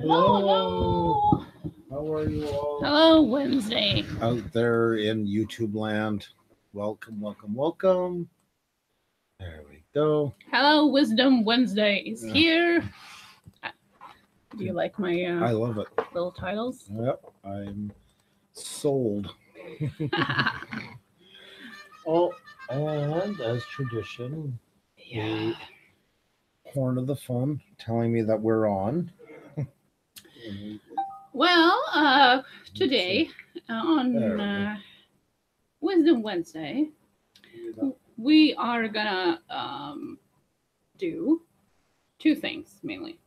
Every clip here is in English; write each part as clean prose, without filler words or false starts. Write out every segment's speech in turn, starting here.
Hello. How are you all? Hello, Wednesday. Out there in YouTube land. Welcome, welcome, welcome. There we go. Hello, Wisdom Wednesday is here. Do you like my I love it. little titles? Yep, I'm sold. Oh, and as tradition, Yeah. the horn of the phone telling me that we're on. Well, today on Wisdom Wednesday, we are gonna do two things mainly.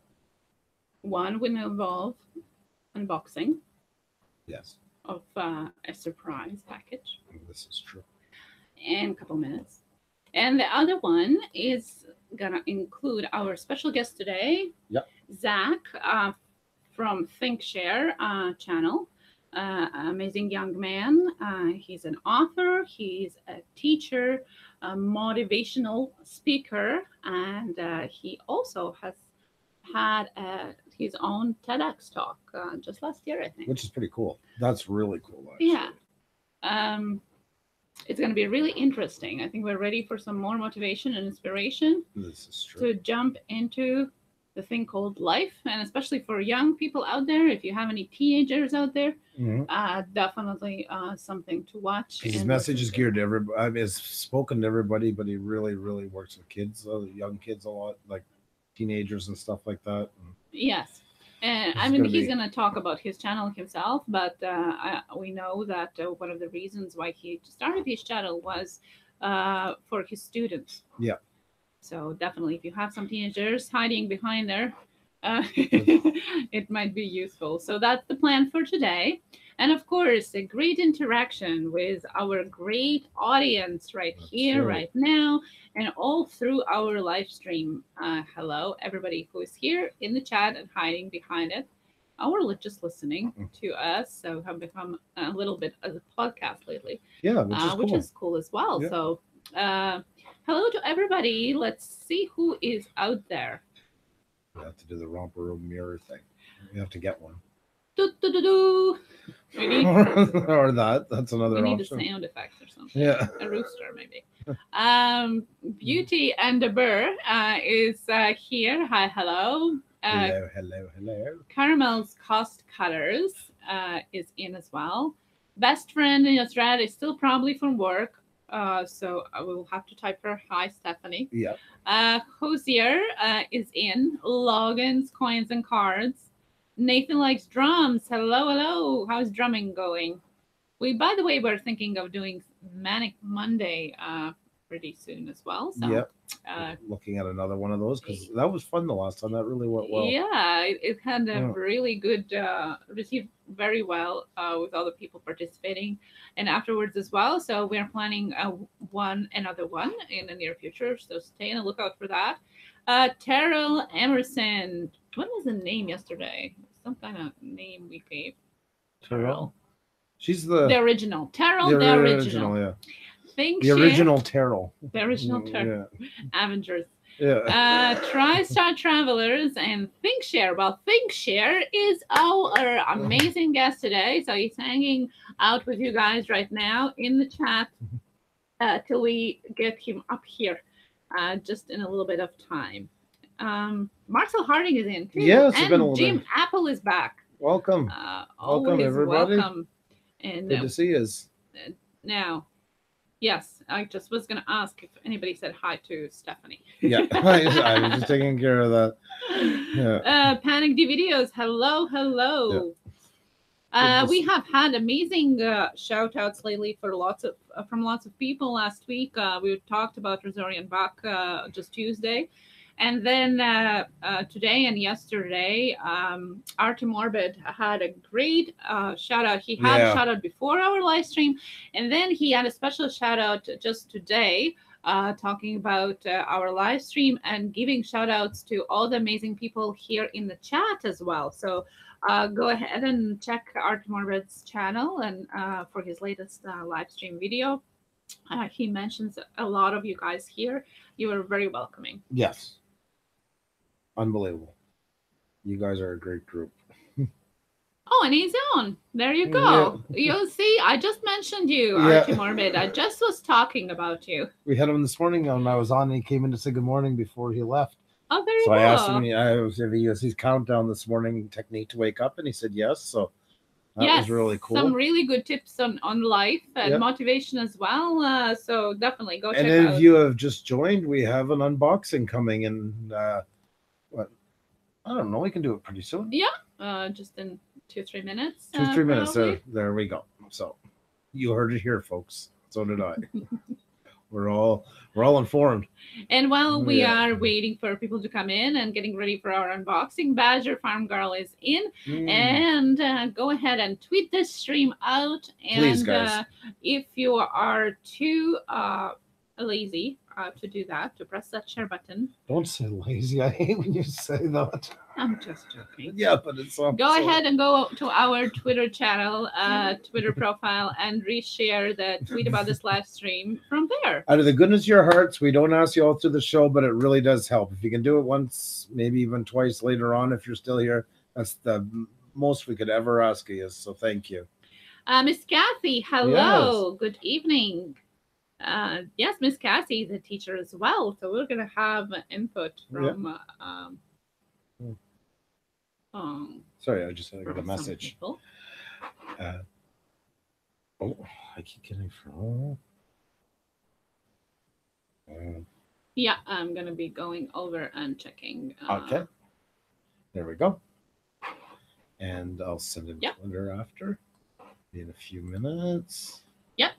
One will involve unboxing Yes, of a surprise package this is true. in a couple minutes. And the other one is gonna include our special guest today, Yep. Zack from ThinkShare channel. Amazing young man. He's an author, he's a teacher, a motivational speaker, and he also has had his own TEDx talk just last year, I think. Which is pretty cool. That's really cool, actually. Yeah. It's going to be really interesting. I think we're ready for some more motivation and inspiration This is true. to jump into the thing called life. And especially for young people out there, if you have any teenagers out there, definitely something to watch. His message is geared to everybody. I mean, it's spoken to everybody, but he really, really works with kids, young kids a lot, like teenagers and stuff like that. Yes. And I mean, he's going to talk about his channel himself, but we know that one of the reasons why he started his channel was for his students. Yeah. So definitely, if you have some teenagers hiding behind there, it might be useful. So that's the plan for today. And of course, a great interaction with our great audience right here, right now, and all through our live stream. Hello, everybody who is here in the chat and hiding behind it, or just listening to us. So have become a little bit of a podcast lately. Yeah, which is cool as well. Yeah. So hello to everybody. Let's see who is out there. We have to do the romper room mirror thing. We have to get one. Do. We need, or that's another we need option. a sound effect or something. Yeah. A rooster, maybe. Beauty and the Burr is here. Hi, hello. Hello. Caramel's Cost Cutters is in as well. Best friend in Australia is still probably from work. So I will have to type her. Hi, Stephanie. Yeah. Hosier is in. Logan's Coins and Cards. Nathan likes drums. Hello, hello. How's drumming going? By the way, we're thinking of doing Manic Monday pretty soon as well. So, yep. Looking at another one of those because that was fun the last time. That really went well. Yeah, it had a really good received very well with other people participating and afterwards as well. So we're planning another one in the near future. So stay on the lookout for that. Terrell Emerson. What was the name yesterday? Some kind of name we gave. Terrell. She's the original. Terrell, the original. Yeah. The original Terrell. The original Terrell. Yeah. Avengers. Yeah. TriStar Travelers and ThinkShare. Well, ThinkShare is our amazing guest today. So he's hanging out with you guys right now in the chat till we get him up here just in a little bit of time. Marcel Harding is in too. Yes, and Jim Apple is back. Welcome. Welcome, everybody. Welcome. And good to see you. Now, yes, I just was going to ask if anybody said hi to Stephanie. Yeah, I was just taking care of that. Yeah. Panic D Videos. Hello, hello. Yeah. We have had amazing shout outs lately for from lots of people last week. We talked about Rosarian Bach just Tuesday. And then today and yesterday, Artem Orbit had a great shout out. He had a shout out before our live stream, and then he had a special shout out just today, talking about our live stream and giving shout outs to all the amazing people here in the chat as well. So go ahead and check Artem Orbit's channel and for his latest live stream video. He mentions a lot of you guys here. You are very welcoming. Yes. Unbelievable. You guys are a great group. Oh, and he's on. There you go. You'll see. I just mentioned you, Archie Morbid. I just was talking about you. We had him this morning when I was on. And he came in to say good morning before he left. Oh, there you so go. I asked him if he used his countdown this morning technique to wake up, and he said yes. So that was really cool. Some really good tips on life and motivation as well. So definitely go check out. And if you have just joined, we have an unboxing coming in. What? I don't know. We can do it pretty soon. Yeah. Just in 2-3 minutes. 2-3 minutes. There we go. So you heard it here, folks. So did I. We're all informed. And while we are waiting for people to come in and getting ready for our unboxing, Badger Farm Girl is in. And go ahead and tweet this stream out. And please, guys. If you are too lazy to do that, to press that share button. Don't say lazy. I hate when you say that. I'm just joking. Yeah, but it's go ahead and go to our Twitter channel, Twitter profile, and reshare the tweet about this live stream from there. Out of the goodness of your hearts, we don't ask you all through the show, but it really does help. If you can do it once, maybe even twice later on, if you're still here, that's the most we could ever ask you. So thank you. Miss Kathy, hello. Yes. Good evening. Yes, Miss Cassie is a teacher as well, so we're gonna have input from sorry, I just got a message. Oh, I keep getting from yeah, I'm gonna be going over and checking. Okay, there we go, and I'll send it Twitter after in a few minutes. Yep.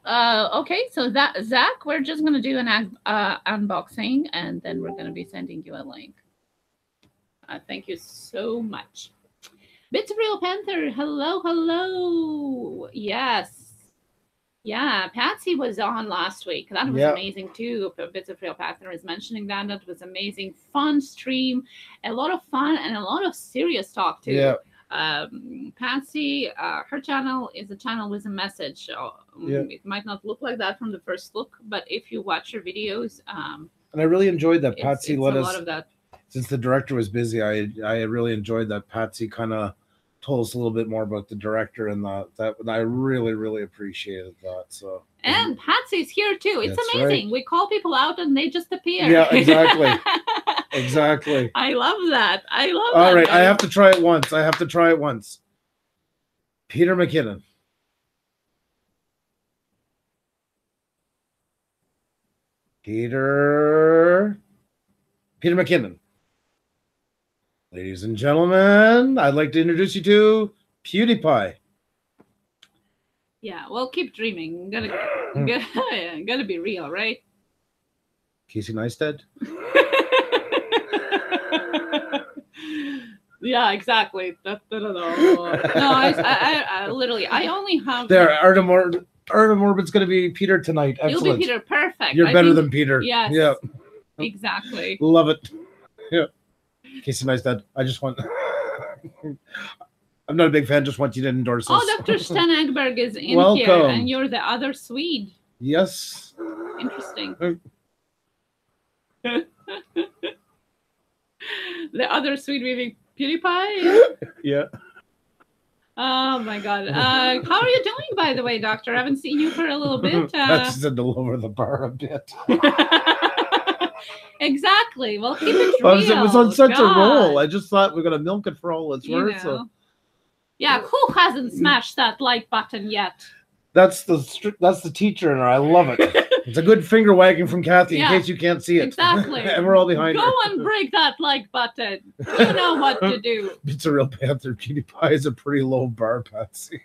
Okay. So Zack, we're just gonna do an unboxing, and then we're gonna be sending you a link. Thank you so much. Bits of Real Panther. Hello, hello. Yes. Yeah. Patsy was on last week. That was amazing too. Bits of Real Panther is mentioning that. That was amazing. Fun stream. A lot of fun and a lot of serious talk too. Yeah. Patsy, her channel is a channel with a message. It might not look like that from the first look, but if you watch her videos, and I really enjoyed that Patsy let us. A lot of that. Since the director was busy, I really enjoyed that Patsy kind of told us a little bit more about the director, and that I really appreciated that. So and Patsy's here too. It's amazing. Right. We call people out and they just appear. Yeah, exactly. Exactly. I love that. All right, I have to try it once. Peter McKinnon. Peter McKinnon. Ladies and gentlemen, I'd like to introduce you to PewDiePie. Yeah, well, keep dreaming. Gotta be real, right? Casey Neistat. Yeah, exactly. No, I literally, I only have. There, Artem Orbit's going to be Peter tonight. Excellent. You'll be Peter. Perfect. You're better than Peter. Yes. Yeah. Exactly. Love it. Yeah. Casey Neistat. I just want. I'm not a big fan. Just want you to endorse us. Oh, Dr. Stan Egberg is in Welcome. Here, and you're the other Swede. Yes. Interesting. The other Swede meaning PewDiePie. Yeah. Oh my God. How are you doing, by the way, Doctor? I haven't seen you for a little bit. That's to lower the bar a bit. Exactly. Well, keep it real. It was on such a roll. I just thought we're gonna milk it for all it's worth. So. Yeah, who hasn't smashed that like button yet? That's the teacher in her. I love it. It's a good finger wagging from Kathy in case you can't see it. Exactly. And we're all behind her. Go and break that like button. You know what to do. It's a real Panther. PewDiePie is a pretty low bar, Patsy.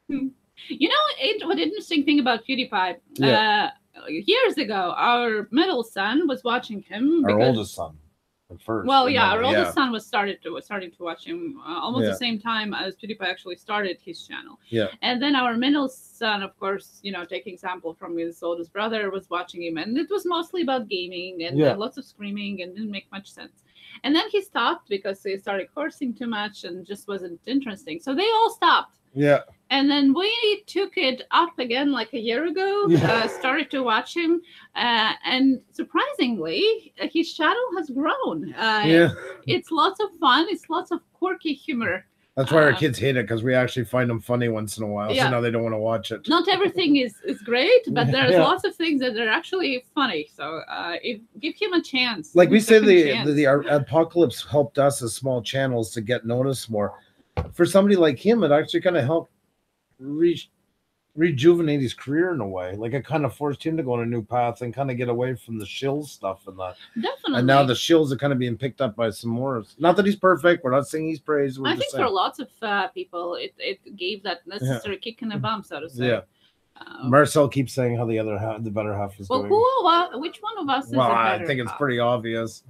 You know, what interesting thing about PewDiePie? Years ago, our middle son was watching him. Our oldest son. First, well, yeah, our oldest son was starting to watch him almost the same time as PewDiePie actually started his channel. Yeah. And then our middle son, of course, taking example from his oldest brother, was watching him, and it was mostly about gaming and lots of screaming and didn't make much sense. And then he stopped because he started cursing too much and just wasn't interesting. So they all stopped. Yeah. And then we took it up again like a year ago, started to watch him. And surprisingly, his channel has grown. It's lots of fun. It's lots of quirky humor. That's why our kids hate it, because we actually find them funny once in a while. Yeah. So now they don't want to watch it. Not everything is great, but there's lots of things that are actually funny. So give him a chance. Like we say, the apocalypse helped us as small channels to get noticed more. For somebody like him, it actually kind of helped rejuvenate his career in a way. Like it kind of forced him to go on a new path and kind of get away from the shill stuff and that. Definitely. And now the shills are kind of being picked up by some more. Not that he's perfect. We're not saying he's praised. I think for lots of people, it gave that necessary kick in the bum, so to say. Yeah. Marcel keeps saying how the better half is doing. Which one of us is well, the I better think it's half? pretty obvious.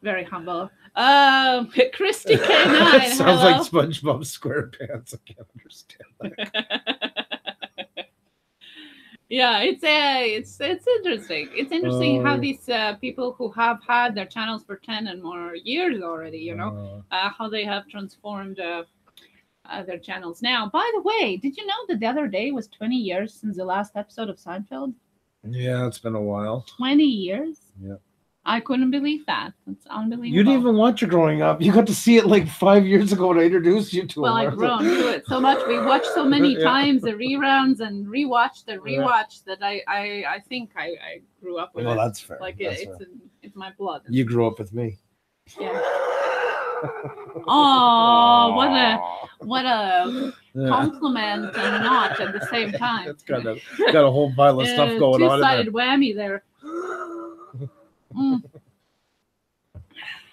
Very humble. Christy K9. Sounds like SpongeBob SquarePants. I can't understand that. Yeah, it's interesting. It's interesting how these people who have had their channels for 10 and more years already, you know, how they have transformed their channels. Now, by the way, did you know that the other day was 20 years since the last episode of Seinfeld? Yeah, it's been a while. 20 years? Yeah. I couldn't believe that. It's unbelievable. You didn't even watch it growing up. You got to see it like 5 years ago when I introduced you to it. Well, I've grown to it so much. We watched so many times the reruns and rewatched that I think I grew up with it. Well, that's fair. Like it's my blood. You grew up with me. Yeah. Oh, what a compliment and not at the same time. It's got a whole pile of stuff going on. Two-sided whammy there.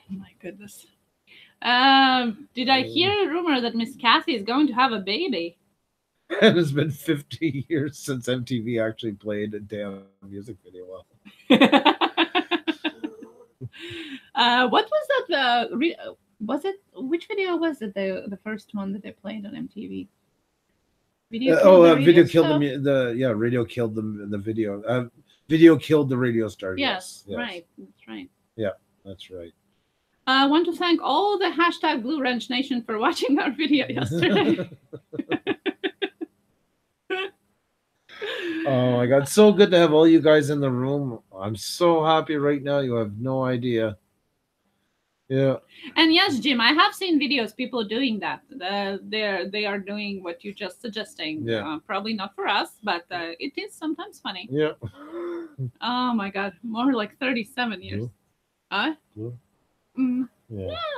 My goodness. Did I hear a rumor that Miss Cassie is going to have a baby? It has been 50 years since MTV actually played a damn music video. Well, what was that? Was it, which video was it? The first one that they played on MTV? video killed the radio killed the video. Video killed the radio star. Yes, right. That's right. Yeah, that's right. I want to thank all the hashtag Blue Wrench Nation for watching our video yesterday. Oh my God, so good to have all you guys in the room. I'm so happy right now. You have no idea. Yeah. And yes, Jim, I have seen videos people doing that. They are doing what you're just suggesting. Yeah. Probably not for us, but it is sometimes funny. Yeah. Oh my God, more like 37 years. Huh? Yeah.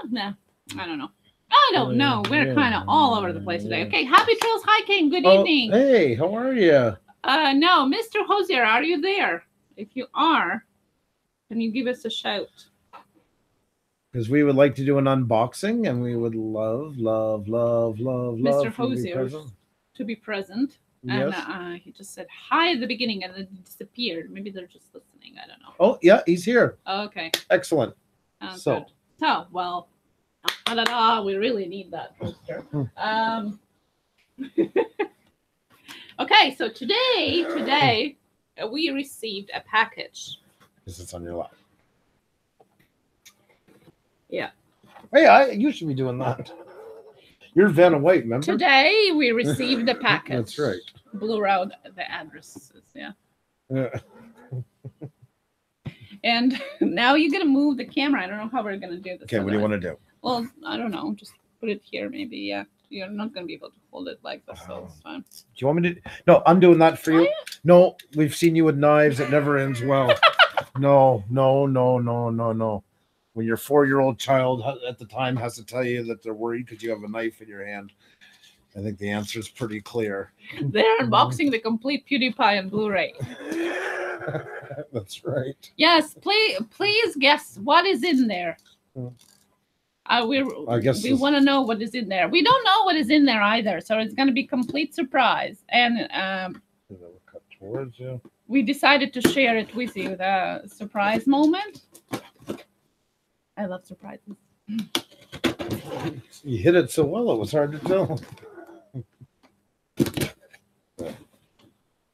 No, I don't know. I don't know. We're kind of all over the place today. Okay, happy trails hiking. Good evening. Hey, how are you? No, Mr. Hosier, are you there? If you are, can you give us a shout? Because we would like to do an unboxing, and we would love Mr. Hosier to be present. Yes. And he just said hi at the beginning, and then disappeared. Maybe they're just listening. I don't know. Oh yeah, he's here. Okay. Excellent. So well, we really need that poster. Okay, so today we received a package. This is on your lap. Yeah. Hey, you should be doing that. You're Vanna White, remember? Today we received a package. That's right. Blew out the addresses, yeah. And now you're going to move the camera. I don't know how we're going to do this. Okay, what do you want to do? Well, I don't know. Just put it here, maybe. Yeah. You're not going to be able to hold it like this, so it's fine. Do you want me to? No, I'm doing that for you. No, we've seen you with knives. It never ends well. No. When your 4-year-old child at the time has to tell you that they're worried because you have a knife in your hand, I think the answer is pretty clear. They're unboxing the complete PewDiePie on Blu-ray. That's right. Yes, please guess what is in there. We want to know what is in there. We don't know what is in there either, so it's going to be complete surprise. And cut towards you. We decided to share it with you, the surprise moment. I love surprises. You hit it so well, it was hard to tell.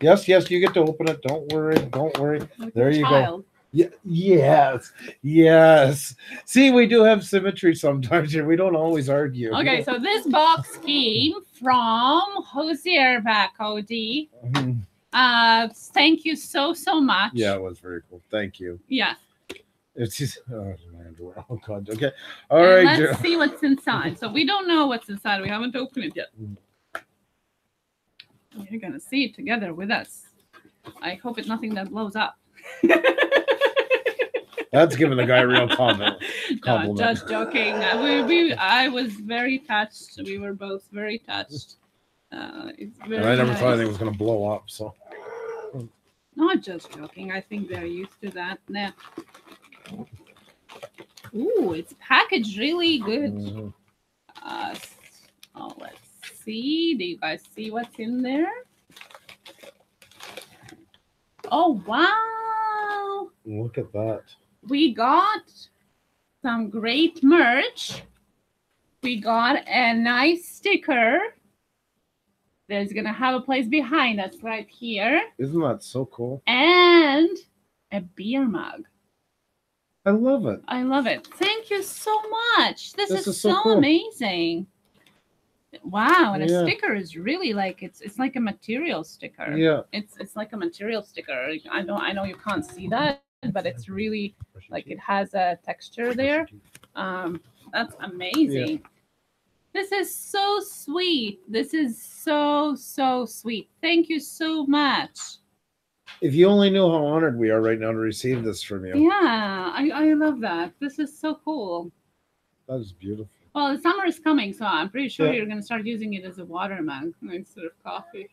Yes, you get to open it. Don't worry. Like there you go. Yes. See, we do have symmetry sometimes here. We don't always argue. Okay, so this box came from Hosier Cody. Thank you so much. Yeah, it was very cool. Thank you. Yeah. It's oh God. Okay. All right. Let's see what's inside. So we don't know what's inside. We haven't opened it yet. You're gonna see it together with us. I hope it's nothing that blows up. That's giving the guy a real compliment. No, just joking. I was very touched. We were both very touched. It's very and I never nice. thought anything was going to blow up. So, not just joking. I think they're used to that now. Ooh, it's packaged really good. Mm-hmm. Oh, let's see. Do you guys see what's in there? Oh, wow. Look at that. We got some great merch. We got a nice sticker. There's going to have a place behind us right here. Isn't that so cool? And a beer mug. I love it. I love it. Thank you so much. This is so cool. amazing. Wow, and a sticker is really like it's like a material sticker. Yeah. It's like a material sticker. I know you can't see that, but it's really like it has a texture there. That's amazing. Yeah. This is so sweet. This is so sweet. Thank you so much. If you only knew how honored we are right now to receive this from you. Yeah, I love that. This is so cool. That is beautiful. Well, the summer is coming, so I'm pretty sure you're going to start using it as a water mug instead of coffee.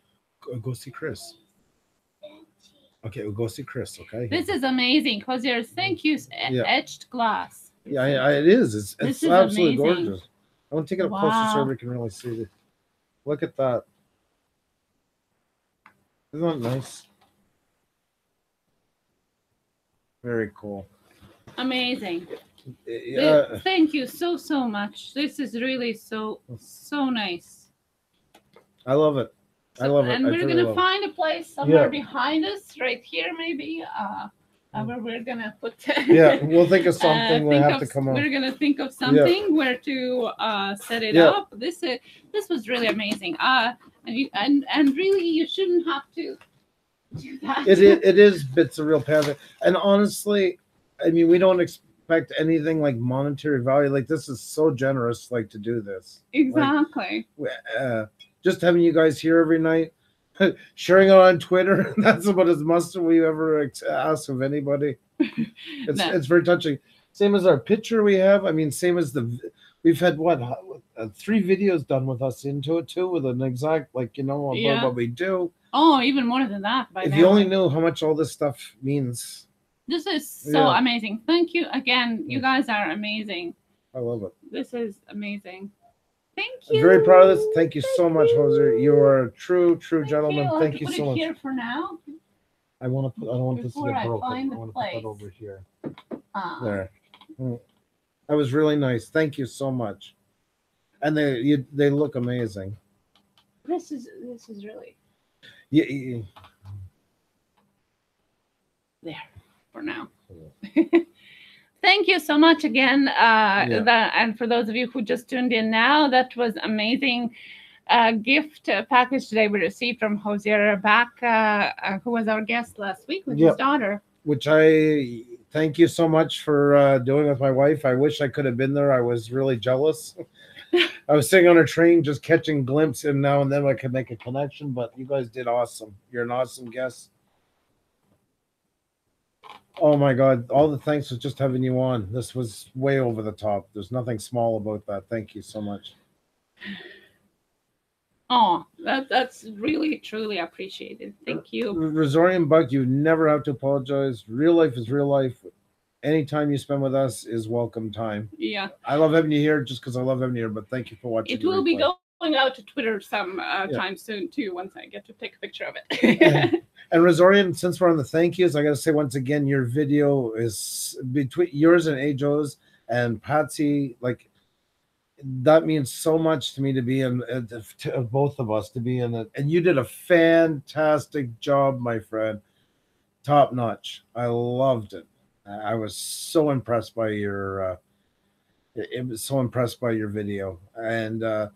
Go see Chris. Okay, we'll go see Chris, okay? This is amazing, Hosier's thank you etched glass. Yeah, it is. It's absolutely amazing. Gorgeous. I want to take it up closer so we can really see it. Look at that. Isn't that nice? Very cool. Amazing. Yeah. Thank you so much. This is really so nice. I love it. I love it. And we're going to find a place somewhere behind us, right here maybe, where we're going to put... we'll think of something. We'll have to come up. We're going to think of something where to set it up. This was really amazing. And really, you shouldn't have to do that. It is bits of real passion. And honestly, I mean, we don't expect anything like monetary value. Like, this is so generous, like, to do this. Exactly. Like, just having you guys here every night, sharing it on Twitter, that's about as much as we ever ask of anybody. It's very touching. Same as our picture we have. I mean, same as we've had 3 videos done with us into it too, with an exact, like, about what we do. Oh, even more than that. If you only knew how much all this stuff means. This is so amazing. Thank you again. You guys are amazing. I love it. This is amazing. Thank you. I'm very proud of this. Thank you so much, Jose. You are a true gentleman. Thank you so much. Here for now. I don't want this to get broken. I want to put that over here. There. That was really nice. Thank you so much. And they look amazing. This is really there for now. Thank you so much again. And for those of you who just tuned in now, that was amazing gift package today we received from Hosier Back, who was our guest last week with his daughter. Which I thank you so much for doing with my wife. I wish I could have been there. I was really jealous. I was sitting on a train just catching glimpses, and now and then I could make a connection, but you guys did awesome. You're an awesome guest. Oh my God, all the thanks for just having you on. This was way over the top. There's nothing small about that. Thank you so much. Oh, that's really, truly appreciated. Thank you. Rosarian Buck, you never have to apologize. Real life is real life. Any time you spend with us is welcome time. Yeah. I love having you here just because I love having you here, but thank you for watching. It will be going out to Twitter some time soon too, once I get to take a picture of it. And Rosarian, since we're on the thank yous, I got to say once again, your video is between yours and Ajo's and Patsy. Like, that means so much to me to be in, to both of us to be in it. And you did a fantastic job, my friend. Top notch. I loved it. I was so impressed by your. It was so impressed by your video, and I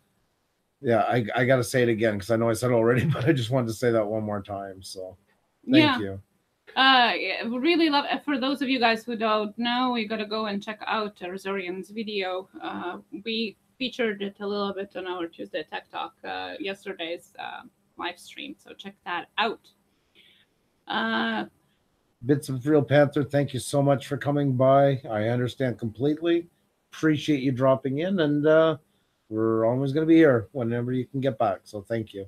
got to say it again because I know I said it already, but I just wanted to say that one more time. So, thank you. Yeah, we really love it. For those of you guys who don't know, you got to go and check out Rosarian's video. We featured it a little bit on our Tuesday Tech Talk, yesterday's live stream. So check that out. Bits of Real Panther, thank you so much for coming by. I understand completely. Appreciate you dropping in, and we're always going to be here whenever you can get back. So thank you.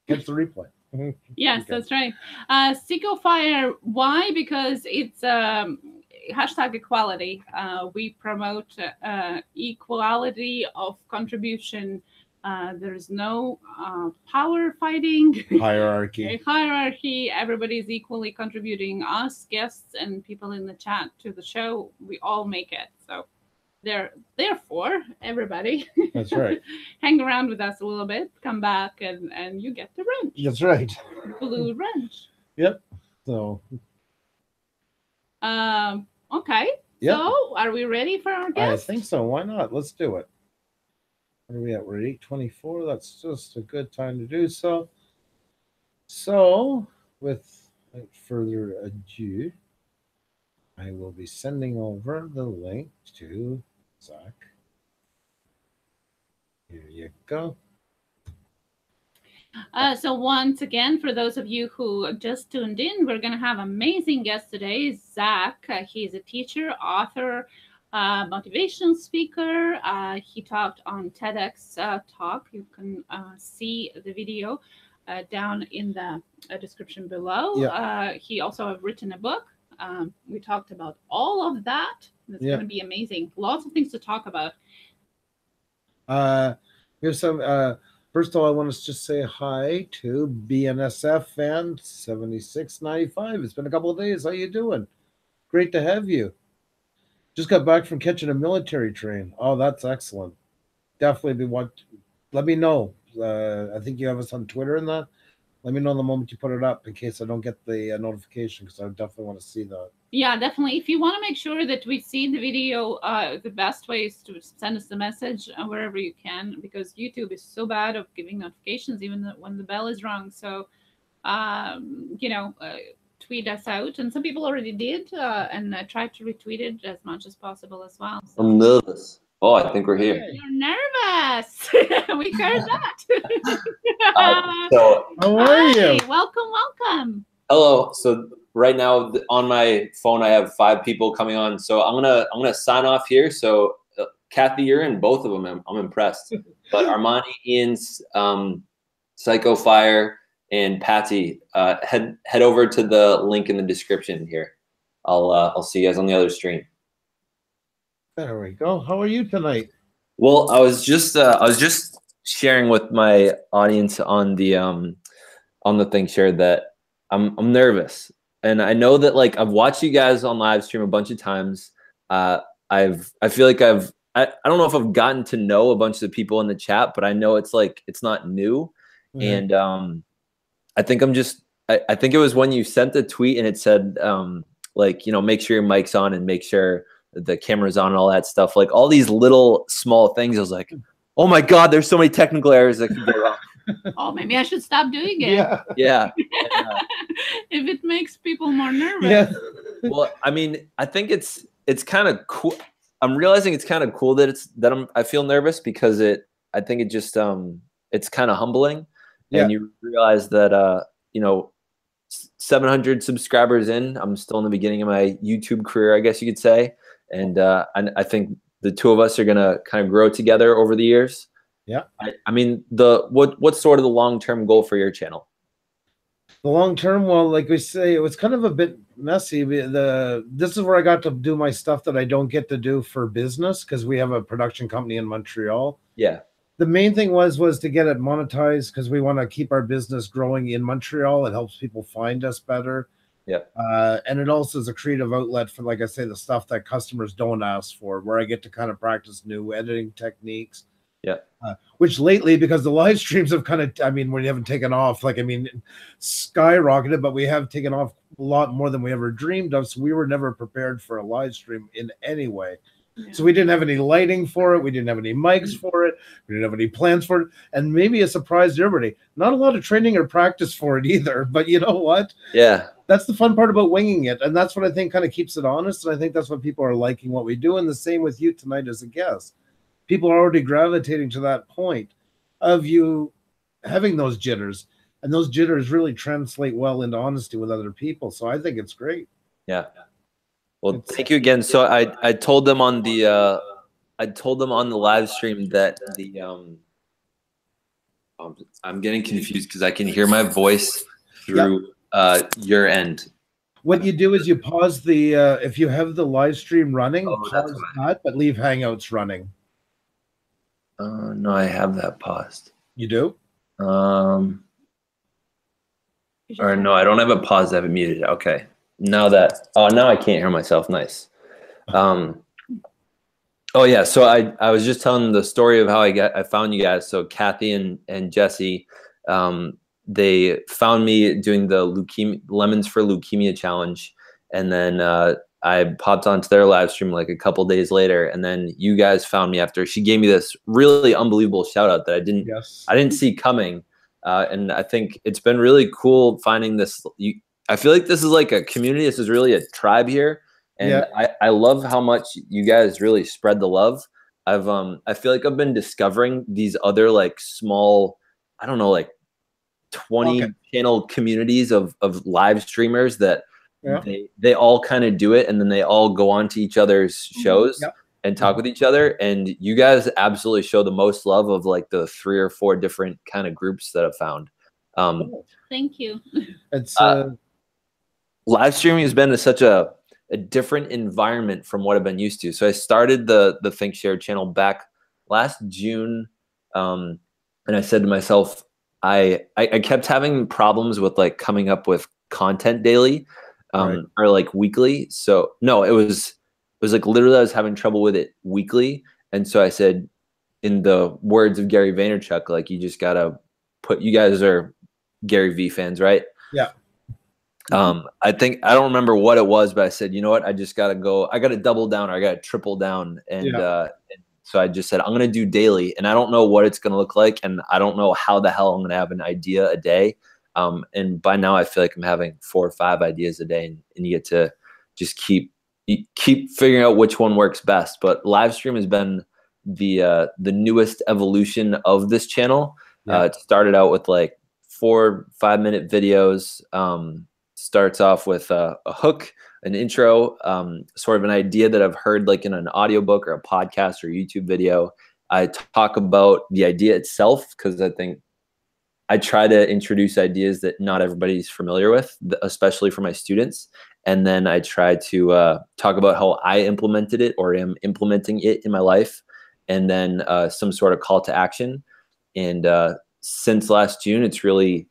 Catch the replay. Yes, okay. That's right. Seco Fire, why? Because it's hashtag equality. We promote equality of contribution. There's no power fighting, hierarchy. Everybody's equally contributing. Us, guests, and people in the chat to the show. We all make it. So therefore, everybody. That's right. Hang around with us a little bit. Come back, and you get the wrench. That's right. Blue wrench. Yep. So. Okay. Yep. So, are we ready for our guest? I think so. Why not? Let's do it. Where are we at? We're at 8:24. That's just a good time to do so. So, without further ado, I will be sending over the link to Zack. Here you go. So once again, for those of you who just tuned in, we're going to have an amazing guest today, Zack. He's a teacher, author, motivational speaker. He talked on TEDx Talk. You can see the video down in the description below. Yep. He also has written a book. We talked about all of that. It's going to be amazing. Lots of things to talk about. Here's some... First of all, I want to just say hi to BNSF fan 7695. It's been a couple of days. How you doing? Great to have you. Just got back from catching a military train. Oh, that's excellent. Definitely let me know. I think you have us on Twitter and that. Let me know the moment you put it up in case I don't get the notification, because I definitely want to see that. Yeah, definitely. If you want to make sure that we see the video, the best way is to send us the message wherever you can, because YouTube is so bad of giving notifications even when the bell is rung. So, tweet us out. And some people already did, and I tried to retweet it as much as possible as well. So. I'm nervous. Oh, I think we're here. You're nervous. We heard that. So, how are you? Welcome. Hello. So right now on my phone, I have 5 people coming on. So I'm gonna sign off here. So Kathy, you're in both of them. I'm impressed. But Armani, Ian's, Psycho Fire, and Patsy, head over to the link in the description here. I'll see you guys on the other stream. There we go. How are you tonight? Well, I was just sharing with my audience on the thing share that I'm nervous, and I know that like I've watched you guys on live stream a bunch of times. I feel like I don't know if I've gotten to know a bunch of the people in the chat, but I know it's not new, and I think I think it was when you sent the tweet and it said make sure your mic's on and make sure the camera's on and all that stuff, like all these little small things. I was like, oh my God, there's so many technical errors that could go wrong. Oh, maybe I should stop doing it. Yeah. If it makes people more nervous. Yeah. Well, I mean, I think it's kind of cool. I'm realizing it's kind of cool that I feel nervous, because I think it just it's kind of humbling. Yeah. And you realize that 700 subscribers in, I'm still in the beginning of my YouTube career, I guess you could say. And I think the two of us are gonna kind of grow together over the years. Yeah. I mean, what's sort of the long-term goal for your channel? The long-term, well, like we say, it was kind of a bit messy. This is where I got to do my stuff that I don't get to do for business, because we have a production company in Montreal. Yeah. The main thing was to get it monetized, because we want to keep our business growing in Montreal. It helps people find us better. Yeah. And it also is a creative outlet for, like I say, the stuff that customers don't ask for, where I get to kind of practice new editing techniques. Yeah. Which lately, because the live streams have kind of, when you haven't taken off, skyrocketed, but we have taken off a lot more than we ever dreamed of. So we were never prepared for a live stream in any way. So we didn't have any lighting for it. We didn't have any mics for it. We didn't have any plans for it. And maybe a surprise to everybody. Not a lot of training or practice for it either. But you know what? Yeah. That's the fun part about winging it. And that's what I think kind of keeps it honest. And I think that's what people are liking what we do. And the same with you tonight as a guest. People are already gravitating to that point of you having those jitters. And those jitters really translate well into honesty with other people. So I think it's great. Yeah. Well, thank you again. So I told them on the live stream that I'm getting confused because I can hear my voice through your end. What you do is you pause the if you have the live stream running, pause that, but leave Hangouts running. No, I have that paused. You do? Or no, I don't have it paused. I have it muted. Okay. Now I can't hear myself. Nice. Oh yeah. So I was just telling the story of how I found you guys. So Kathy and Jesse, they found me doing the Lemons for Leukemia challenge. And then, I popped onto their live stream like a couple days later. And then you guys found me after. She gave me this really unbelievable shout out that I didn't see coming. And I think it's been really cool finding this. I feel like this is like a community. This is really a tribe here. And I love how much you guys really spread the love. I feel like I've been discovering these other like small, I don't know, like 20 channel communities of live streamers that they all kind of do it. And then they all go on to each other's shows and talk with each other. And you guys absolutely show the most love of like the 3 or 4 different kind of groups that I've found. Thank you. It's live streaming has been such a different environment from what I've been used to. So I started the ThinkShare channel back last June. And I said to myself, I kept having problems with like coming up with content daily, or like weekly. So no, it was like literally I was having trouble with it weekly. And so I said, in the words of Gary Vaynerchuk, like you just gotta you guys are Gary V fans, right? Yeah. I think, I don't remember what it was, but I said, you know what, I just got to go, I got to double down, or I got to triple down. And, so I just said, I'm going to do daily, and I don't know what it's going to look like. And I don't know how the hell I'm going to have an idea a day. And by now I feel like I'm having 4 or 5 ideas a day, and you get to just keep figuring out which one works best. But live stream has been the newest evolution of this channel. It started out with like 4 5-minute videos. Starts off with a hook, an intro, sort of an idea that I've heard like in an audiobook or a podcast or YouTube video. I talk about the idea itself because I think I try to introduce ideas that not everybody's familiar with, especially for my students. And then I try to talk about how I implemented it or am implementing it in my life, and then some sort of call to action. And since last June, it's really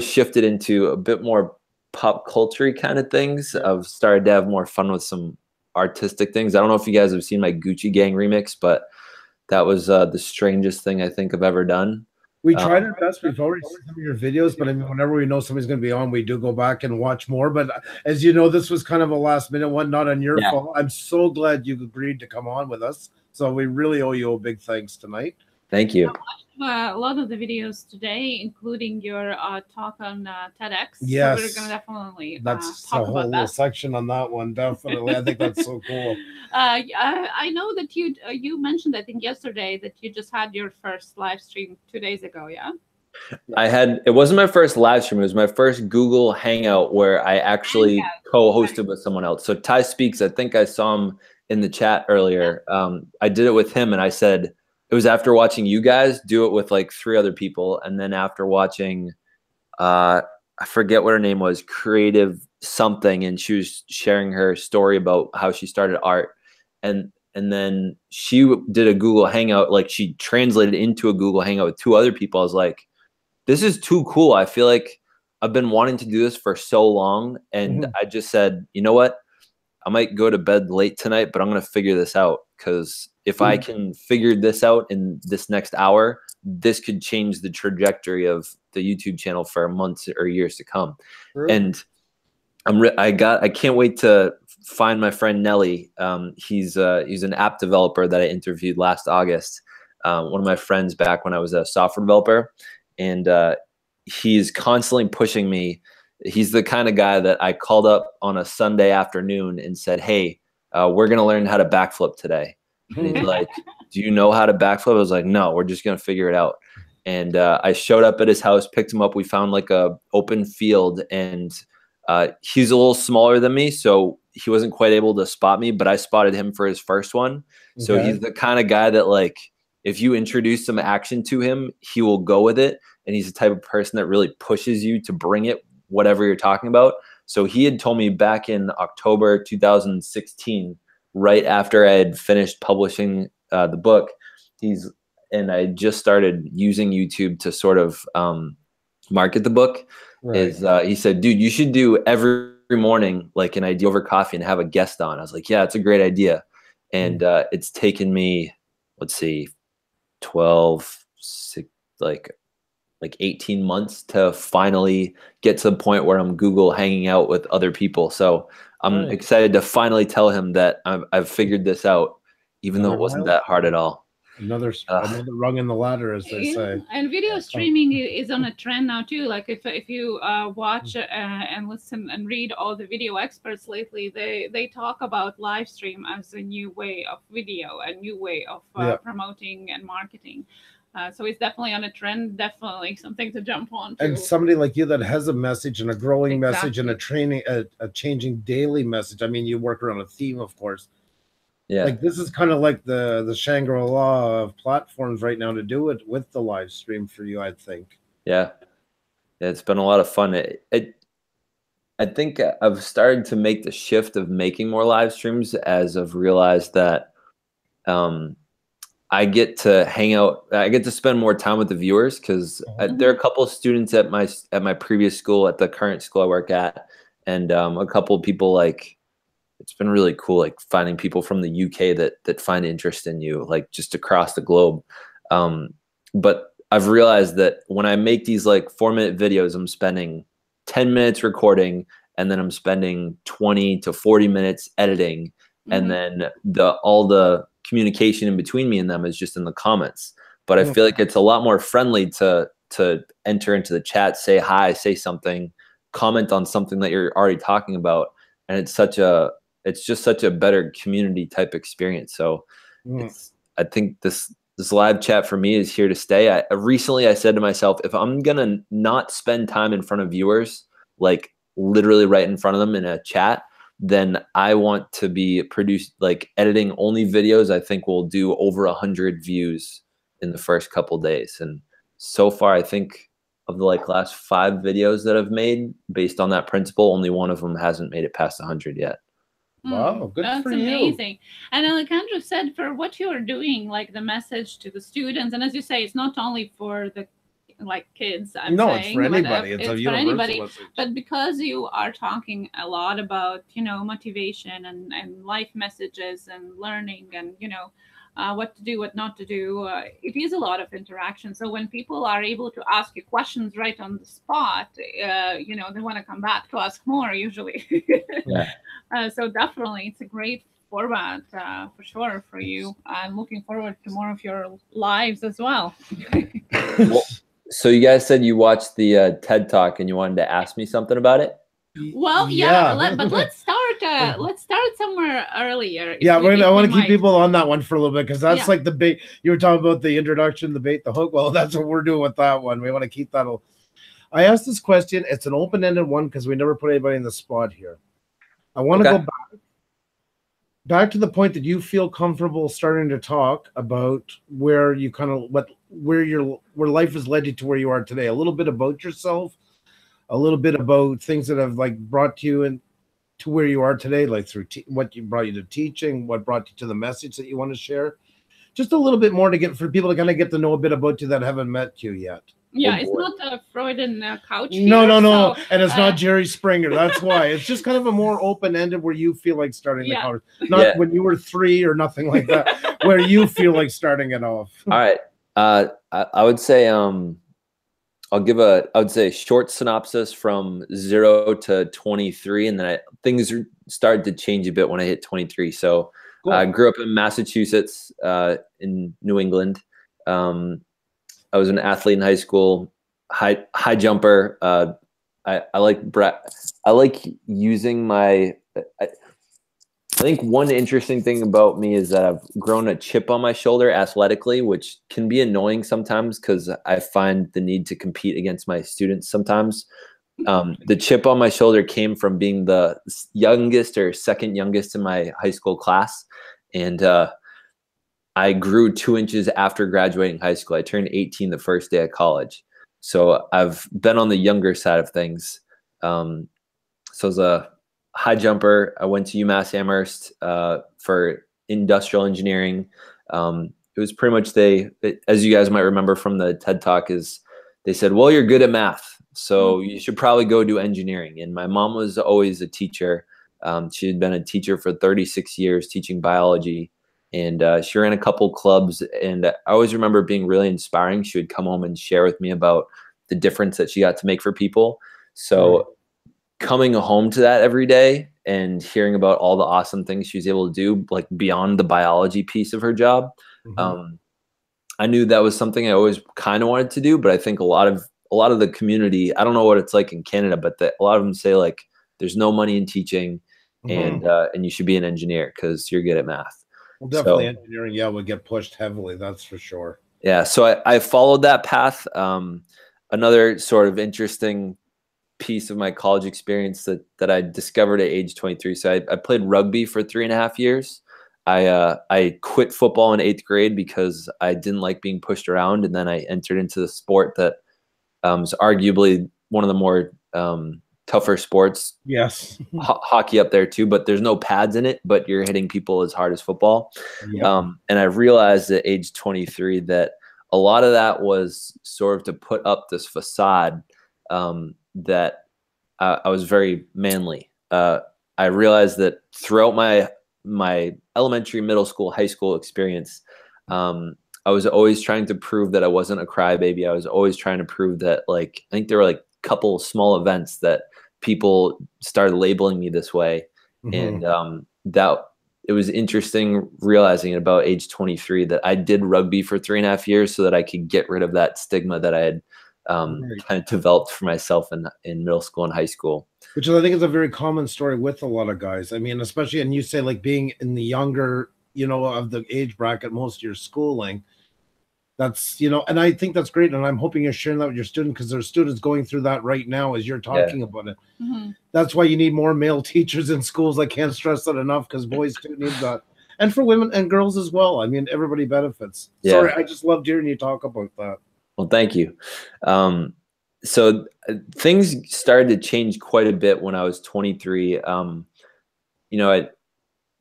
shifted into a bit more pop culture kind of things. I've started to have more fun with some artistic things. I don't know if you guys have seen my Gucci Gang remix, but that was the strangest thing I think I've ever done. We tried our best. We've already seen some of your videos, but I mean, whenever we know somebody's going to be on, we do go back and watch more. But as you know, this was kind of a last minute one, not on your fault. I'm so glad you agreed to come on with us. So we really owe you a big thanks tonight. Thank you. A lot of the videos today, including your talk on TEDx. Yes, so we're going to definitely that's talk a whole little section on that one. Definitely, I think that's so cool. I know that you mentioned, I think yesterday, that you just had your first live stream 2 days ago. Yeah. It wasn't my first live stream. It was my first Google Hangout where I actually co-hosted with someone else. So Ty Speaks, I think I saw him in the chat earlier. I did it with him, and I said, it was after watching you guys do it with like 3 other people. And then after watching, I forget what her name was, Creative something. And she was sharing her story about how she started art. And then she did a Google Hangout, like she translated into a Google Hangout with 2 other people. I was like, this is too cool. I feel like I've been wanting to do this for so long. And I just said, you know what? I might go to bed late tonight, but I'm going to figure this out, because if I can figure this out in this next hour, this could change the trajectory of the YouTube channel for months or years to come. And I can't wait to find my friend Nelly. He's an app developer that I interviewed last August. One of my friends back when I was a software developer, and he's constantly pushing me. He's the kind of guy that I called up on a Sunday afternoon and said, "Hey, we're gonna learn how to backflip today." And he's like, "Do you know how to backflip?" I was like, "No, we're just gonna figure it out." And I showed up at his house, picked him up. We found like a open field, and he's a little smaller than me, so he wasn't quite able to spot me, but I spotted him for his first one. Okay. So he's the kind of guy that, like, if you introduce some action to him, he will go with it. And he's the type of person that really pushes you to bring it, whatever you're talking about. So he had told me back in October 2016, right after I had finished publishing the book, and I just started using YouTube to sort of market the book. Right. He said, "Dude, you should do every morning like an idea over coffee and have a guest on." I was like, "Yeah, it's a great idea." And it's taken me, let's see, 18 months to finally get to the point where I'm Google hanging out with other people. So I'm excited to finally tell him that I've figured this out, even though it wasn't that hard at all. Another rung in the ladder, as they say. And video streaming is on a trend now too. Like if you watch and listen and read all the video experts lately, they talk about live stream as a new way of video, a new way of promoting and marketing. So it's definitely on a trend, definitely something to jump on to. And somebody like you that has a message and a growing message and a changing daily message. I mean, you work around a theme, of course. Yeah. Like this is kind of like the Shangri-La of platforms right now to do it with the live stream for you, I think. Yeah. It's been a lot of fun. I think I've started to make the shift of making more live streams as I've realized that I get to hang out. I get to spend more time with the viewers because there are a couple of students at my previous school, at the current school I work at, and a couple of people, like, it's been really cool, like finding people from the UK that find interest in you, like just across the globe. But I've realized that when I make these like 4-minute videos, I'm spending 10 minutes recording, and then I'm spending 20 to 40 minutes editing, and then all the communication in between me and them is just in the comments. But I feel like it's a lot more friendly to enter into the chat, say hi, say something, comment on something that you're already talking about, and it's just such a better community type experience. So I think this live chat for me is here to stay. Recently I said to myself, if I'm gonna not spend time in front of viewers, like literally right in front of them in a chat, then I want to be editing only videos I think will do over 100 views in the first couple days. And so far, I think of the last 5 videos that I've made based on that principle, only one of them hasn't made it past 100 yet. Wow, good for you. That's amazing. And like Andrew said, for what you're doing, like the message to the students, and as you say, it's not only for the kids. It's for anybody. It's for anybody. Message. But because you are talking a lot about, motivation and life messages and learning and, what to do, what not to do, it is a lot of interaction. So when people are able to ask you questions right on the spot, they want to come back to ask more usually. So definitely it's a great format for sure for you. I'm looking forward to more of your lives as well. So you guys said you watched the TED Talk and you wanted to ask me something about it? Well, but let's start somewhere earlier. Yeah, I want to keep people on that one for a little bit, because that's like the bait. You were talking about the introduction, the bait, the hook. Well, that's what we're doing with that one. We want to keep that. I asked this question. It's an open-ended one because we never put anybody in the spot here. I want to go back to the point that you feel comfortable starting to talk about where you where life has led you to where you are today. A little bit about yourself, a little bit about things that have brought you in to where you are today, like through what brought you to teaching, what brought you to the message that you want to share. Just a little bit more for people to kind of get to know a bit about you that haven't met you yet. Yeah, it's not a Freudian couch. No, and it's not Jerry Springer. That's why it's just kind of a more open-ended where you feel like starting the conversation. Not when you were 3 or nothing like that, where you feel like starting it off. All right, I would say I'll give I would say short synopsis from 0 to 23. And then things started to change a bit when I hit 23. So Cool. I grew up in Massachusetts, in New England. I was an athlete in high school, high jumper. I like using my, I think one interesting thing about me is that I've grown a chip on my shoulder athletically, which can be annoying sometimes because I find the need to compete against my students sometimes. The chip on my shoulder came from being the youngest or second youngest in my high school class. And I grew 2 inches after graduating high school. I turned 18 the first day of college. So I've been on the younger side of things. So as a high jumper, I went to UMass Amherst for industrial engineering. It was pretty much as you guys might remember from the TED Talk, is they said, well, you're good at math, so you should probably go do engineering. And my mom was always a teacher. She had been a teacher for 36 years teaching biology. And she ran a couple clubs. And I always remember being really inspiring. She would come home and share with me about the difference that she got to make for people. So coming home to that every day and hearing about all the awesome things she was able to do, like beyond the biology piece of her job, I knew that was something I always kind of wanted to do. But I think a lot of the community, I don't know what it's like in Canada, but a lot of them say like, there's no money in teaching, and you should be an engineer because you're good at math. Well, definitely engineering, would get pushed heavily. That's for sure. Yeah. So I followed that path. Another sort of interesting piece of my college experience that I discovered at age 23. So I played rugby for 3.5 years. I quit football in 8th grade because I didn't like being pushed around. And then I entered into the sport that is arguably one of the more tougher sports. Yes. Hockey up there too, but there's no pads in it, but you're hitting people as hard as football. And I realized at age 23 that a lot of that was sort of to put up this facade that I was very manly. I realized that throughout my elementary, middle school, high school experience, I was always trying to prove that I wasn't a crybaby. I was always trying to prove that, like, I think there were like a couple small events that people started labeling me this way. And that it was interesting realizing at about age 23 that I did rugby for 3.5 years so that I could get rid of that stigma that I had kind of developed for myself in middle school and high school. Which I think is a very common story with a lot of guys. I mean, especially, and you say like being in the younger, of the age bracket, most of your schooling, that's, and I think that's great. And I'm hoping you're sharing that with your students, because there's students going through that right now as you're talking about it. That's why you need more male teachers in schools. I can't stress that enough, because boys do need that. And for women and girls as well. I mean, everybody benefits. Sorry, I just loved hearing you talk about that. Well, thank you. So things started to change quite a bit when I was 23.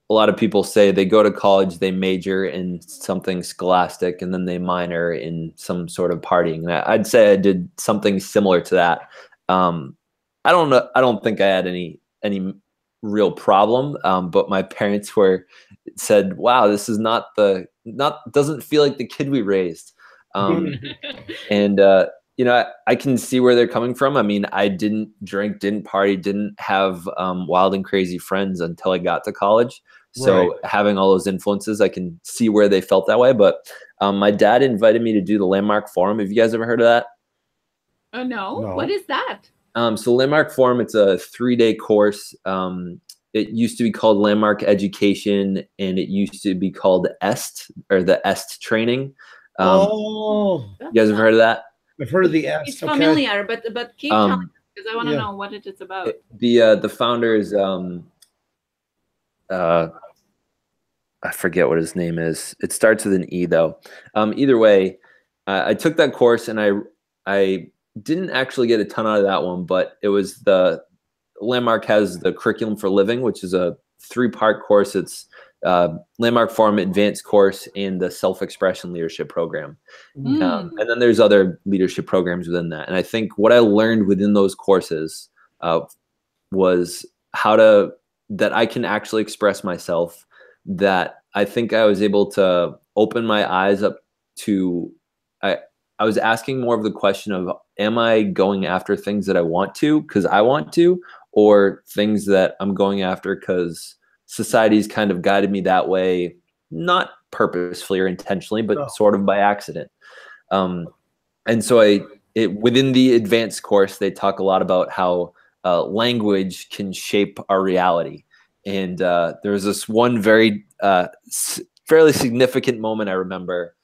A lot of people say they go to college, they major in something scholastic, and then they minor in some sort of partying. And I'd say I did something similar to that. I don't know. I don't think I had any real problem. But my parents said, "Wow, this is doesn't feel like the kid we raised." And I can see where they're coming from. I mean, I didn't drink, didn't party, didn't have wild and crazy friends until I got to college. So having all those influences, I can see where they felt that way. But my dad invited me to do the Landmark Forum. Have you guys ever heard of that? No. What is that? So Landmark Forum, it's a 3-day course. It used to be called Landmark Education, and it used to be called EST, or the EST training. You guys have heard of that? I've heard of the EST. It's familiar, but keep telling, because I want to know what it is about. The founder is I forget what his name is. It starts with an E though. Either way, I took that course, and I didn't actually get a ton out of that one, but it was the Landmark has the Curriculum for Living, which is a 3-part course. It's Landmark Forum Advanced course and the Self-Expression Leadership Program. And then there's other leadership programs within that. And I think what I learned within those courses was that I can actually express myself, that I think I was able to open my eyes up to, I I was asking more of the question of, am I going after things that I want to because I want to, or things that I'm going after because society's kind of guided me that way, not purposefully or intentionally, but sort of by accident. And so within the advanced course, they talk a lot about how language can shape our reality. And there was this one very fairly significant moment I remember.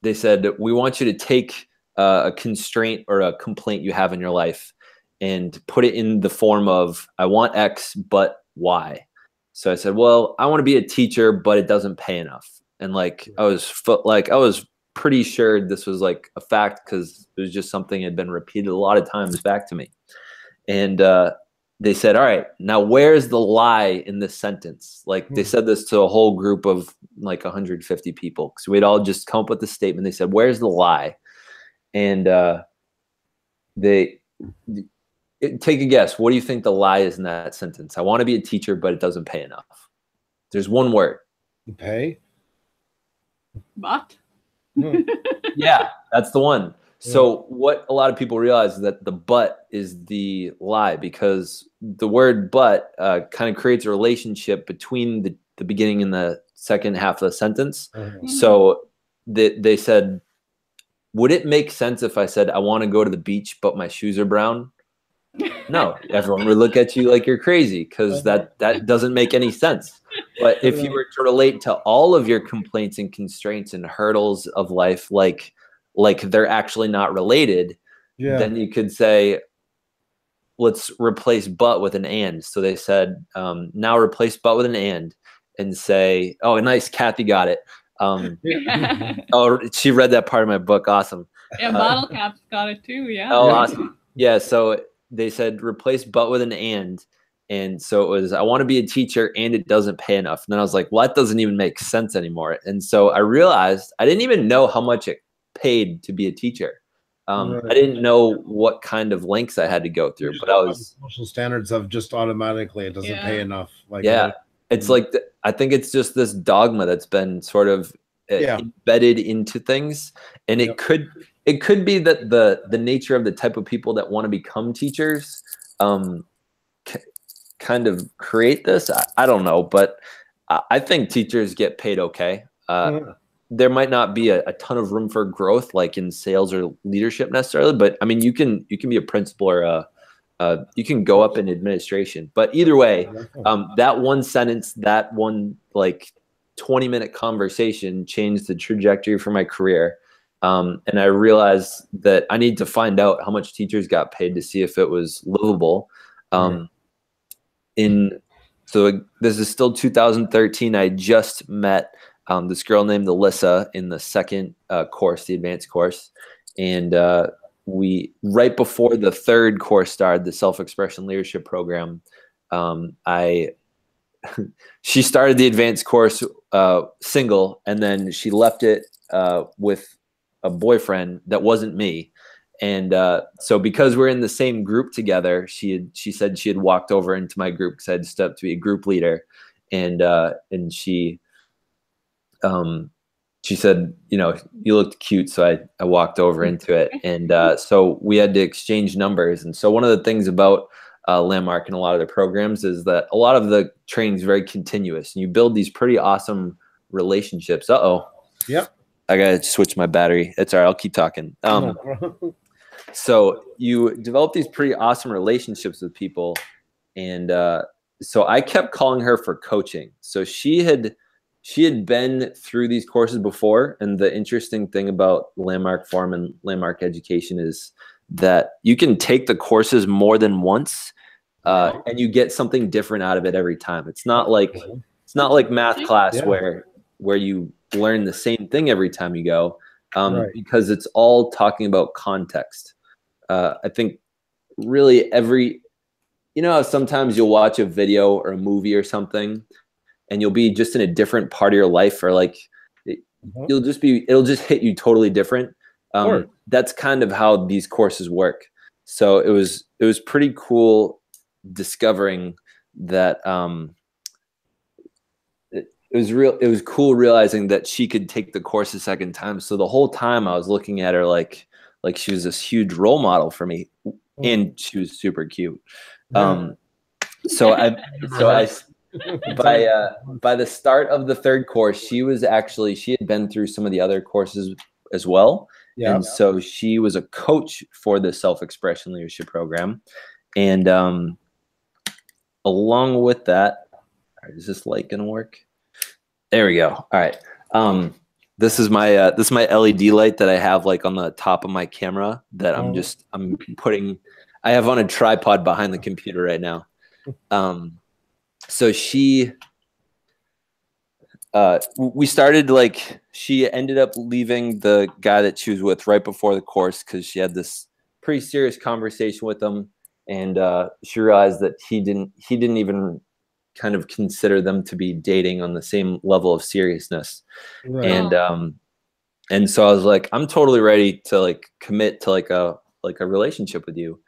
They said, we want you to take a constraint or a complaint you have in your life and put it in the form of, I want X, but Y. So I said, well, I want to be a teacher, but it doesn't pay enough. And like, I was pretty sure this was like a fact because it was just something that had been repeated a lot of times back to me. And they said, all right, now where's the lie in this sentence? Like they said this to a whole group of like 150 people. So we'd all just come up with the statement. They said, where's the lie? And take a guess. What do you think the lie is in that sentence? I want to be a teacher, but it doesn't pay enough. There's one word. Pay? But? Yeah, that's the one. So what a lot of people realize is that the but is the lie, because the word but kind of creates a relationship between the beginning and the second half of the sentence. So they said, would it make sense if I said, I want to go to the beach, but my shoes are brown? No, everyone would look at you like you're crazy because that doesn't make any sense. But if you were to relate to all of your complaints and constraints and hurdles of life, like they're actually not related, then you could say, let's replace but with an and. So they said, now replace but with an and say, oh, nice, Kathy got it. Oh, she read that part of my book. Awesome. Yeah, Bottle Cap's got it too. Yeah. Oh, awesome. Yeah. So they said replace but with an and so it was, I want to be a teacher and it doesn't pay enough. And then I was like, well, that doesn't even make sense anymore. And so I realized I didn't even know how much it paid to be a teacher. I didn't know what kind of lengths I had to go through, but I was social standards of just automatically it doesn't pay enough. Like it's like I think it's just this dogma that's been sort of embedded into things, and it could be that the nature of the type of people that want to become teachers kind of create this. I don't know, but I think teachers get paid okay. There might not be a ton of room for growth like in sales or leadership necessarily, but I mean, you can be a principal or you can go up in administration. But either way, that one sentence, that one like 20-minute conversation changed the trajectory for my career. And I realized that I need to find out how much teachers got paid to see if it was livable. So this is still 2013. I just met this girl named Alyssa in the second course, the advanced course. And we, right before the third course started, the self-expression leadership program, she started the advanced course single, and then she left it with a boyfriend that wasn't me. And so because we're in the same group together, she said she had walked over into my group because I had stepped to be a group leader. And she said, you know, you looked cute. So I walked over into it. And so we had to exchange numbers. And so one of the things about Landmark and a lot of the programs is that a lot of the training is very continuous. And you build these pretty awesome relationships. Yep. I got to switch my battery. It's all right. I'll keep talking. So you develop these pretty awesome relationships with people. And so I kept calling her for coaching. So she had been through these courses before. And the interesting thing about Landmark Forum and Landmark Education is that you can take the courses more than once and you get something different out of it every time. It's not like math class where you learn the same thing every time you go, because it's all talking about context. I think really sometimes you'll watch a video or a movie or something and you'll be just in a different part of your life, or like it'll just hit you totally different. That's kind of how these courses work. So it was pretty cool discovering that it was cool realizing that she could take the course a second time. So the whole time I was looking at her like she was this huge role model for me, and she was super cute. So I by the start of the third course, she had been through some of the other courses as well. Yeah. And so she was a coach for the self-expression leadership program. And along with that, is this light gonna work? There we go. All right. This is my LED light that I have like on the top of my camera that I'm putting. I have on a tripod behind the computer right now. So we started she ended up leaving the guy that she was with right before the course because she had this pretty serious conversation with him, and she realized that he didn't even kind of consider them to be dating on the same level of seriousness. Right. And so I was like, I'm totally ready to like commit to like a relationship with you.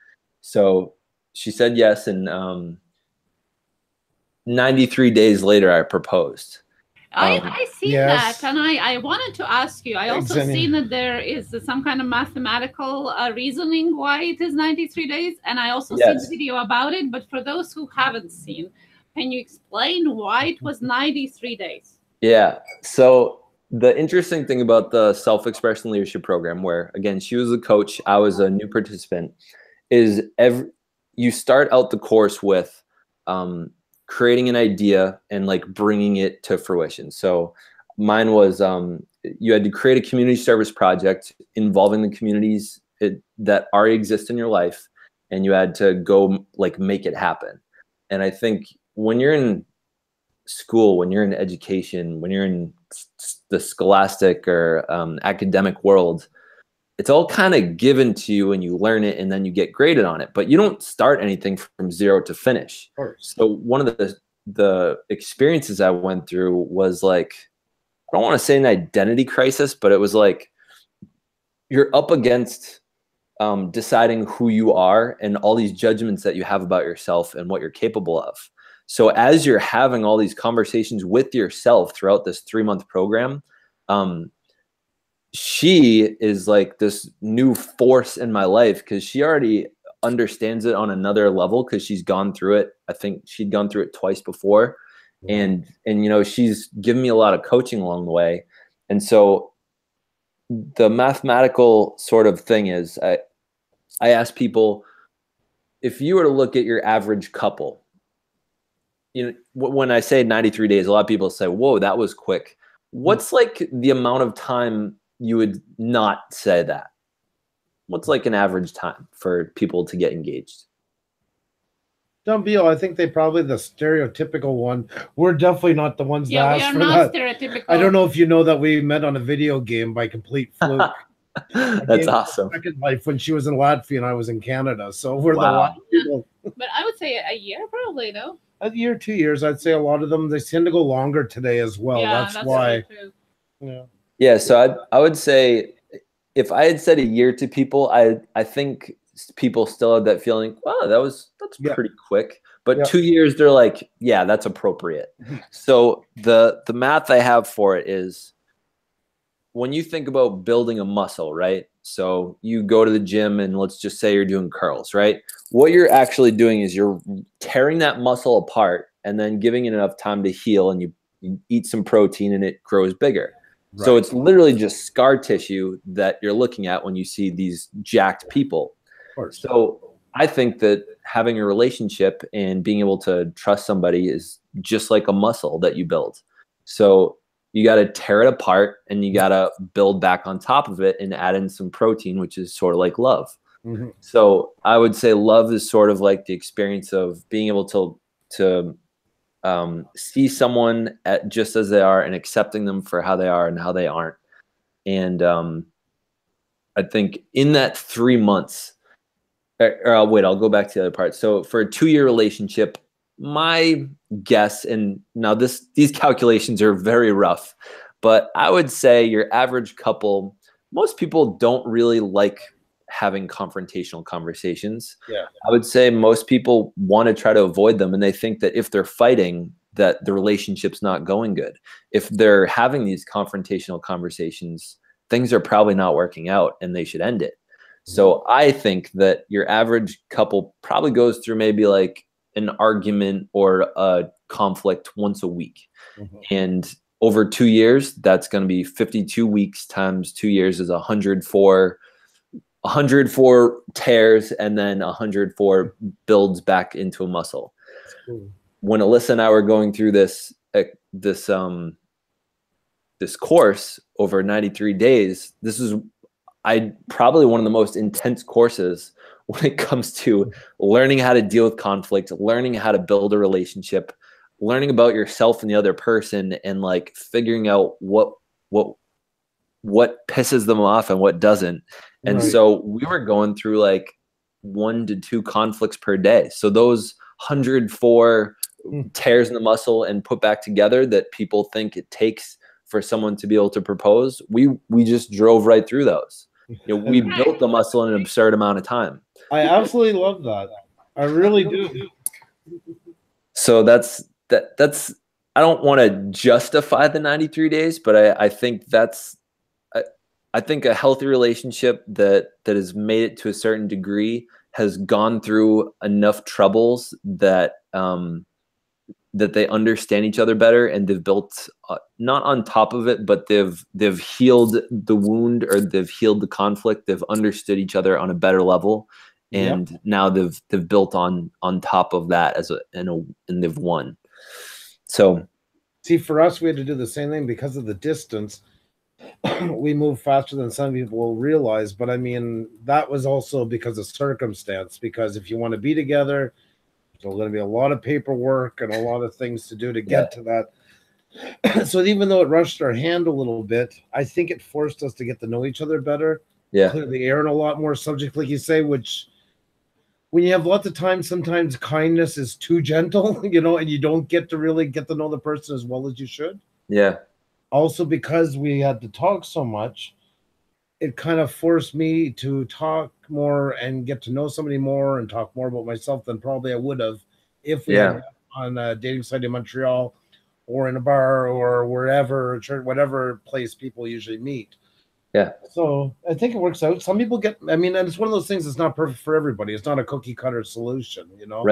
So she said yes, and 93 days later I proposed. I see that, and I wanted to ask you. I also seen that there is some kind of mathematical reasoning why it is 93 days, and I also seen the video about it. But for those who haven't seen, can you explain why it was 93 days? Yeah. So the interesting thing about the self-expression leadership program, where again she was the coach, I was a new participant, is you start out the course with creating an idea and like bringing it to fruition. So mine was you had to create a community service project involving the communities that already exist in your life, and you had to go like make it happen. And I think when you're in school, when you're in education, when you're in the scholastic or academic world, it's all kind of given to you and you learn it and then you get graded on it, but you don't start anything from zero to finish. So one of the experiences I went through was like, I don't want to say an identity crisis, but it was like you're up against deciding who you are and all these judgments that you have about yourself and what you're capable of. So as you're having all these conversations with yourself throughout this 3-month program, she is like this new force in my life because she already understands it on another level because she's gone through it. I think she'd gone through it twice before. And you know, she's given me a lot of coaching along the way. And so the mathematical sort of thing is I ask people, if you were to look at your average couple, you know, when I say 93 days, a lot of people say, whoa, that was quick. What's like the amount of time you would not say that? What's like an average time for people to get engaged? Don't be. I think they probably the stereotypical one. We're definitely not the ones that ask for that. Yeah, we are not stereotypical. I don't know if you know that we met on a video game by complete fluke. That's awesome. Second Life when she was in Latvia and I was in Canada. So we're the last people. But I would say a year probably, though. A year, 2 years. I'd say a lot of them, they tend to go longer today as well. Yeah, that's why. Yeah, so I would say if I had said a year to people, I think people still have that feeling, wow, that's pretty quick. But 2 years, they're like, yeah, that's appropriate. So the math I have for it is when you think about building a muscle, right? So you go to the gym and let's just say you're doing curls, right? What you're actually doing is you're tearing that muscle apart and then giving it enough time to heal, and you eat some protein and it grows bigger. Right. So it's literally just scar tissue that you're looking at when you see these jacked people. So I think that having a relationship and being able to trust somebody is just like a muscle that you build. So you got to tear it apart and you got to build back on top of it and add in some protein, which is sort of like love. So I would say love is sort of like the experience of being able to see someone just as they are and accepting them for how they are and how they aren't. And I think in that 3 months, I'll go back to the other part. So for a 2-year relationship, my guess, and now these calculations are very rough, but I would say your average couple, most people don't really like having confrontational conversations. Yeah. I would say most people want to try to avoid them, and they think that if they're fighting, that the relationship's not going good. If they're having these confrontational conversations, things are probably not working out and they should end it. So I think that your average couple probably goes through maybe like an argument or a conflict once a week. And over 2 years, that's going to be 52 weeks times 2 years is 104 tears, and then 104 builds back into a muscle. When Alyssa and I were going through this course over 93 days, this is probably one of the most intense courses when it comes to learning how to deal with conflict, learning how to build a relationship, learning about yourself and the other person, and like figuring out what pisses them off and what doesn't. And so we were going through like 1 to 2 conflicts per day. So those 104 tears in the muscle and put back together that people think it takes for someone to be able to propose, we just drove right through those. You know, we built the muscle in an absurd amount of time. I absolutely love that. I really do. So that's I don't want to justify the 93 days, but I think I think a healthy relationship that has made it to a certain degree has gone through enough troubles that that they understand each other better, and they've built not on top of it, but they've healed the wound, or they've healed the conflict. They've understood each other on a better level, and now they've built on top of that and they've won. So, see, for us, we had to do the same thing because of the distance. We move faster than some people will realize, but I mean, that was also because of circumstance. Because if you want to be together, there's going to be a lot of paperwork and a lot of things to do to get to that. So even though it rushed our hand a little bit, I think it forced us to get to know each other better. Clear the air in a lot more subject, like you say, which when you have lots of time, sometimes kindness is too gentle, you know, and you don't get to really get to know the person as well as you should. Also, because we had to talk so much, it kind of forced me to talk more and get to know somebody more and talk more about myself than probably I would have if we had on a dating site in Montreal or in a bar or wherever, church, whatever place people usually meet. So I think it works out. Some people get, I mean, and it's one of those things that's not perfect for everybody. It's not a cookie cutter solution, you know?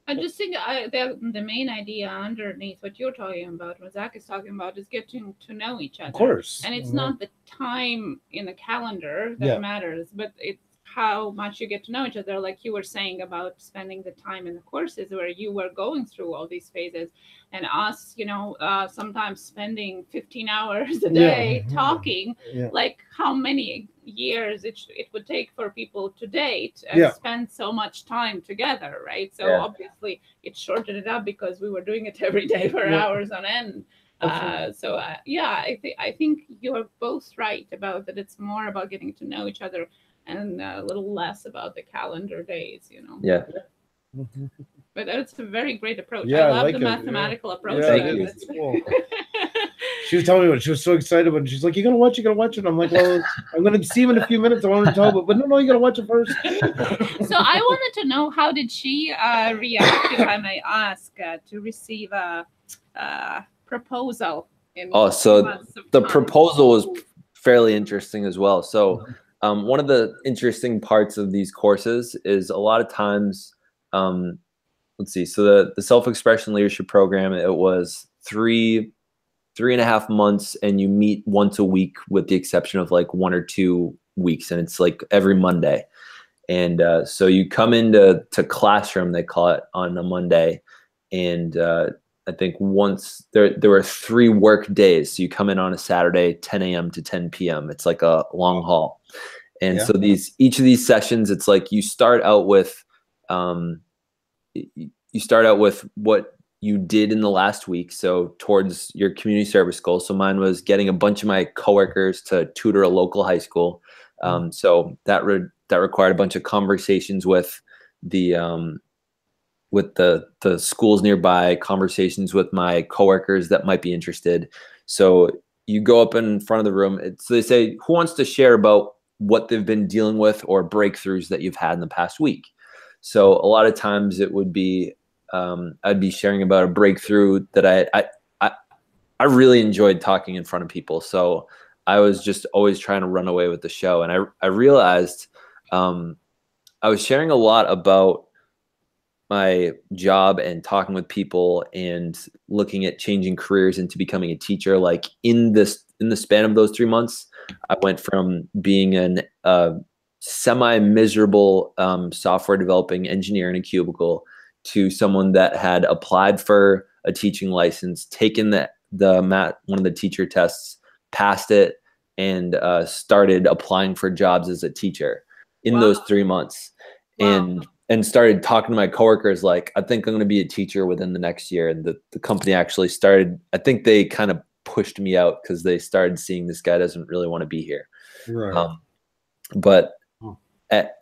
I just think the main idea underneath what you're talking about, what Zack is talking about, is getting to know each other. Of course. And it's not the time in the calendar that matters, but it's how much you get to know each other. Like you were saying about spending the time in the courses where you were going through all these phases, and us, you know, sometimes spending 15 hours a day talking, like how many years it would take for people to date and spend so much time together, right? So obviously it shortened it up because we were doing it every day for hours on end. I think you're both right about that. It's more about getting to know each other and a little less about the calendar days, you know. But it's a very great approach. I love the mathematical approach. It's cool. She was telling me what she was so excited when she's like, "You're gonna watch it." And I'm like, "Well, I'm gonna see him in a few minutes. I want to talk about, but no, you gotta watch it first." So I wanted to know, how did she react, if I may ask, to receive a proposal? So the proposal was fairly interesting as well. So one of the interesting parts of these courses is a lot of times, let's see. So the self-expression leadership program, it was 3.5 months, and you meet once a week with the exception of like 1 or 2 weeks. And it's like every Monday. And so you come into classroom, they call it, on a Monday. And I think once there were 3 work days. So you come in on a Saturday, 10 a.m. to 10 p.m. It's like a long haul. And so each of these sessions, it's like you start out with what you did in the last week, so towards your community service goal. So mine was getting a bunch of my coworkers to tutor a local high school. So that required a bunch of conversations with the schools nearby, conversations with my coworkers that might be interested. So you go up in front of the room. So they say, who wants to share about what they've been dealing with or breakthroughs that you've had in the past week? So a lot of times it would be I'd be sharing about a breakthrough that I really enjoyed talking in front of people. So I was just always trying to run away with the show. And I realized I was sharing a lot about my job and talking with people and looking at changing careers into becoming a teacher. Like in the span of those 3 months, I went from being an semi-miserable software developing engineer in a cubicle to someone that had applied for a teaching license, taken one of the teacher tests, passed it, and started applying for jobs as a teacher in those 3 months. Wow. And started talking to my coworkers like, I think I'm going to be a teacher within the next year. And the company actually started, I think they kind of pushed me out because they started seeing this guy doesn't really want to be here. Right. But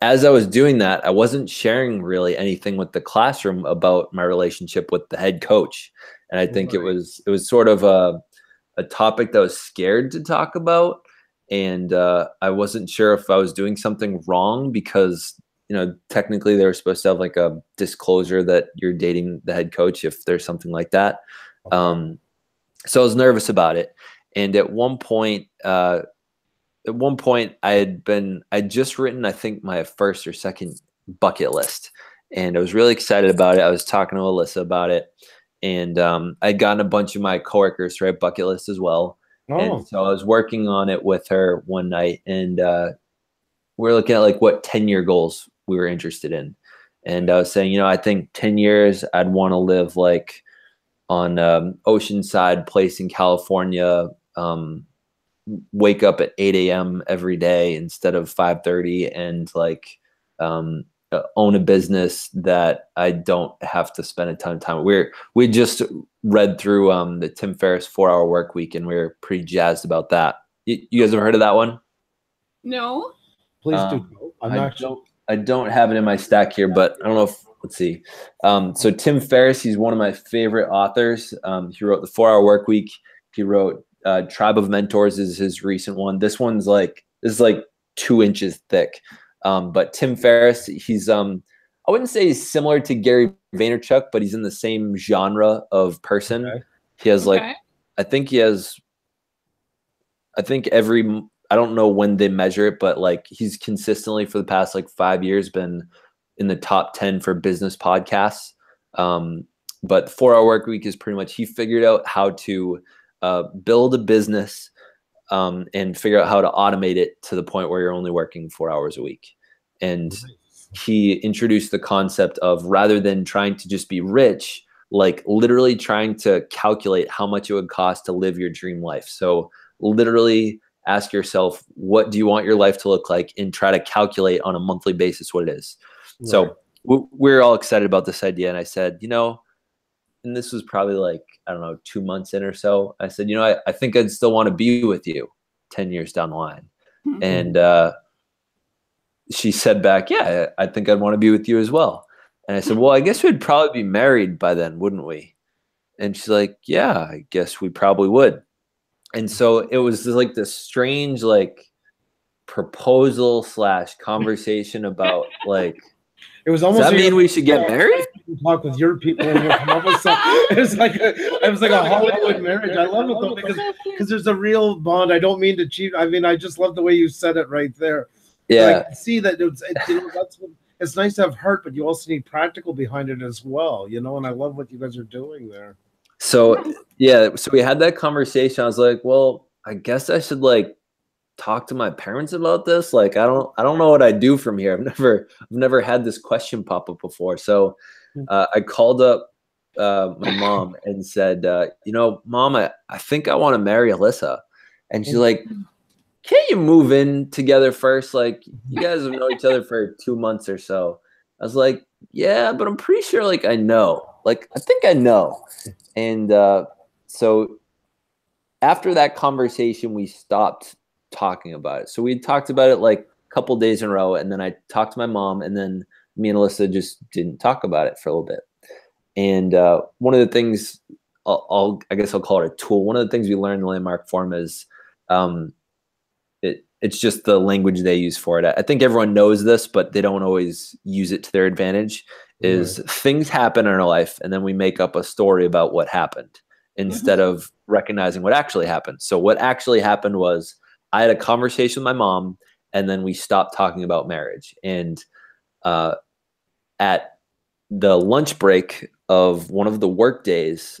as I was doing that, I wasn't sharing really anything with the classroom about my relationship with the head coach. And I think it was sort of a topic that I was scared to talk about. And I wasn't sure if I was doing something wrong because, technically they were supposed to have like a disclosure that you're dating the head coach if there's something like that. So I was nervous about it. And at one point I'd just written, I think, my first or second bucket list. And I was really excited about it. I was talking to Alyssa about it. And I'd gotten a bunch of my coworkers to write bucket list as well. And so I was working on it with her one night. And we're looking at like what 10-year goals we were interested in. And I was saying, I think 10 years I'd want to live like on Oceanside place in California, wake up at 8 a.m. every day instead of 5:30 and like own a business that I don't have to spend a ton of time. We just read through the Tim Ferriss 4-Hour Work Week and we were pretty jazzed about that. You guys have heard of that one? No. Please do. I don't have it in my stack here, but I don't know if, let's see. So Tim Ferriss, he's one of my favorite authors. He wrote the 4-Hour Work Week. He wrote Tribe of Mentors is his recent one. This is like 2 inches thick. But Tim Ferriss, he's I wouldn't say he's similar to Gary Vaynerchuk, but he's in the same genre of person. Okay. He has I don't know when they measure it, but like he's consistently for the past like 5 years been in the top 10 for business podcasts. But 4-Hour Work Week is pretty much, he figured out how to build a business and figure out how to automate it to the point where you're only working 4 hours a week. And he introduced the concept of, rather than trying to just be rich, like literally trying to calculate how much it would cost to live your dream life. So literally ask yourself, what do you want your life to look like, and try to calculate on a monthly basis what it is. Right. So we're all excited about this idea. And I said, and this was probably like, I don't know, 2 months in or so. I said, I think I'd still want to be with you 10 years down the line. Mm-hmm. And she said back, yeah, I think I'd want to be with you as well. And I said, well, I guess we'd probably be married by then, wouldn't we? And she's like, yeah, I guess we probably would. And so it was just like this strange, like proposal / conversation about like, it was almost. Does that mean we should get married? Talk with your people and we'll come up with something. It was like a Hollywood marriage. I love it though because there's a real bond. I don't mean to cheat. I mean, I just love the way you said it right there. Yeah. I see that that's what, it's nice to have heart, but you also need practical behind it as well. And I love what you guys are doing there. So yeah, so we had that conversation. I was like, well, I guess I should like talk to my parents about this. Like, I don't know what I do from here. I've never had this question pop up before. So I called up my mom and said, Mom, I think I want to marry Alyssa. And she's like, can't you move in together first? Like, you guys have known each other for 2 months or so. I was like, yeah, but I'm pretty sure like I know. Like, I think I know. And so after that conversation, we stopped talking about it. So we talked about it like a couple days in a row, and then I talked to my mom, and then me and Alyssa just didn't talk about it for a little bit. And one of the things, I guess I'll call it a tool. One of the things we learned in the Landmark Forum is it's just the language they use for it. I think everyone knows this, but they don't always use it to their advantage. is things happen in our life and then we make up a story about what happened instead of recognizing what actually happened. So what actually happened was I had a conversation with my mom and then we stopped talking about marriage. And at the lunch break of one of the work days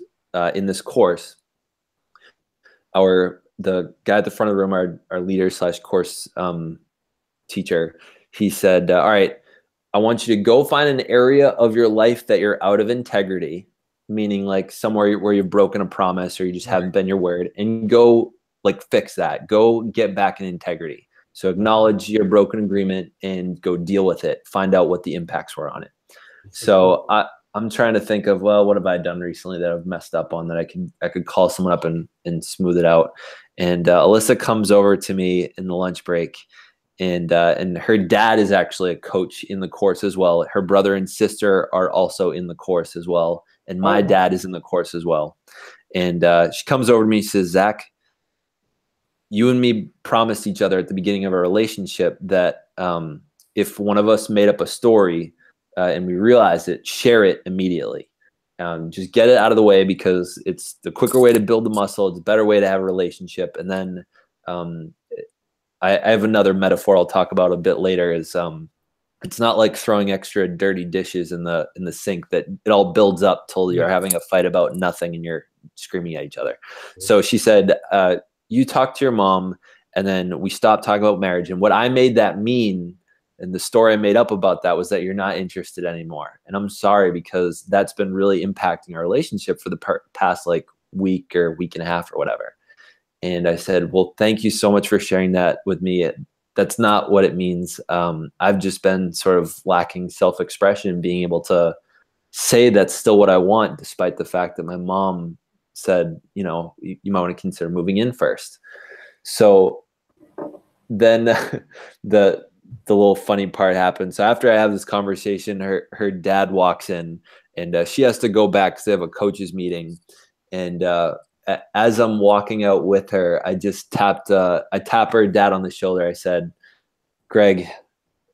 in this course, the guy at the front of the room, our leader / course teacher, he said, all right, I want you to go find an area of your life that you're out of integrity, meaning like somewhere where you've broken a promise or you just haven't been your word, and go like fix that. Go get back in integrity. So acknowledge your broken agreement and go deal with it. Find out what the impacts were on it. So I'm trying to think of, well, what have I done recently that I've messed up on that I could call someone up and smooth it out. And Alyssa comes over to me in the lunch break, and her dad is actually a coach in the course as well. Her brother and sister are also in the course as well. And my dad is in the course as well. And she comes over to me and says, Zach, you and me promised each other at the beginning of our relationship that if one of us made up a story and we realized it, share it immediately. Just get it out of the way because it's the quicker way to build the muscle. It's a better way to have a relationship. And then I have another metaphor I'll talk about a bit later is it's not like throwing extra dirty dishes in the sink that it all builds up till you're having a fight about nothing and you're screaming at each other. So she said, you talk to your mom and then we stopped talking about marriage. And what I made that mean and the story I made up about that was that you're not interested anymore. And I'm sorry because that's been really impacting our relationship for the past like week or week and a half or whatever. And I said, well, thank you so much for sharing that with me. That's not what it means. I've just been sort of lacking self-expression and being able to say that's still what I want, despite the fact that my mom said, you know, you might want to consider moving in first. So then the little funny part happened. So after I have this conversation, her dad walks in and she has to go back because they have a coaches meeting. And as I'm walking out with her, I just tap her dad on the shoulder. I said, Greg,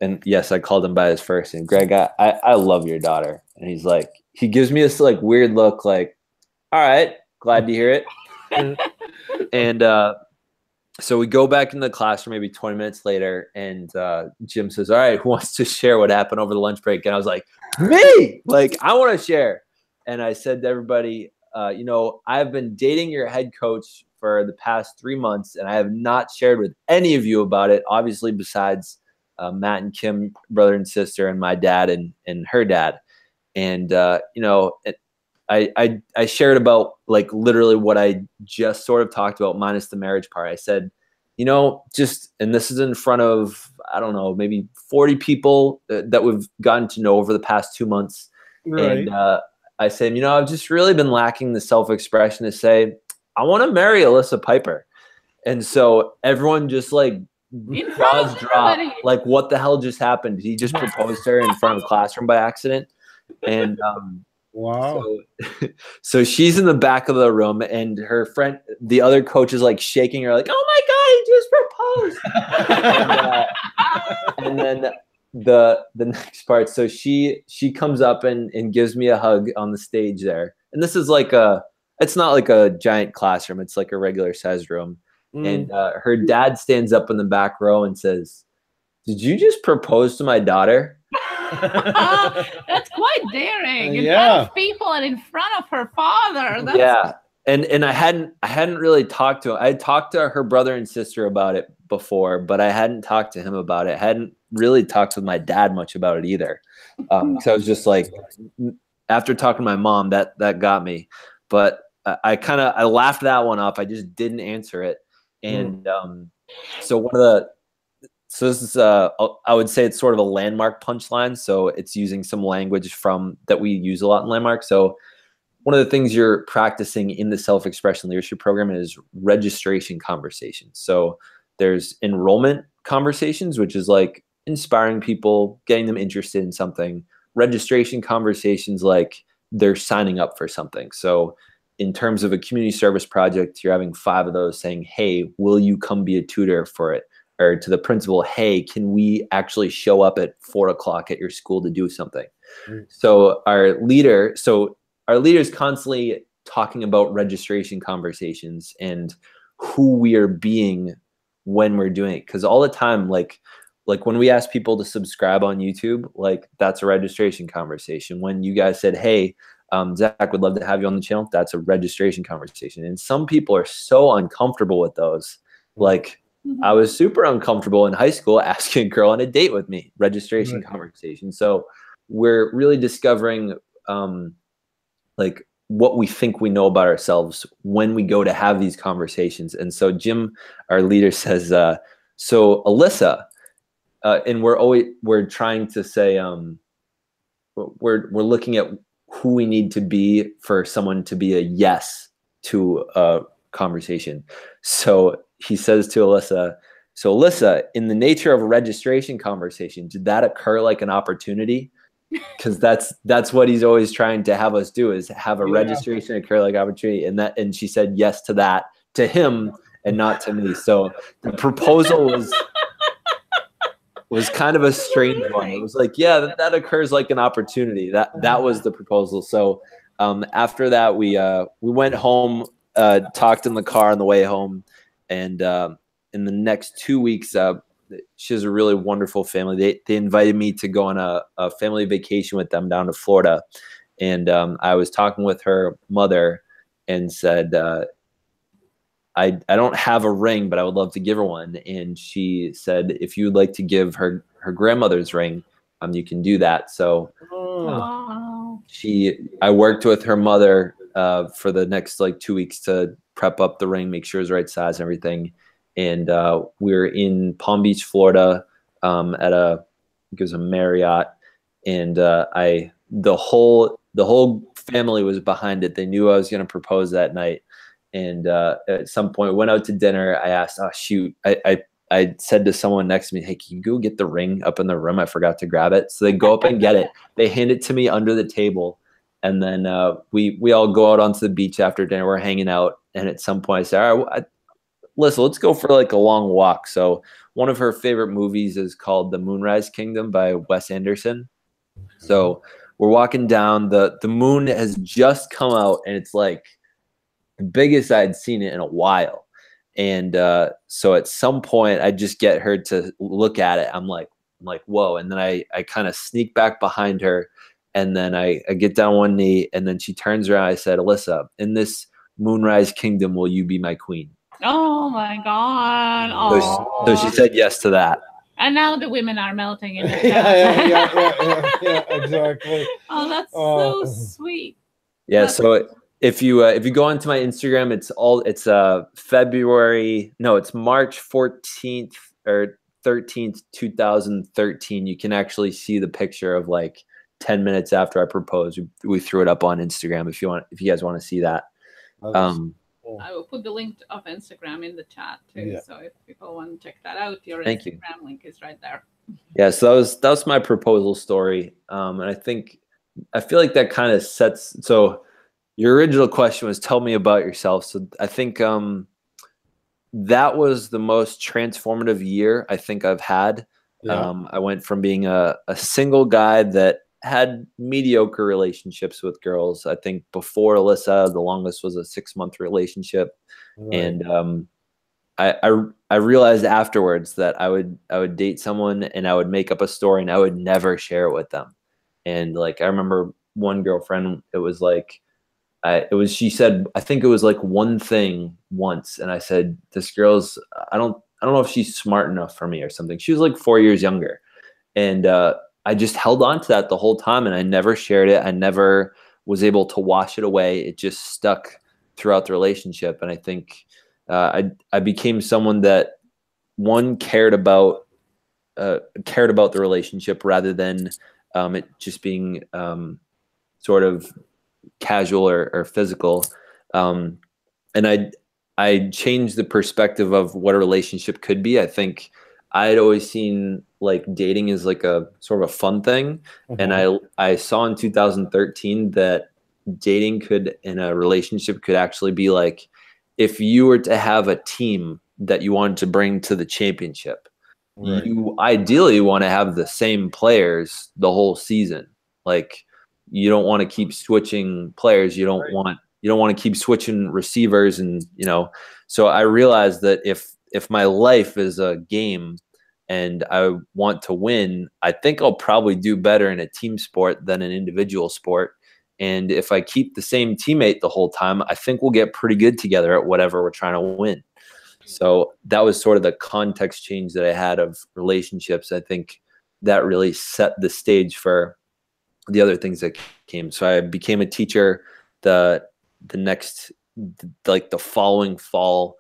and yes, I called him by his first name. Greg, I love your daughter. And he's like, he gives me this like weird look like, all right, glad to hear it. And so we go back in the classroom maybe 20 minutes later, and Jim says, all right, who wants to share what happened over the lunch break? And I was like, me, like, I want to share. And I said to everybody, you know, I've been dating your head coach for the past 3 months, and I have not shared with any of you about it, obviously, besides Matt and Kim, brother and sister, and my dad and her dad. And, you know, I shared about like literally what I just sort of talked about minus the marriage part. I said, you know, and this is in front of, I don't know, maybe 40 people that we've gotten to know over the past 2 months. Right. And I said, you know, I've just really been lacking the self-expression to say, I want to marry Alyssa Piper. And so everyone just like jaws drop, like what the hell just happened? He just proposed to her in front of a classroom by accident. And wow. So she's in the back of the room, and her friend, the other coach, is like shaking her, like, "Oh my God, he just proposed!" and then the next part. So she comes up and gives me a hug on the stage there, and this is like it's not like a giant classroom; it's like a regular sized room. And her dad stands up in the back row and says, "Did you just propose to my daughter?" That's quite daring. In front of people and in front of her father. Yeah. And I hadn't really talked to him. I had talked to her brother and sister about it before, but I hadn't talked to him about it. I hadn't really talked with my dad much about it either. So I was just like, after talking to my mom, that got me. But I laughed that one off. I just didn't answer it. And so this is, I would say it's sort of a landmark punchline. So it's using some language that we use a lot in Landmark. So one of the things you're practicing in the self-expression leadership program is registration conversations. So there's enrollment conversations, which is like inspiring people, getting them interested in something. Registration conversations, like they're signing up for something. So in terms of a community service project, you're having 5 of those saying, hey, will you come be a tutor for it? or to the principal, hey, can we actually show up at 4 o'clock at your school to do something? So our leader is constantly talking about registration conversations and who we are being when we're doing it. Because all the time, like when we ask people to subscribe on YouTube, like that's a registration conversation. When you guys said, hey, Zack would love to have you on the channel, that's a registration conversation. And some people are so uncomfortable with those. Like I was super uncomfortable in high school asking a girl on a date with me, registration conversation. So we're really discovering like what we think we know about ourselves when we go to have these conversations. And so Jim, our leader, says, so Alyssa, and we're trying to say, we're looking at who we need to be for someone to be a yes to a conversation. So he says to Alyssa, so Alyssa, in the nature of a registration conversation, did that occur like an opportunity? Because that's what he's always trying to have us do, is have a registration occur like opportunity. And she said yes to that, to him and not to me. So the proposal was kind of a strange one. It was like, yeah, that occurs like an opportunity. That was the proposal. So after that, we went home, talked in the car on the way home, and in the next 2 weeks, she has a really wonderful family. They invited me to go on a family vacation with them down to Florida. And I was talking with her mother and said, I don't have a ring, but I would love to give her one. And she said, if you would like to give her grandmother's ring, you can do that. So I worked with her mother for the next like 2 weeks to prep up the ring, make sure it was the right size and everything. And we're in Palm Beach, Florida, at I think it was a Marriott, and the whole family was behind it. They knew I was going to propose that night, and at some point, we went out to dinner. I asked, "Oh shoot!" I said to someone next to me, "Hey, can you go get the ring up in the room? I forgot to grab it." So they go up and get it. They hand it to me under the table, and then we all go out onto the beach after dinner. We're hanging out, and at some point, I said, "All right, Listen, let's go for like a long walk." So one of her favorite movies is called The Moonrise Kingdom by Wes Anderson. So we're walking down, the moon has just come out, and it's like the biggest I'd seen it in a while. And so at some point I just get her to look at it. I'm like, whoa. And then I kind of sneak back behind her, and then I get down one knee, and then she turns around. I said, "Alyssa, in this moonrise kingdom, will you be my queen?" Oh my God. So she said yes to that. And now the women are melting in the chat. yeah, exactly. Oh, that's so sweet. Yeah, so if you go onto my Instagram, it's March 14th or 13th, 2013. You can actually see the picture of like 10 minutes after I proposed. We threw it up on Instagram if you guys want to see that. I will put the link of Instagram in the chat too. Yeah. So if people want to check that out, your Instagram link is right there. Yeah, so that was my proposal story. And I feel like that kind of sets, so your original question was tell me about yourself. So I think that was the most transformative year I think I've had. Yeah. I went from being a single guy that had mediocre relationships with girls. I think before Alyssa, the longest was a 6-month relationship. Right. And I realized afterwards that I would date someone and I would make up a story and I would never share it with them. And like, I remember one girlfriend, it was like, she said, I think it was like one thing once. And I said, this girl's, I don't know if she's smart enough for me or something. She was like 4 years younger. And, I just held on to that the whole time and I never shared it. I never was able to wash it away. It just stuck throughout the relationship. And I think I became someone that cared about the relationship rather than it just being sort of casual or physical. And I changed the perspective of what a relationship could be. I think I had always seen like dating as like a sort of a fun thing. Mm-hmm. And I saw in 2013 that dating in a relationship could actually be like, if you were to have a team that you wanted to bring to the championship, Right. you ideally want to have the same players the whole season. Like, you don't want to keep switching players. You don't want to keep switching receivers, and so I realized that if my life is a game and I want to win, I think I'll probably do better in a team sport than an individual sport. And if I keep the same teammate the whole time, I think we'll get pretty good together at whatever we're trying to win. So that was sort of the context change that I had of relationships. I think that really set the stage for the other things that came. So I became a teacher the following fall.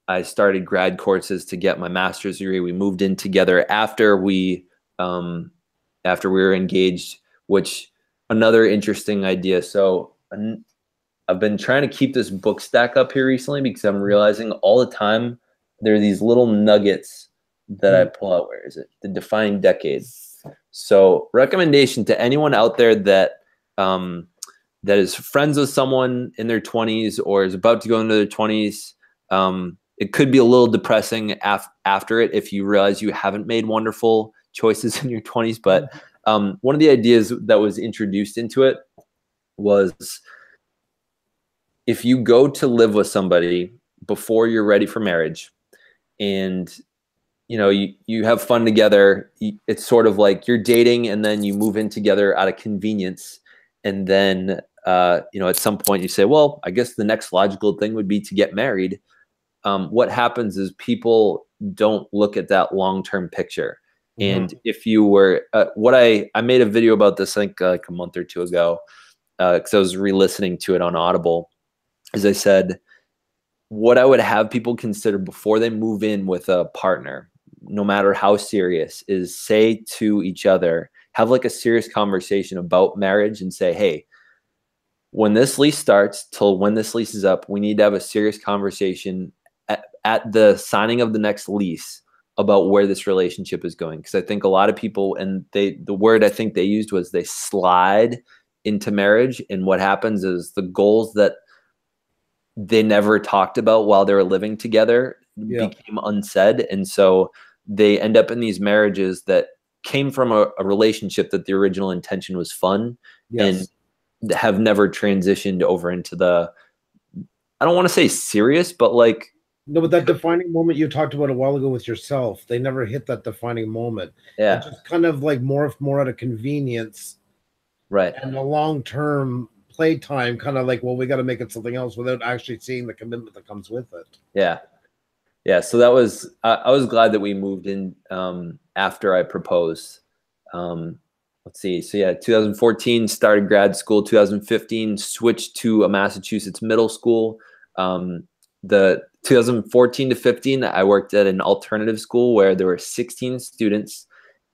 I started grad courses to get my master's degree. We moved in together after we were engaged, which another interesting idea. So I've been trying to keep this book stack up here recently because I'm realizing all the time there are these little nuggets that I pull out. Where is it? The Defining Decade. So recommendation to anyone out there that is friends with someone in their 20s or is about to go into their 20s. It could be a little depressing after it if you realize you haven't made wonderful choices in your 20s. But one of the ideas that was introduced into it was, if you go to live with somebody before you're ready for marriage and you have fun together, it's sort of like you're dating and then you move in together out of convenience. And then, at some point you say, well, I guess the next logical thing would be to get married. What happens is people don't look at that long-term picture. And if you were, I made a video about this, I think like a month or two ago, because I was re-listening to it on Audible. As I said, what I would have people consider before they move in with a partner, no matter how serious, is say to each other, have like a serious conversation about marriage and say, hey, when this lease starts till when this lease is up, we need to have a serious conversation at the signing of the next lease about where this relationship is going. Because I think a lot of people, and the word I think they used was they slide into marriage. And what happens is the goals that they never talked about while they were living together became unsaid. And so they end up in these marriages that came from a relationship that the original intention was fun and have never transitioned over into the, I don't want to say serious, but like. No, but that defining moment you talked about a while ago with yourself, they never hit that defining moment. Yeah. It just kind of like morphed more out of convenience. Right. And the long-term playtime kind of like, well, we got to make it something else without actually seeing the commitment that comes with it. Yeah. Yeah. So that was, I was glad that we moved in after I proposed. Let's see. So yeah, 2014 started grad school, 2015 switched to a Massachusetts middle school. The 2014 to 15, I worked at an alternative school where there were 16 students,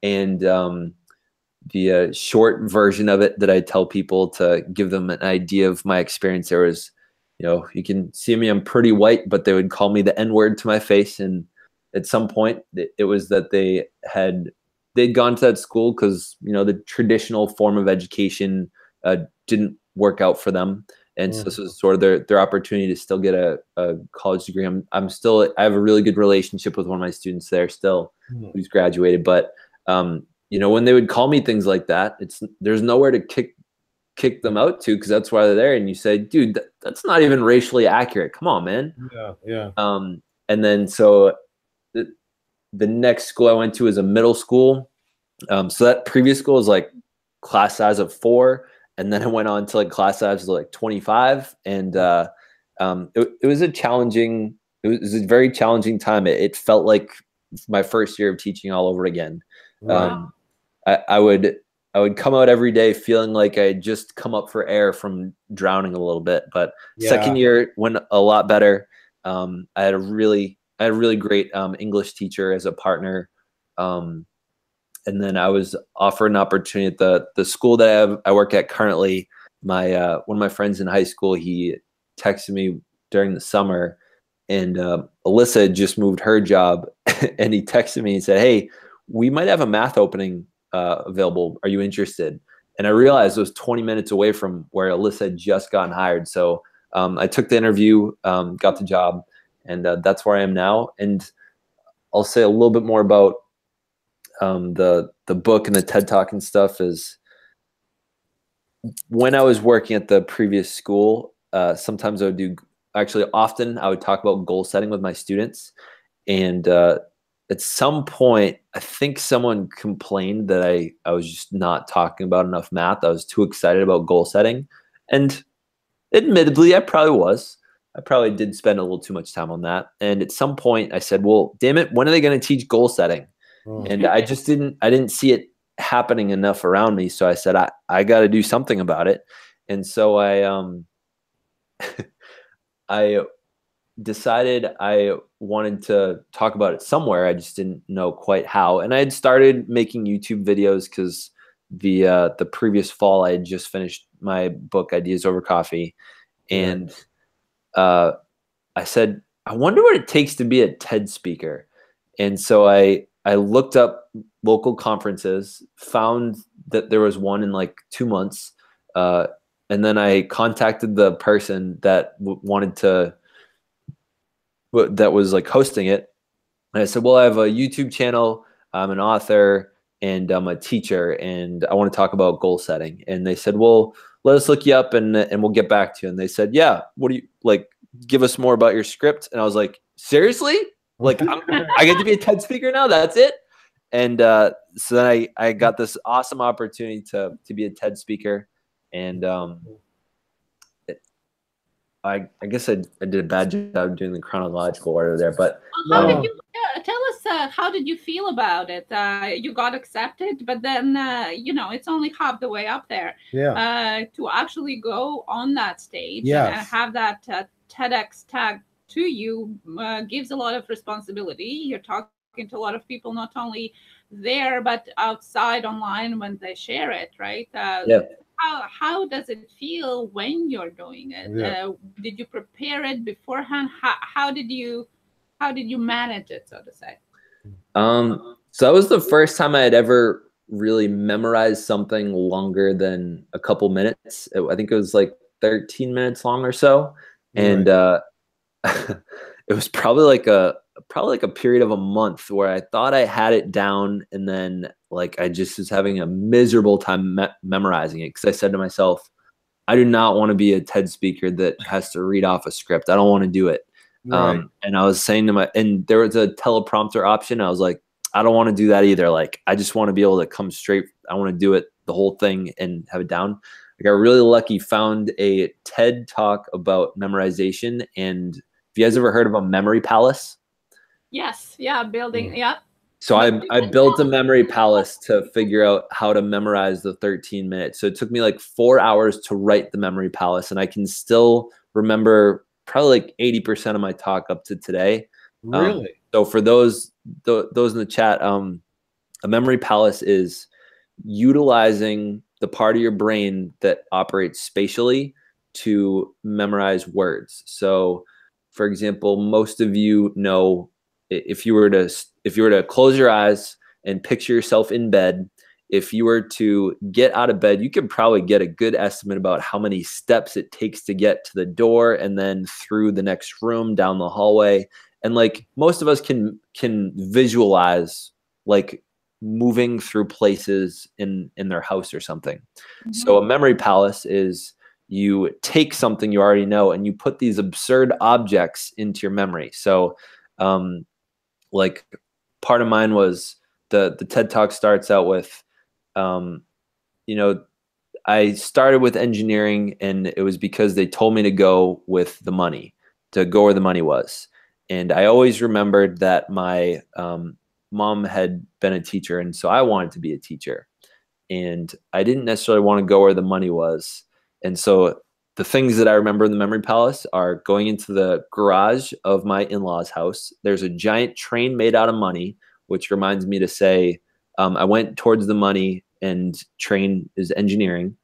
and the short version of it that I tell people to give them an idea of my experience there was, you can see me, I'm pretty white, but they would call me the N-word to my face. And at some point it was that they'd gone to that school because, the traditional form of education didn't work out for them. And so this was sort of their opportunity to still get a college degree. I have a really good relationship with one of my students there still, who's graduated. But, when they would call me things like that, there's nowhere to kick them out to, because that's why they're there. And you say, dude, that's not even racially accurate. Come on, man. Yeah. And then so the next school I went to is a middle school. So that previous school is like class size of 4. And then I went on to like class size of like 25. And it was a very challenging time. It felt like my first year of teaching all over again. Wow. I would come out every day feeling like I had just come up for air from drowning a little bit. But second year went a lot better. I had a really great English teacher as a partner. And then I was offered an opportunity at the school that I work at currently. One of my friends in high school, he texted me during the summer, and Alyssa had just moved her job, and he texted me and said, hey, we might have a math opening available. Are you interested? And I realized it was 20 minutes away from where Alyssa had just gotten hired. So I took the interview, got the job, and that's where I am now. And I'll say a little bit more about the book and the TED Talk and stuff. Is when I was working at the previous school, sometimes I would do, actually often I would talk about goal setting with my students. And at some point, I think someone complained that I was just not talking about enough math. I was too excited about goal setting. And admittedly, I probably was. I probably did spend a little too much time on that. And at some point I said, well, damn it, when are they going to teach goal setting? And I didn't see it happening enough around me. So I said, I got to do something about it. And so I decided I wanted to talk about it somewhere. I just didn't know quite how. And I had started making YouTube videos because the previous fall I had just finished my book, Ideas Over Coffee. And I said, I wonder what it takes to be a TED speaker. And so I looked up local conferences, found that there was one in like 2 months. And then I contacted the person that that was like hosting it. And I said, well, I have a YouTube channel. I'm an author and I'm a teacher and I want to talk about goal setting. And they said, well, let us look you up and we'll get back to you. And they said, yeah, what do you like? Give us more about your script. And I was like, seriously? Like I get to be a TED speaker now? That's it? And so then I got this awesome opportunity to be a TED speaker. And I guess I did a bad job doing the chronological order there, but how did you tell us? How did you feel about it? You got accepted, but then you know it's only half the way up there. Yeah. To actually go on that stage Yes. and have that TEDx tag to you gives a lot of responsibility. You're talking to a lot of people, not only there but outside online when they share it, right? Yeah. How does it feel when you're doing it? Yeah. Did you prepare it beforehand? How did you manage it, so to say? So that was the first time I had ever really memorized something longer than a couple minutes. I think it was like 13 minutes long or so. And it was probably like a period of a month where I thought I had it down, and then like I just was having a miserable time memorizing it because I said to myself, I do not want to be a TED speaker that has to read off a script. I don't want to do it. Right. And I was saying and there was a teleprompter option. I was like, I don't want to do that either. Like, I just want to be able to come straight. I want to do it, the whole thing, and have it down. I got really lucky, found a TED talk about memorization. And have you guys ever heard of a memory palace? Yes. Yeah. Building. Yeah. So I built a memory palace to figure out how to memorize the 13 minutes. So it took me like 4 hours to write the memory palace. And I can still remember probably like 80% of my talk up to today. Really? So for those in the chat, a memory palace is utilizing the part of your brain that operates spatially to memorize words. So for example, most of you know, if you were to close your eyes and picture yourself in bed, if you were to get out of bed, you could probably get a good estimate about how many steps it takes to get to the door and then through the next room, down the hallway. And like most of us can visualize like moving through places in their house or something. Mm-hmm. So a memory palace is you take something you already know and you put these absurd objects into your memory. So like part of mine was the TED Talk starts out with, you know, I started with engineering, and it was because they told me to go with the money, to go where the money was. And I always remembered that my mom had been a teacher, and so I wanted to be a teacher. And I didn't necessarily want to go where the money was. And so the things that I remember in the memory palace are going into the garage of my in-laws' house. There's a giant train made out of money, which reminds me to say, I went towards the money, and train is engineering.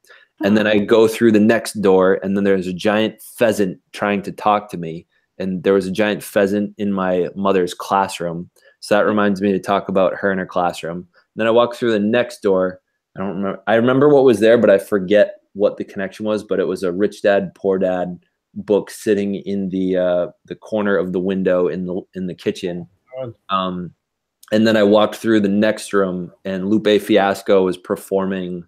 And then I go through the next door, and then there's a giant pheasant trying to talk to me. And there was a giant pheasant in my mother's classroom. So that reminds me to talk about her in her classroom. And then I walk through the next door. I don't remember. I remember what was there, but I forget what the connection was. But it was a Rich Dad, Poor Dad book sitting in the corner of the window in the kitchen. And then I walked through the next room, and Lupe Fiasco was performing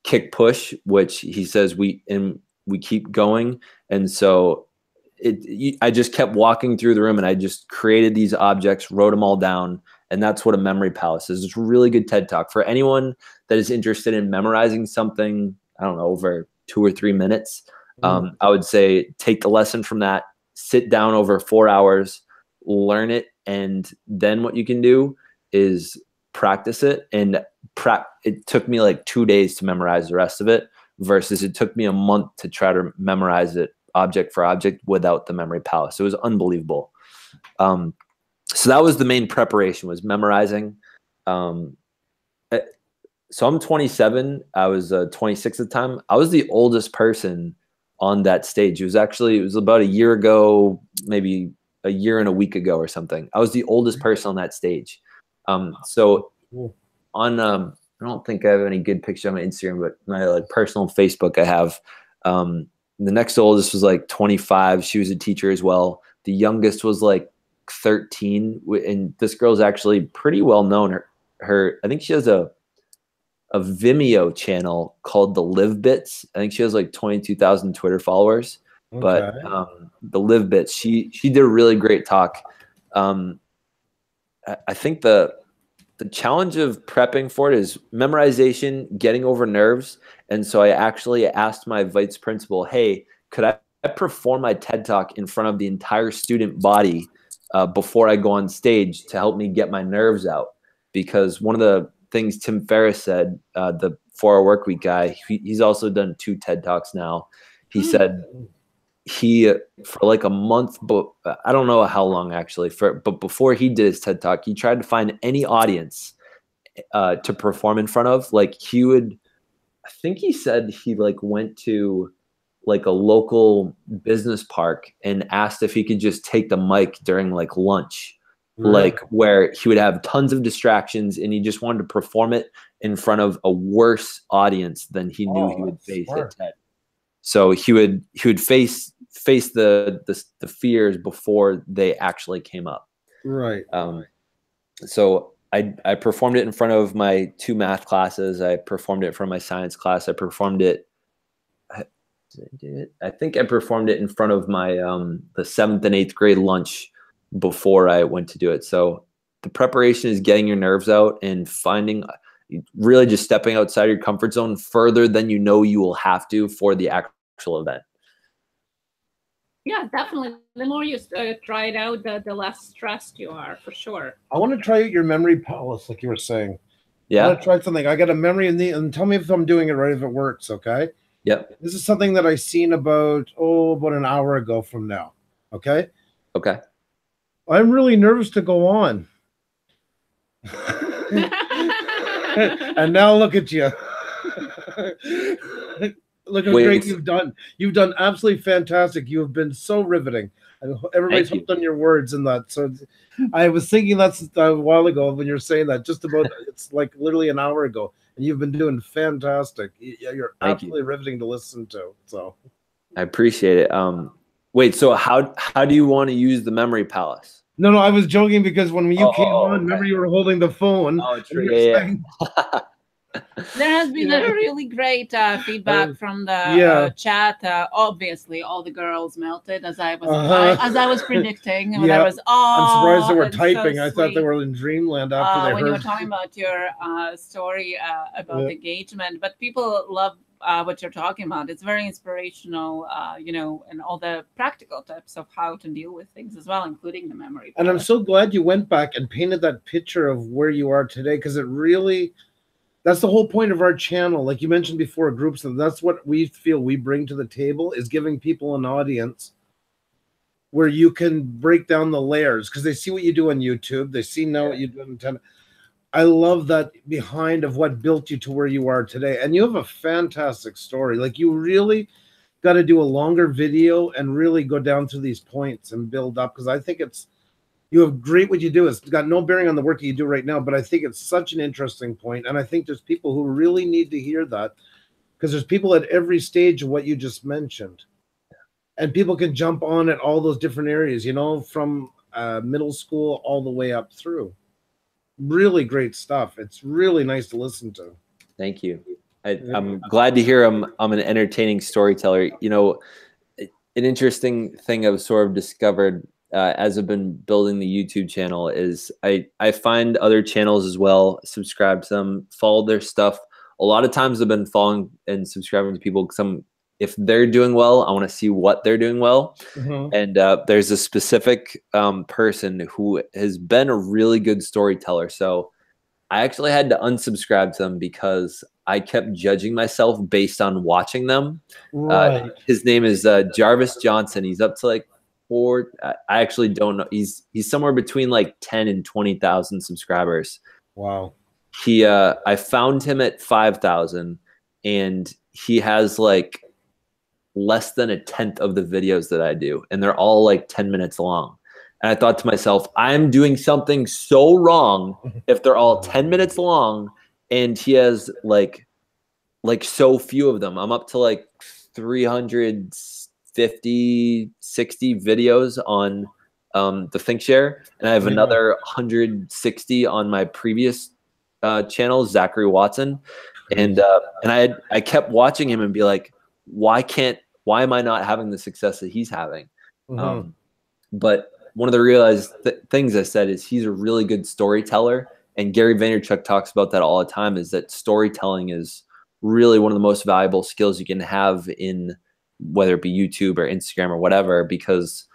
kick push, which he says we keep going. And so I just kept walking through the room, and I just created these objects, wrote them all down. And that's what a memory palace is. It's a really good TED Talk for anyone that is interested in memorizing something, I don't know, over 2 or 3 minutes. I would say take the lesson from that, sit down over 4 hours, learn it. And then what you can do is practice it. And it took me like 2 days to memorize the rest of it, versus it took me a month to try to memorize it object for object without the memory palace. It was unbelievable. So that was the main preparation, was memorizing. So I'm 27. I was 26 at the time. I was the oldest person on that stage. It was about a year ago, maybe a year and a week ago or something. I was the oldest person on that stage. So on, I don't think I have any good picture on my Instagram, but my like personal Facebook, I have, the next oldest was like 25. She was a teacher as well. The youngest was like 13, and this girl's actually pretty well known. Her I think she has a Vimeo channel called The Live Bits. I think she has like 22,000 Twitter followers. Okay. But The Live Bits, she did a really great talk. I think the challenge of prepping for it is memorization, getting over nerves. And so I actually asked my vice principal, hey, could I perform my TED Talk in front of the entire student body before I go on stage to help me get my nerves out? Because one of the things Tim Ferriss said, the 4-Hour Workweek guy, he's also done 2 TED Talks now. He said he, for like a month, but I don't know how long actually, but before he did his TED Talk, he tried to find any audience to perform in front of. Like he would, I think he said he like went to like a local business park and asked if he could just take the mic during like lunch. Like where he would have tons of distractions, and he just wanted to perform it in front of a worse audience than he knew he would face at TED. So he would face the fears before they actually came up. Right. So I performed it in front of my 2 math classes. I performed it in front of my science class. I performed it. I think I performed it in front of my the 7th and 8th grade lunch before I went to do it. So the preparation is getting your nerves out and finding, really just stepping outside your comfort zone further than you know you will have to for the actual event. Yeah, definitely. The more you try it out, the less stressed you are, for sure. I want to try out your memory palace, like you were saying. Yeah. I want to try something. I got a memory and tell me if I'm doing it right, if it works, okay? Yep. This is something that I seen about an hour ago from now, okay? Okay. I'm really nervous to go on. And now look at you. Look how great you've done. You've done absolutely fantastic. You have been so riveting. Everybody's hooked on your words and that. So I was thinking that's a while ago when you're saying that, just about, it's like literally an hour ago. And you've been doing fantastic. You're absolutely riveting to listen to. So I appreciate it. Wait, so how do you want to use the memory palace? No, I was joking because when you came on, remember you were holding the phone. Oh, true. Yeah. There has been a really great feedback from the chat. Obviously, all the girls melted as I was predicting. I was, I'm surprised they were typing. So I thought they were in dreamland after they heard. When you were talking about your story about engagement, but people love what you're talking about. It's very inspirational, and all the practical tips of how to deal with things as well, including the memory. And I'm so glad you went back and painted that picture of where you are today, because it really, that's the whole point of our channel. Like you mentioned before, groups, and that's what we feel we bring to the table, is giving people an audience where you can break down the layers, because they see what you do on YouTube. They see now what you do on TED. I love that behind of what built you to where you are today. And you have a fantastic story. Like you really got to do a longer video and really go down through these points and build up, because I think you have great what you do. It's got no bearing on the work that you do right now, but I think it's such an interesting point. And I think there's people who really need to hear that, because there's people at every stage of what you just mentioned. And people can jump on at all those different areas, from middle school all the way up through. Really great stuff. It's really nice to listen to. Thank you. I'm glad to hear I'm an entertaining storyteller. You know, an interesting thing I've sort of discovered as I've been building the YouTube channel is I find other channels as well, subscribe to them, follow their stuff. A lot of times I've been following and subscribing to people because if they're doing well, I want to see what they're doing well. Mm-hmm. And there's a specific person who has been a really good storyteller. So I actually had to unsubscribe to them because I kept judging myself based on watching them. Right. His name is Jarvis Johnson. He's up to like I actually don't know. He's somewhere between like 10 and 20,000 subscribers. Wow. I found him at 5,000 and he has like less than 1/10 of the videos that I do. And they're all like 10 minutes long. And I thought to myself, I'm doing something so wrong if they're all 10 minutes long and he has like so few of them. I'm up to like 350, 60 videos on the ThinkShare, and I have another 160 on my previous channel, Zachary Watson. And I kept watching him and be like, why am I not having the success that he's having? Mm-hmm. But one of the realized things I said is he's a really good storyteller. And Gary Vaynerchuk talks about that all the time, is that storytelling is really one of the most valuable skills you can have in whether it be YouTube or Instagram or whatever, because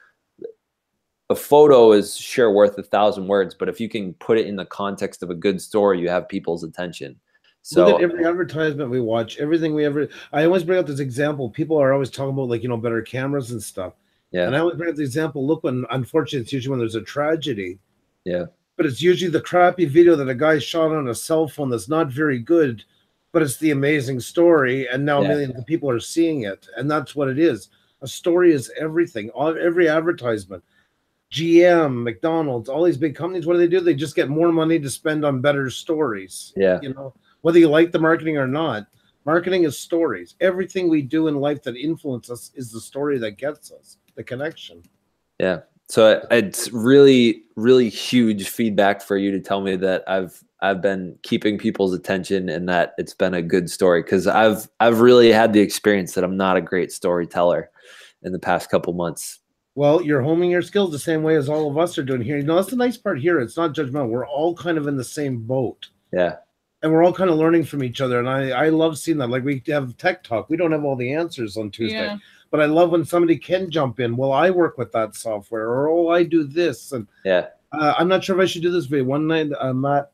a photo is sure worth 1,000 words, but if you can put it in the context of a good story, you have people's attention. So look at every advertisement we watch, everything we ever. I always bring up this example. People are always talking about, like, you know, better cameras and stuff. Yeah. And I always bring up the example. Look, when unfortunately it's usually when there's a tragedy. Yeah. But it's usually the crappy video that a guy shot on a cell phone that's not very good, but it's the amazing story, and now millions of people are seeing it, and that's what it is. A story is everything. Every advertisement, GM, McDonald's, all these big companies, what do? They just get more money to spend on better stories. Yeah. You know, whether you like the marketing or not, marketing is stories. Everything we do in life that influences us is the story that gets us, the connection. Yeah. So it's really, really huge feedback for you to tell me that I've been keeping people's attention and that it's been a good story, because I've really had the experience that I'm not a great storyteller in the past couple months. Well, you're homing your skills the same way as all of us are doing here. You know, that's the nice part here. It's not judgmental. We're all kind of in the same boat. Yeah. And we're all kind of learning from each other. And I love seeing that. Like, we have Tech Talk. We don't have all the answers on Tuesday. Yeah. But I love when somebody can jump in. Well, I work with that software, or oh, I do this. And yeah, I'm not sure if I should do this video. One night, Matt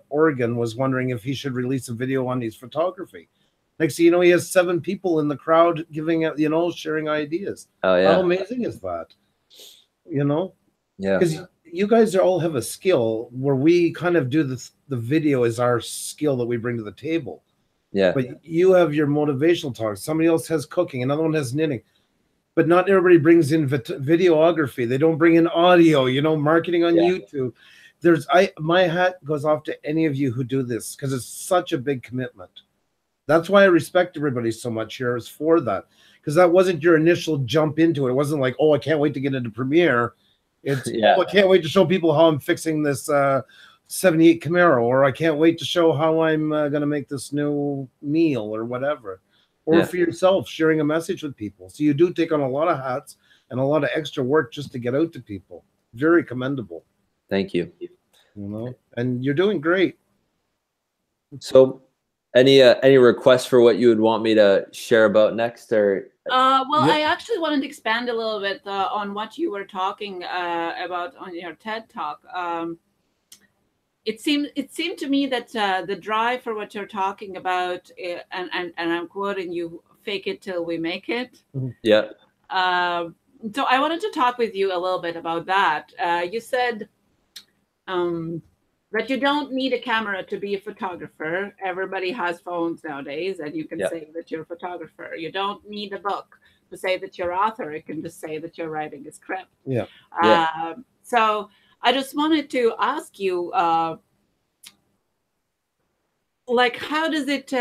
Oregon was wondering if he should release a video on his photography. Next thing you know, he has 7 people in the crowd giving out, you know, sharing ideas. Oh yeah, how amazing is that? You know, yeah, because you guys all have a skill where we kind of do the video is our skill that we bring to the table. Yeah. But you have your motivational talks. Somebody else has cooking. Another one has knitting. But not everybody brings in videography. They don't bring in audio, you know, marketing on YouTube. My hat goes off to any of you who do this, because it's such a big commitment. That's why I respect everybody so much here, is for that. Because that wasn't your initial jump into it. It wasn't like, oh, I can't wait to get into Premiere. It's, oh, I can't wait to show people how I'm fixing this 78 Camaro, or I can't wait to show how I'm going to make this new meal or whatever. Or for yourself, sharing a message with people. So you do take on a lot of hats and a lot of extra work just to get out to people. Very commendable. Thank you. You know, and you're doing great. So any requests for what you would want me to share about next? Or I actually wanted to expand a little bit on what you were talking about on your TED Talk. It seemed to me that the drive for what you're talking about, and I'm quoting you, "Fake it till we make it." Yeah. So I wanted to talk with you a little bit about that. You said that you don't need a camera to be a photographer. Everybody has phones nowadays, and you can say that you're a photographer. You don't need a book to say that you're an author. You can just say that you're writing a script. Yeah. So I just wanted to ask you, like, how does it,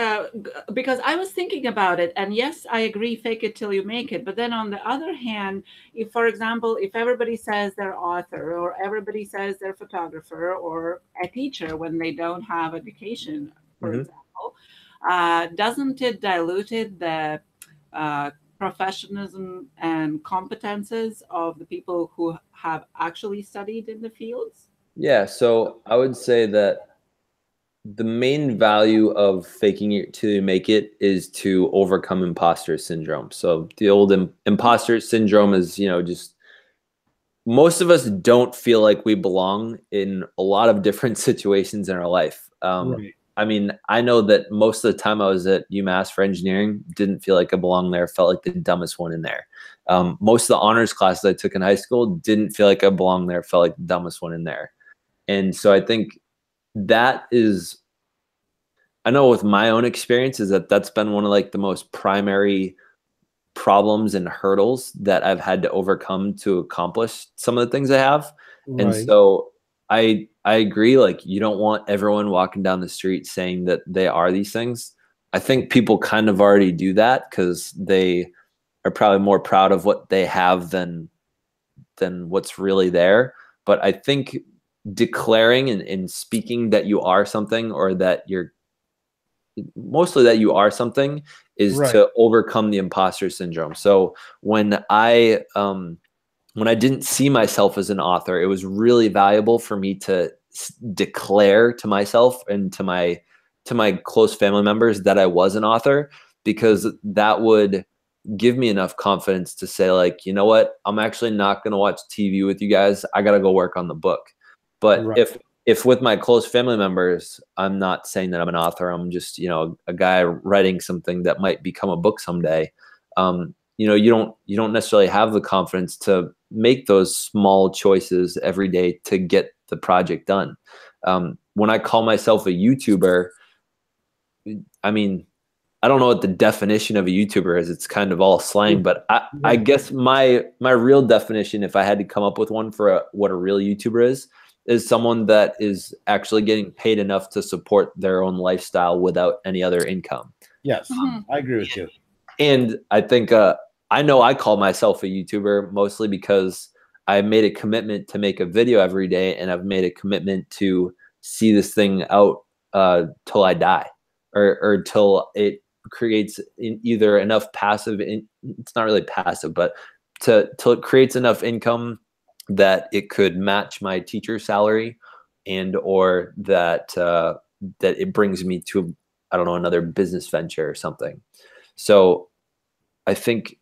because I was thinking about it, and yes, I agree, fake it till you make it. But then on the other hand, if, for example, if everybody says they're author, or everybody says they're photographer or a teacher when they don't have education, for example, doesn't it dilute the professionalism and competences of the people who have actually studied in the fields? Yeah, so I would say that the main value of faking it till you make it is to overcome imposter syndrome. So the old imposter syndrome is, you know, just most of us don't feel like we belong in a lot of different situations in our life. Right. I mean, I know that most of the time I was at UMass for engineering, didn't feel like I belonged there, felt like the dumbest one in there. Most of the honors classes I took in high school, didn't feel like I belonged there, felt like the dumbest one in there. And so I think that is, I know with my own experience is that that's been one of like the most primary problems and hurdles that I've had to overcome to accomplish some of the things I have. Right. And so I agree, like you don't want everyone walking down the street saying that they are these things. I think people kind of already do that because they are probably more proud of what they have than what's really there. But I think declaring and speaking that you are something, or that you're mostly that you are something, is Right. to overcome the imposter syndrome. So when I didn't see myself as an author, it was really valuable for me to declare to myself and to my close family members that I was an author, because that would give me enough confidence to say, like, you know what, I'm actually not going to watch TV with you guys. I got to go work on the book. But Right. if with my close family members, I'm not saying that I'm an author, I'm just, you know, a guy writing something that might become a book someday. You know, you don't necessarily have the confidence to make those small choices every day to get the project done. When I call myself a YouTuber, I mean, I don't know what the definition of a YouTuber is. It's kind of all slang, but I guess my real definition, if I had to come up with one for what a real YouTuber is someone that is actually getting paid enough to support their own lifestyle without any other income. Yes, I agree with you. And I think I know I call myself a YouTuber mostly because I made a commitment to make a video every day, and I've made a commitment to see this thing out till I die, or till it creates either enough passive, it's not really passive, but till it creates enough income that it could match my teacher salary, and or that that it brings me to, I don't know, another business venture or something. So I think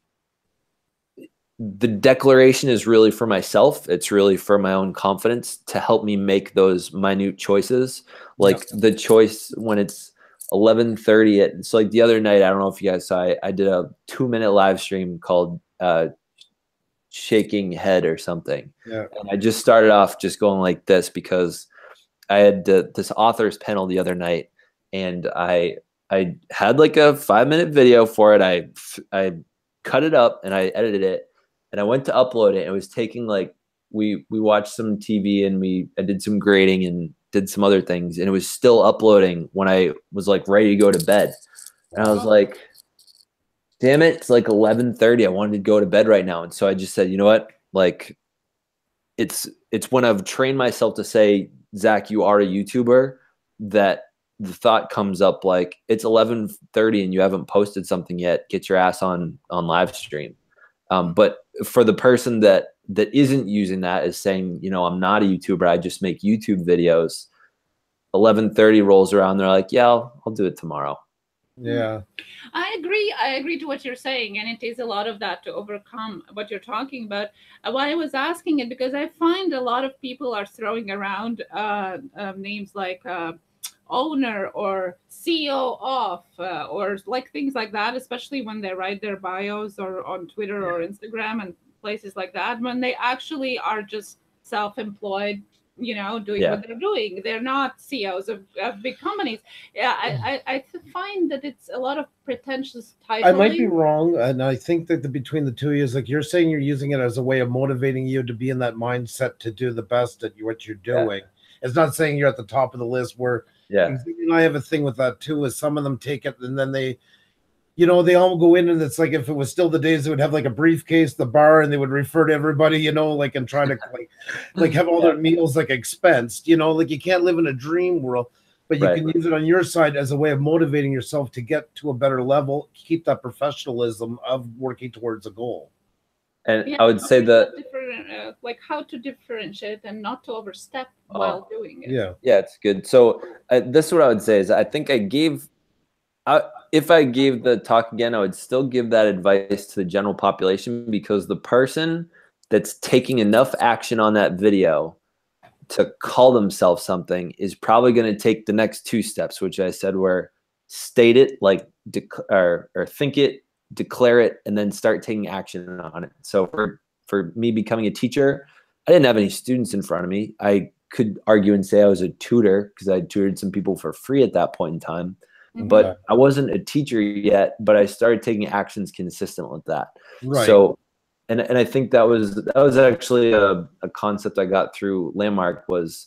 the declaration is really for myself. It's really for my own confidence to help me make those minute choices. Like the choice when it's 11:30 so like the other night, I don't know if you guys saw, I did a 2-minute live stream called shaking head or something. Yeah. And I just started off just going like this because I had this author's panel the other night, and I had like a 5-minute video for it. I cut it up and I edited it, and I went to upload it. It was taking like, we watched some TV and I did some grading and did some other things, and it was still uploading when I was like ready to go to bed. And I was like, damn it, it's like 11:30. I wanted to go to bed right now. And so I just said, you know what? Like, it's when I've trained myself to say, Zach, you are a YouTuber, that the thought comes up like, it's 11:30 and you haven't posted something yet. Get your ass on live stream. But for the person that isn't using that as saying, you know, I'm not a YouTuber, I just make YouTube videos, 11:30 rolls around, they're like, yeah, I'll do it tomorrow. Yeah. I agree to what you're saying, and it is a lot of that to overcome what you're talking about. Why I was asking it, because I find a lot of people are throwing around names like owner or CEO of or like things like that, especially when they write their bios or on Twitter or Instagram and places like that, when they actually are just self-employed, you know, doing what they're doing. They're not CEOs of big companies. Yeah, I find that it's a lot of pretentious titling. I might be wrong, and I think that between the two of you is like, you're saying you're using it as a way of motivating you to be in that mindset to do the best at what you're doing. It's not saying you're at the top of the list where Yeah. And I have a thing with that too, is some of them take it and then they, you know, they all go in and it's like, if it was still the days, they would have like a briefcase, the bar, and they would refer to everybody, you know, like, and try to like have all their meals like expensed, you know, like you can't live in a dream world, but you can use it on your side as a way of motivating yourself to get to a better level, keep that professionalism of working towards a goal. And I would say that like how to differentiate and not to overstep while doing it. Yeah, it's good. So this is what I would say is I think if I gave the talk again, I would still give that advice to the general population, because the person that's taking enough action on that video to call themselves something is probably going to take the next 2 steps, which I said were state it, like or think it, declare it, and then start taking action on it. So for me becoming a teacher, I didn't have any students in front of me. I could argue and say I was a tutor because I tutored some people for free at that point in time. But I wasn't a teacher yet, but I started taking actions consistent with that. Right. So, and I think that was actually a concept I got through Landmark was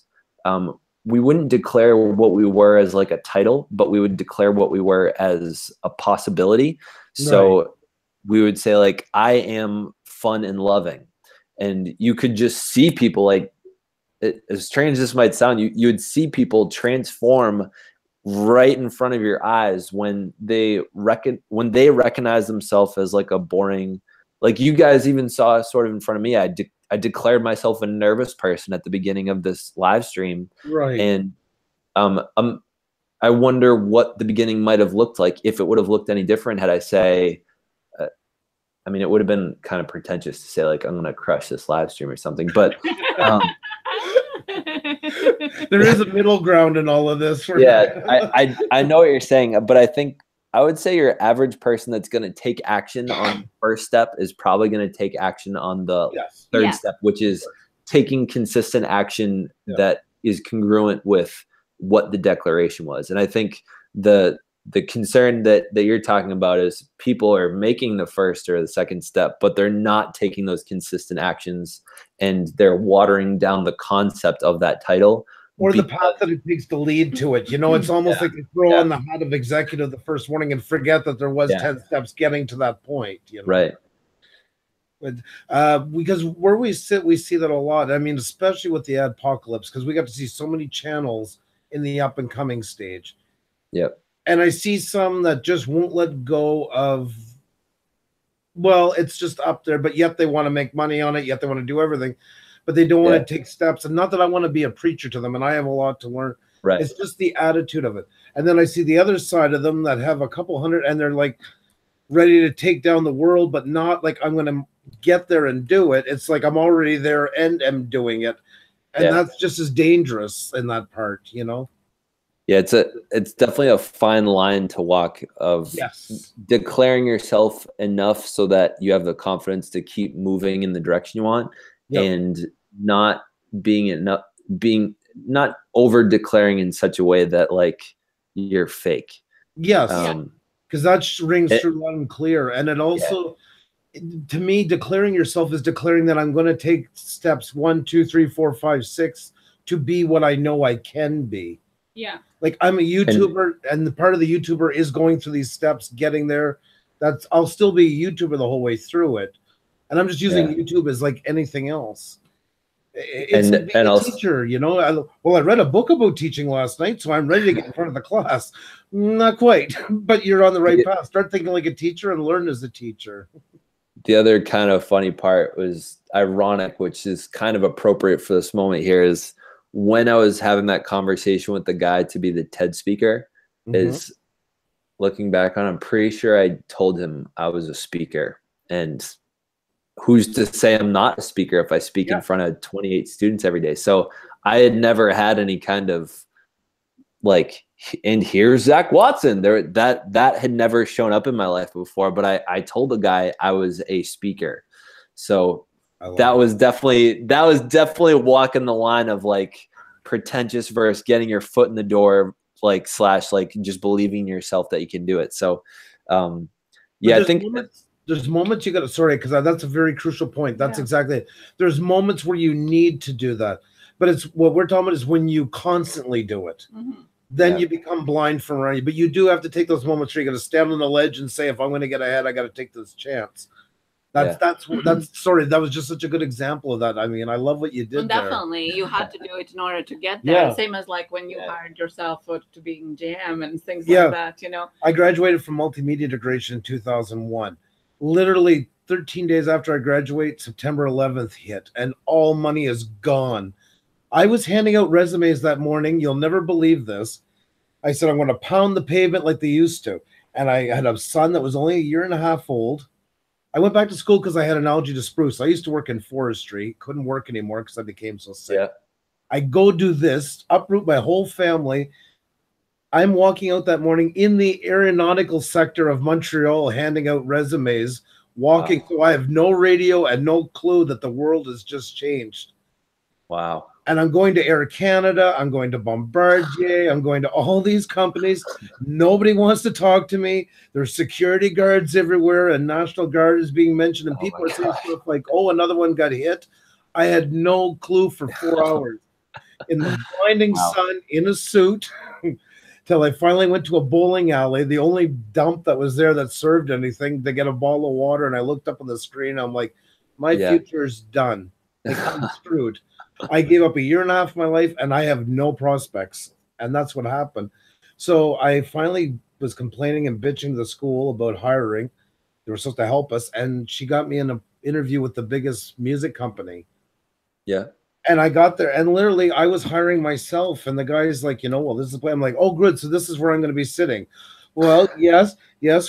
we wouldn't declare what we were as like a title, but we would declare what we were as a possibility. So we would say like, I am fun and loving. And you could just see people like, as strange as this might sound, you would see people transform right in front of your eyes when they recognize themselves as like a boring, like you guys even saw sort of in front of me. I declared myself a nervous person at the beginning of this live stream. Right. And I wonder what the beginning might have looked like, if it would have looked any different had I say, I mean, it would have been kind of pretentious to say like, I'm going to crush this live stream or something, but there is a middle ground in all of this. I know what you're saying, but I think I would say your average person that's going to take action on the first step is probably going to take action on the third step, which is taking consistent action that is congruent with what the declaration was. And I think the concern that you're talking about is people are making the first or the second step, but they're not taking those consistent actions, and they're watering down the concept of that title. Or the path that it takes to lead to it. You know, it's almost like you throw on the hat of executive the first morning and forget that there was 10 steps getting to that point. You know? Right. But, because where we sit, we see that a lot. I mean, especially with the adpocalypse, because we got to see so many channels in the up and coming stage. Yep. And I see some that just won't let go of, well, it's just up there, but yet they want to make money on it, yet they want to do everything, but they don't want to take steps. And not that I want to be a preacher to them, and I have a lot to learn. Right. It's just the attitude of it. And then I see the other side of them that have a couple hundred, and they're like ready to take down the world, but not like I'm going to get there and do it. It's like I'm already there and am doing it. And that's just as dangerous in that part, you know? Yeah, it's definitely a fine line to walk of declaring yourself enough so that you have the confidence to keep moving in the direction you want, and not not over declaring in such a way that like you're fake. Yes, because that rings true loud and clear. And it also, to me, declaring yourself is declaring that I'm going to take steps 1, 2, 3, 4, 5, 6 to be what I know I can be. Yeah. Like I'm a YouTuber, and the part of the YouTuber is going through these steps, getting there. I'll still be a YouTuber the whole way through it. And I'm just using YouTube as like anything else. It's being a teacher, you know. I read a book about teaching last night, so I'm ready to get in front of the class. Not quite, but you're on the right path. Start thinking like a teacher and learn as a teacher. The other kind of funny part was ironic, which is kind of appropriate for this moment here, is when I was having that conversation with the guy to be the TED speaker, is looking back on, I'm pretty sure I told him I was a speaker. And who's to say I'm not a speaker if I speak in front of 28 students every day? So I had never had any kind of like, and here's Zach Watson. That had never shown up in my life before, but I told the guy I was a speaker. So that was definitely walking the line of like pretentious versus getting your foot in the door, like / like just believing in yourself that you can do it. So I think there's moments you got to, sorry, because that's a very crucial point. That's exactly it. There's moments where you need to do that, but it's what we're talking about is when you constantly do it. then you become blind from running. But you do have to take those moments where you got to stand on the ledge and say, if I'm going to get ahead, I got to take this chance. That's sorry, that was just such a good example of that. I mean, I love what you did. Definitely, you had to do it in order to get there. Same as like when you hired yourself to being GM and things like that. You know, I graduated from multimedia integration in 2001. Literally 13 days after I graduate, September 11th hit, and all money is gone. I was handing out resumes that morning. You'll never believe this. I said, I'm going to pound the pavement like they used to. And I had a son that was only a year and a half old. I went back to school because I had an allergy to spruce. I used to work in forestry, couldn't work anymore because I became so sick. Yeah. I go do this, uproot my whole family. I'm walking out that morning in the aeronautical sector of Montreal, handing out resumes, walking. Wow. So I have no radio and no clue that the world has just changed. Wow. And I'm going to Air Canada. I'm going to Bombardier. I'm going to all these companies. Nobody wants to talk to me. There's security guards everywhere, and National Guard is being mentioned. And people are saying stuff like, oh, another one got hit. I had no clue for 4 hours in the blinding sun in a suit till I finally went to a bowling alley, the only dump that was there that served anything, to get a bottle of water. And I looked up on the screen. I'm like, my future's done. Like, I'm screwed. I gave up a year and a half of my life, and I have no prospects. And that's what happened. So I finally was complaining and bitching to the school about hiring. They were supposed to help us. And she got me in an interview with the biggest music company. Yeah. And I got there, and literally I was hiring myself. And the guy's like, well, this is the plan. I'm like, oh, good. So this is where I'm going to be sitting. Well, yes,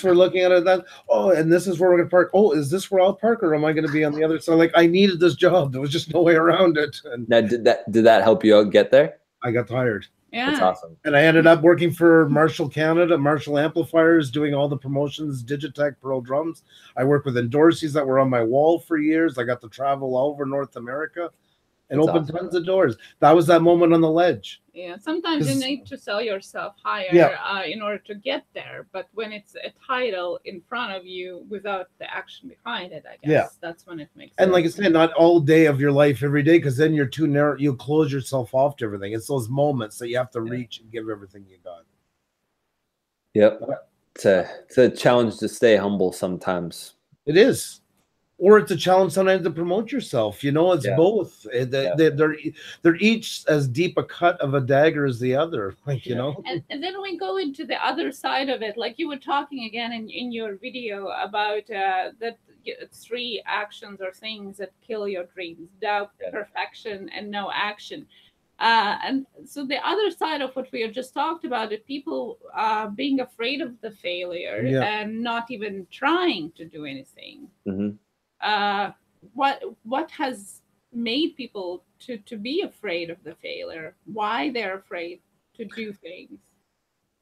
we're looking at it then. Oh, and this is where we're going to park. Oh, is this where I'll park, or am I going to be on the other side? Like, I needed this job. There was just no way around it. And now, did that help you out get there? I got hired. Yeah, that's awesome. And I ended up working for Marshall Canada, Marshall Amplifiers, doing all the promotions, Digitech, Pearl Drums. I worked with endorsees that were on my wall for years. I got to travel all over North America and open tons of doors. That was that moment on the ledge. Yeah, sometimes you need to sell yourself higher in order to get there. But when it's a title in front of you without the action behind it, I guess that's when it makes sense. And like I said, not all day of your life every day, because then you're too narrow. You close yourself off to everything. It's those moments that you have to reach and give everything you got. Yep. It's a challenge to stay humble sometimes. It is. Or it's a challenge sometimes to promote yourself. It's both. They're each as deep a cut of a dagger as the other. Like, And then we go into the other side of it. Like you were talking again in your video about that 3 actions or things that kill your dreams: doubt, perfection, and no action. And so the other side of what we have just talked about is people being afraid of the failure and not even trying to do anything. Mm-hmm. What has made people to be afraid of the failure? Why they're afraid to do things?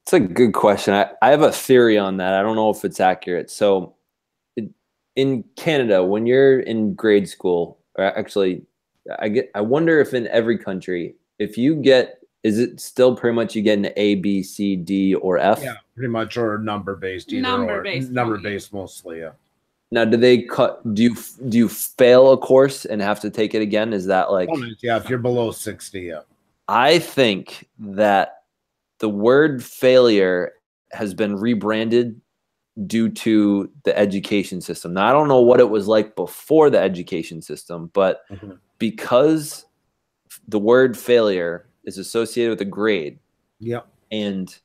It's a good question. I have a theory on that. I don't know if it's accurate. So in Canada, when you're in grade school, or actually I wonder if in every country, if you get, is it still pretty much you get an A, B, C, D, or F? Yeah, pretty much, or number-based. Number-based mostly, yeah. Now, do you fail a course and have to take it again? Is that like... Yeah, if you're below 60, yeah. I think that the word failure has been rebranded due to the education system. Now, I don't know what it was like before the education system, but because the word failure is associated with a grade, and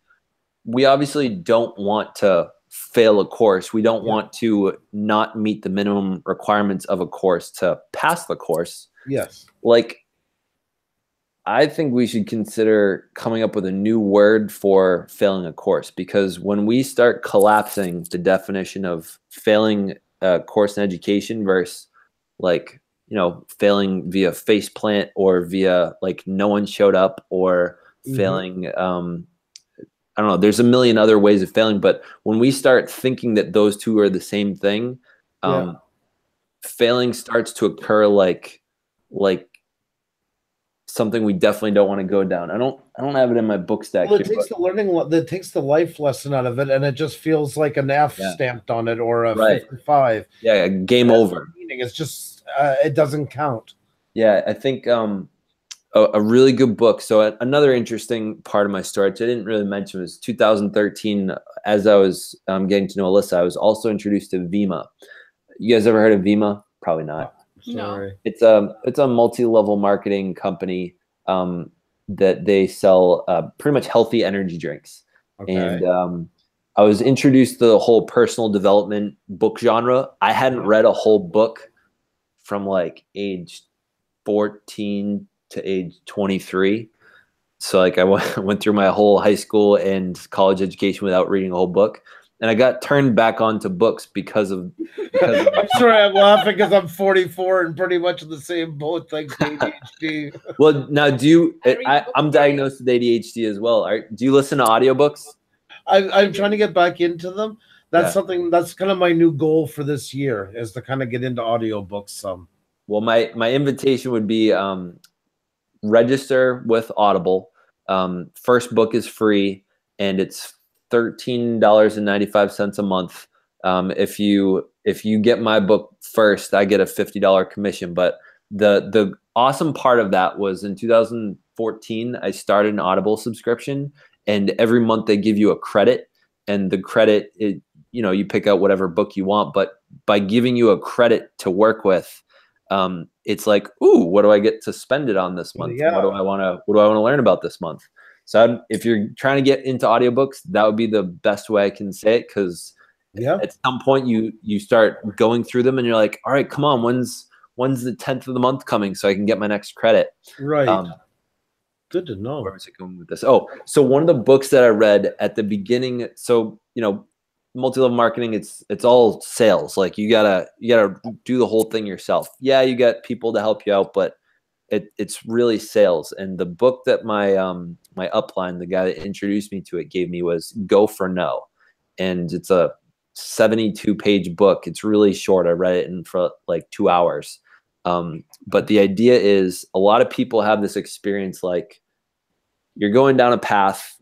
we obviously don't want to fail a course. We don't want to not meet the minimum requirements of a course to pass the course. Yes. Like, I think we should consider coming up with a new word for failing a course, because when we start collapsing the definition of failing a course in education versus like, failing via faceplant or via like no one showed up or failing, I don't know, there's a million other ways of failing, but when we start thinking that those two are the same thing, failing starts to occur like something we definitely don't want to go down. I don't have it in my book stack. Well, it takes it takes the life lesson out of it, and it just feels like an F stamped on it, or a 55. Yeah, game over. It's just it doesn't count. Yeah, I think a really good book. So another interesting part of my story, which I didn't really mention, was 2013. As I was getting to know Alyssa, I was also introduced to Vima. You guys ever heard of Vima? Probably not. No. It's a multi-level marketing company that they sell pretty much healthy energy drinks. Okay. And I was introduced to the whole personal development book genre. I hadn't read a whole book from like age 14 to age 23. So like I went through my whole high school and college education without reading a whole book. And I got turned back on to books because of I'm sorry, I'm laughing because I'm 44 and pretty much in the same boat, thanks to ADHD. Well, now I'm diagnosed with ADHD as well. Do you listen to audiobooks? I'm trying to get back into them. That's something that's kind of my new goal for this year, is to kind of get into audiobooks some. Well, my invitation would be register with Audible. First book is free, and it's $13.95 a month. If you get my book first, I get a $50 commission. But the awesome part of that was in 2014, I started an Audible subscription, and every month they give you a credit, and the credit, you pick out whatever book you want, but by giving you a credit to work with, it's like, ooh, what do I get to spend it on this month? Yeah. What do I want to learn about this month? So if you're trying to get into audiobooks, that would be the best way I can say it, because at some point you start going through them and you're like, all right, come on, when's the 10th of the month coming so I can get my next credit? Right. Good to know. Where was I going with this? Oh, so one of the books that I read at the beginning, so multi-level marketing, it's all sales. Like you gotta do the whole thing yourself. Yeah, you got people to help you out, but it's really sales. And the book that my upline, the guy that introduced me to it, gave me was Go for No. And it's a 72-page book. It's really short. I read it for like 2 hours. But the idea is, a lot of people have this experience, like you're going down a path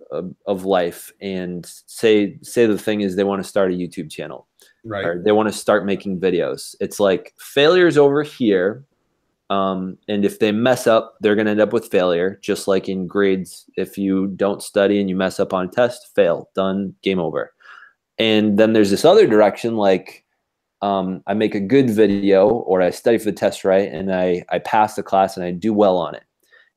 of life, and say the thing is they want to start a YouTube channel, right? Or they want to start making videos. It's like failure's over here. And if they mess up, they're going to end up with failure, just like in grades. If you don't study and you mess up on a test, fail, done, game over. And then there's this other direction, like I make a good video, or I study for the test right, and I pass the class and I do well on it.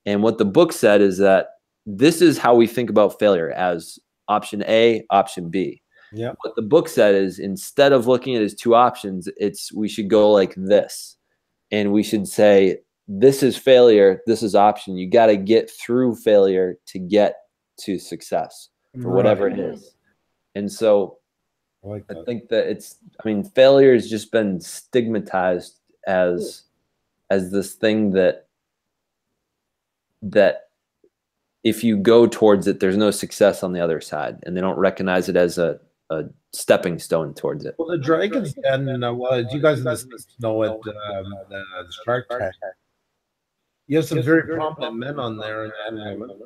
And what the book said is that this is how we think about failure, as option A, option B. Yeah. What the book said is, instead of looking at it as two options, we should go like this. And we should say, this is failure, this is option. You got to get through failure to get to success, for whatever it is. And so I think that failure has just been stigmatized as this thing that if you go towards it, there's no success on the other side, and they don't recognize it as a stepping stone towards it. Well, the Dragon's Den, you guys in the States know it, the Shark Tank. You have some very prominent men on there, and women.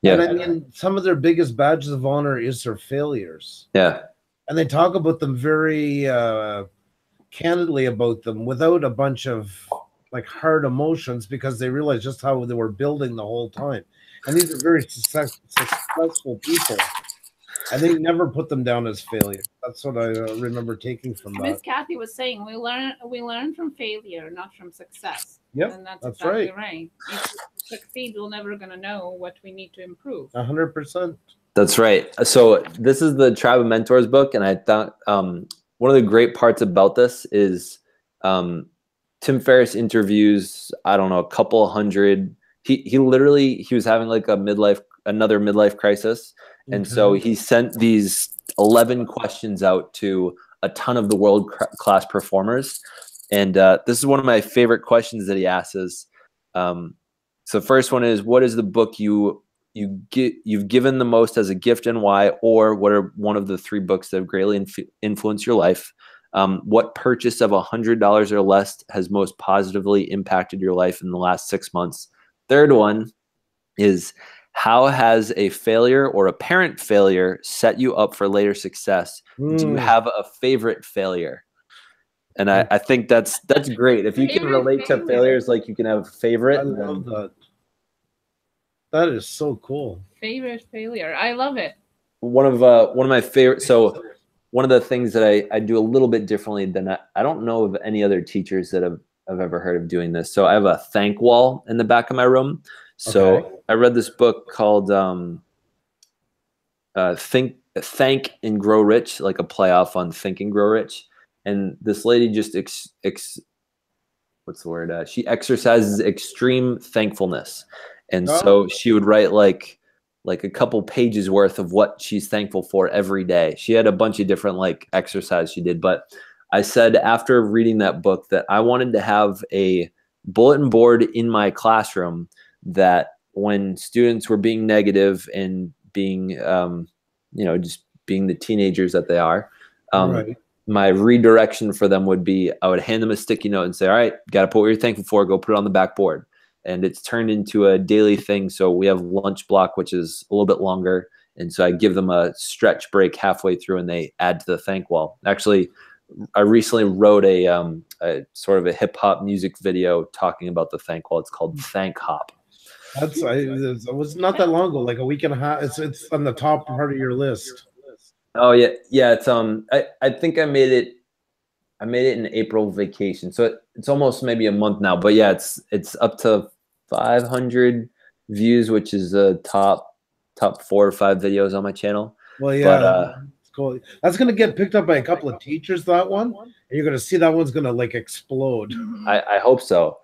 Yeah. And I mean, some of their biggest badges of honor is their failures. Yeah. And they talk about them very candidly about them, without a bunch of like hard emotions, because they realize just how they were building the whole time. And these are very successful people, and they never put them down as failure. That's what I remember taking from that. Miss Kathy was saying, we learn from failure, not from success. Yep, and that's exactly right. If we succeed, we're never going to know what we need to improve. 100%. That's right. So this is the Tribe of Mentors book, and I thought one of the great parts about this is Tim Ferriss interviews, I don't know, a couple hundred. He was having like another midlife crisis. And so he sent these 11 questions out to a ton of the world-class performers. And this is one of my favorite questions that he asks is, so the first one is, what is the book you've given the most as a gift, and why? Or what are one of the 3 books that have greatly influenced your life? What purchase of $100 or less has most positively impacted your life in the last 6 months? Third one is, how has a failure or apparent failure set you up for later success? Do you have a favorite failure? And I think that's great. If you can relate to failures, like you can have a favorite. I love that. That is so cool. Favorite failure. I love it. One of my favorite. So one of the things that I do a little bit differently than I don't know of any other teachers that I've ever heard of doing this. So I have a thank wall in the back of my room. So I read this book called Thank and Grow Rich, like a playoff on Think and Grow Rich. And this lady just what's the word? She exercises extreme thankfulness. And so she would write like a couple pages worth of what she's thankful for every day. She had a bunch of different like exercise she did. But I said after reading that book that I wanted to have a bulletin board in my classroom that when students were being negative and being, just being the teenagers that they are, my redirection for them would be, I would hand them a sticky note and say, all right, got to put what you're thankful for, go put it on the backboard. And it's turned into a daily thing. So we have lunch block, which is a little bit longer. And so I give them a stretch break halfway through and they add to the thank wall. Actually, I recently wrote a sort of a hip hop music video talking about the thank wall. It's called Thank Hop. It was not that long ago, like a week and a half. It's on the top part of your list. Oh yeah. Yeah. It's, I think I made it in April vacation. So it's almost maybe a month now, but yeah, it's up to 500 views, which is a top 4 or 5 videos on my channel. Well, yeah, it's cool. That's going to get picked up by a couple of teachers, that one. And you're going to see that one's going to like explode. I hope so.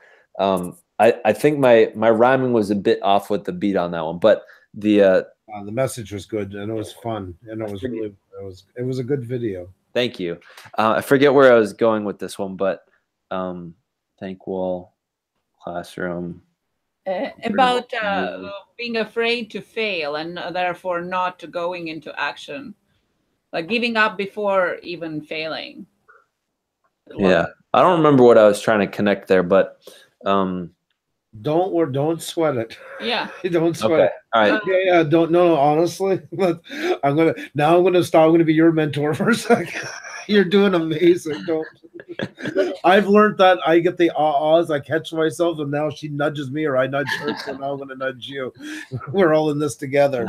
I think my rhyming was a bit off with the beat on that one, but the message was good and it was fun. And it was a good video. Thank you. I forget where I was going with this one, but thank wall, classroom. About being afraid to fail and therefore not going into action, like giving up before even failing. Yeah, I don't remember what I was trying to connect there, but don't sweat it. Yeah, don't sweat it. All right. Yeah. No. Honestly, I'm gonna be your mentor for a second. You're doing amazing. I've learned that I get the ahs, I catch myself, and now she nudges me or I nudge her, so now I'm going to nudge you. We're all in this together.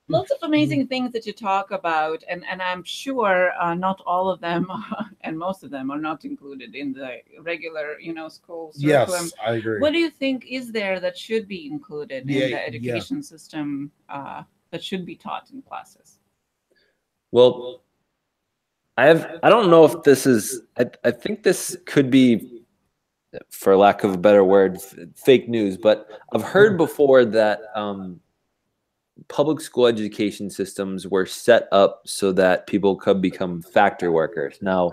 Lots of amazing things that you talk about, and I'm sure not all of them and most of them are not included in the regular, school curriculum. Yes, I agree. What do you think is there that should be included in the education system that should be taught in classes? Well, I don't know if this is, I think this could be, for lack of a better word, fake news, but I've heard before that public school education systems were set up so that people could become factory workers. Now,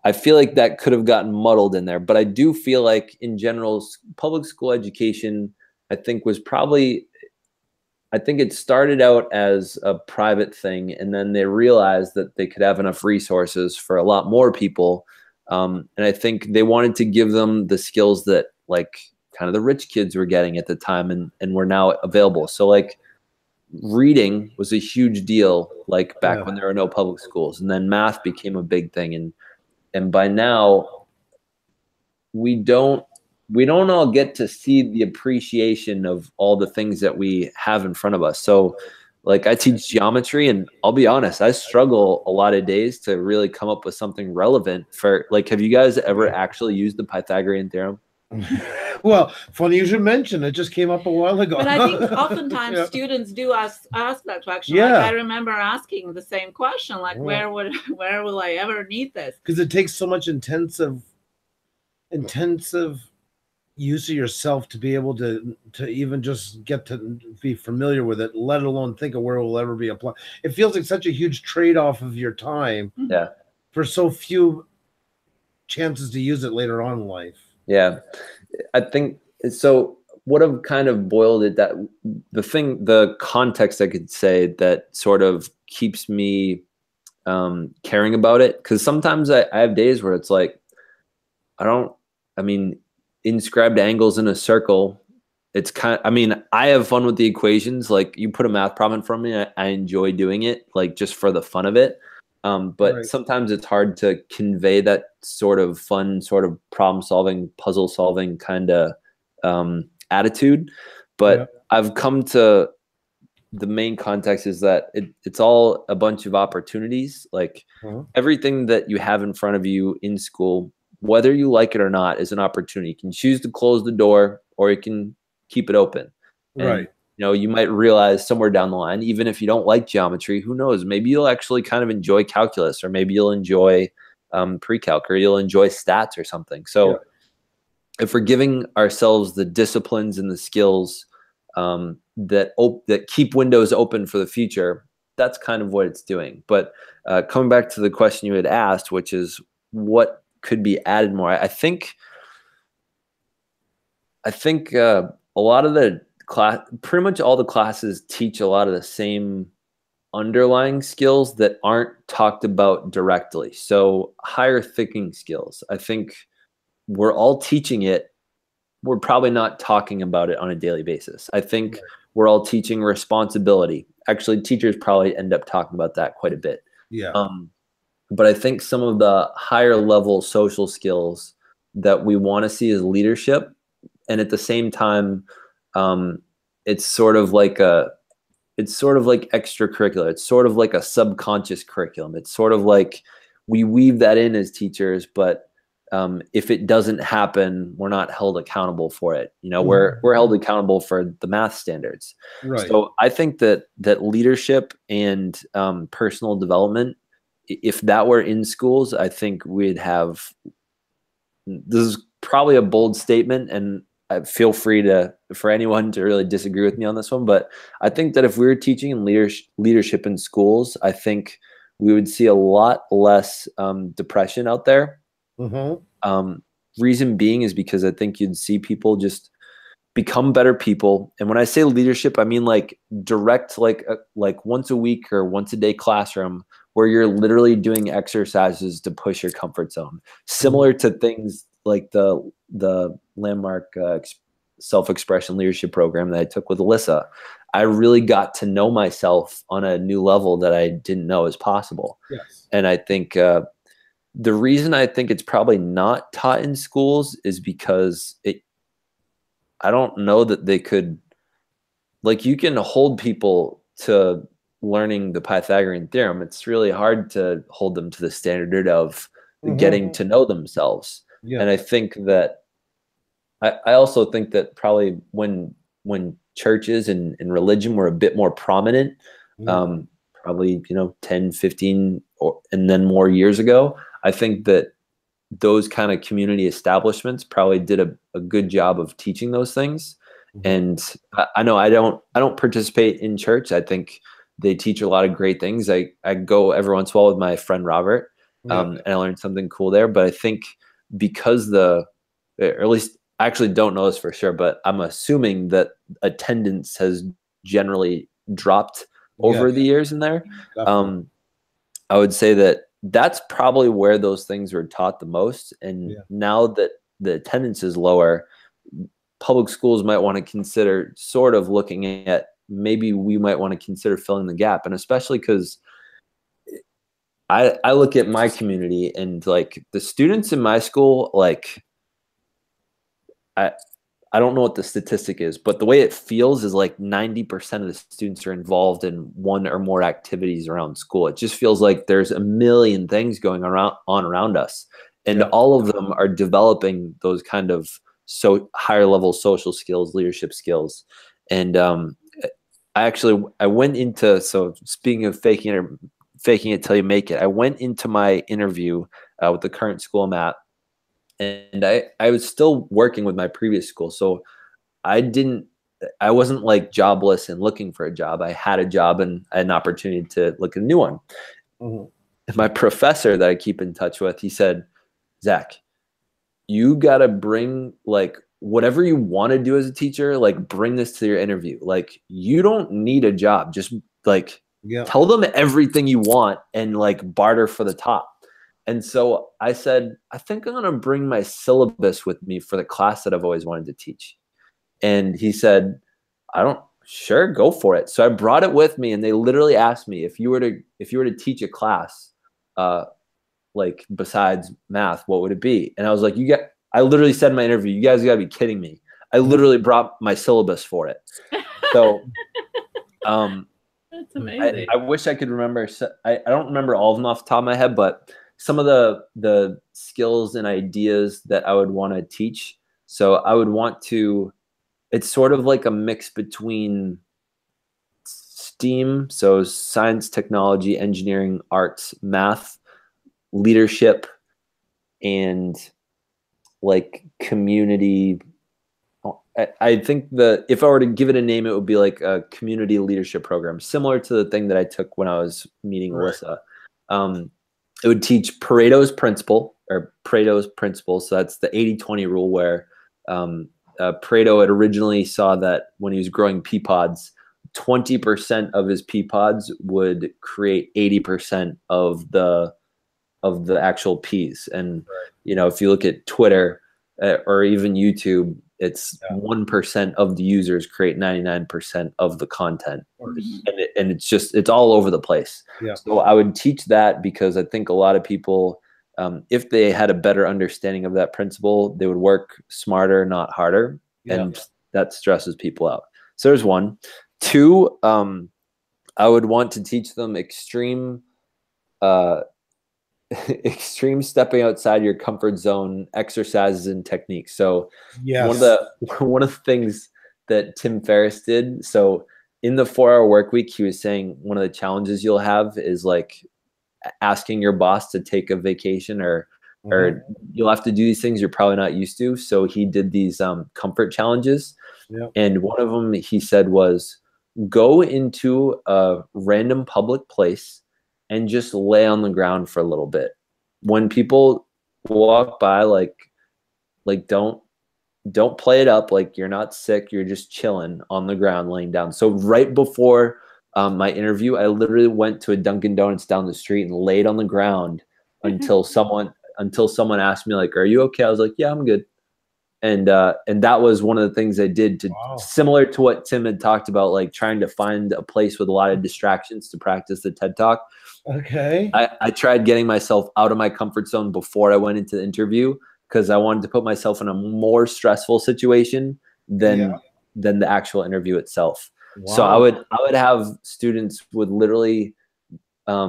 I feel like that could have gotten muddled in there, but I do feel like in general, public school education, I think it started out as a private thing, and then they realized that they could have enough resources for a lot more people. And I think they wanted to give them the skills that like kind of the rich kids were getting at the time and were now available. So like reading was a huge deal, like back when there were no public schools, and then math became a big thing. And by now we don't all get to see the appreciation of all the things that we have in front of us. So like I teach geometry, and I'll be honest, I struggle a lot of days to really come up with something relevant for, like, have you guys ever actually used the Pythagorean theorem? Well, funny you should mention it. Just came up a while ago. But I think oftentimes students do ask that question. Like I remember asking the same question, like where will I ever need this? Because it takes so much intensive use of yourself to be able to even just get to be familiar with it, let alone think of where it will ever be applied. It feels like such a huge trade-off of your time for so few chances to use it later on in life. Yeah, I think so. What I've kind of boiled it, that the context I could say that sort of keeps me caring about it, because sometimes I have days where it's like, inscribed angles in a circle, it's I have fun with the equations. Like you put a math problem in front of me, I enjoy doing it, like just for the fun of it. But sometimes it's hard to convey that sort of fun, sort of problem solving, puzzle solving kind of attitude. But I've come to the main context is that it's all a bunch of opportunities. Like everything that you have in front of you in school, whether you like it or not, is an opportunity. You can choose to close the door or you can keep it open. And, you know, you might realize somewhere down the line, even if you don't like geometry, who knows, maybe you'll actually kind of enjoy calculus, or maybe you'll enjoy pre-calc, or you'll enjoy stats or something. So if we're giving ourselves the disciplines and the skills that keep windows open for the future, that's kind of what it's doing. But coming back to the question you had asked, which is what could be added more, I think a lot of the pretty much all the classes teach a lot of the same underlying skills that aren't talked about directly. So higher thinking skills, I think we're all teaching it. We're probably not talking about it on a daily basis. I think we're all teaching responsibility. Actually, teachers probably end up talking about that quite a bit. But I think some of the higher level social skills that we want to see is leadership. And at the same time, it's sort of like extracurricular. It's sort of like a subconscious curriculum. It's sort of like we weave that in as teachers, but if it doesn't happen, we're not held accountable for it. You know, we're held accountable for the math standards. So I think that leadership and personal development, if that were in schools, I think we'd have. This is probably a bold statement, and feel free for anyone to really disagree with me on this one. But I think that if we were teaching in leadership in schools, I think we would see a lot less depression out there. Reason being is because I think you'd see people just become better people. And when I say leadership, I mean like direct, like once a week or once a day classroom where you're literally doing exercises to push your comfort zone, similar to things like the landmark self-expression leadership program that I took with Alyssa. I really got to know myself on a new level that I didn't know is possible. And I think the reason I think it's probably not taught in schools is because I don't know that they could, like, you can hold people to learning the Pythagorean theorem. It's really hard to hold them to the standard of getting to know themselves. And I think that I also think that probably when churches and religion were a bit more prominent, probably, 10, 15 and then more years ago, I think that those kind of community establishments probably did a good job of teaching those things. And I know I don't participate in church. I think they teach a lot of great things. I go every once in a while with my friend Robert, and I learned something cool there. But I think because or at least I actually don't know this for sure, but I'm assuming that attendance has generally dropped over the years in there. I would say that that's probably where those things were taught the most. And now that the attendance is lower, public schools might want to consider sort of looking at, maybe we might want to consider filling the gap. And especially because I look at my community and like the students in my school, like I don't know what the statistic is, but the way it feels is like 90% of the students are involved in one or more activities around school. It just feels like there's a million things going around us, and all of them are developing those kind of higher level social skills, leadership skills. And I went into, so speaking of faking it till you make it, I went into my interview with the current school I'm at. And I was still working with my previous school. So I wasn't like jobless and looking for a job. I had a job and I had an opportunity to look at a new one. And my professor that I keep in touch with, he said, Zach, you got to bring like whatever you want to do as a teacher, like bring this to your interview. Like you don't need a job. Just like tell them everything you want and like barter for the top. And so I said, I think I'm going to bring my syllabus with me for the class that I've always wanted to teach. And he said, sure, go for it. So I brought it with me, and they literally asked me, if you were to teach a class, like besides math, what would it be? And I was like, I literally said in my interview, you guys got to be kidding me. I literally brought my syllabus for it. So, that's amazing. I wish I could remember. I don't remember all of them off the top of my head, but some of the skills and ideas that I would want to teach. So I would want to, it's sort of like a mix between STEAM, so science, technology, engineering, arts, math, leadership, and like community. I think if I were to give it a name, it would be like a community leadership program, similar to the thing that I took when I was meeting Alyssa. It would teach Pareto's principle. So that's the 80-20 rule, where Pareto had originally saw that when he was growing pea pods, 20% of his pea pods would create 80% of the actual peas. And you know, if you look at Twitter or even YouTube, it's 1% of the users create 99% of the content, and it's all over the place. So I would teach that, because I think a lot of people, if they had a better understanding of that principle, they would work smarter, not harder, and that stresses people out. So there's one. Two, I would want to teach them extreme stepping outside your comfort zone exercises and techniques. So one of the things that Tim Ferriss did, so in the 4-hour work week, he was saying one of the challenges you'll have is like asking your boss to take a vacation, or you'll have to do these things you're probably not used to. So he did these comfort challenges. And one of them, he said, was go into a random public place and just lay on the ground for a little bit. When people walk by, like don't play it up like you're not sick. You're just chilling on the ground, laying down. So right before my interview, I literally went to a Dunkin' Donuts down the street and laid on the ground until someone asked me, like, "Are you okay?" I was like, "Yeah, I'm good." And that was one of the things I did to similar to what Tim had talked about, like trying to find a place with a lot of distractions to practice the TED Talk. Okay. I tried getting myself out of my comfort zone before I went into the interview, because I wanted to put myself in a more stressful situation than the actual interview itself. So I would have students would literally, I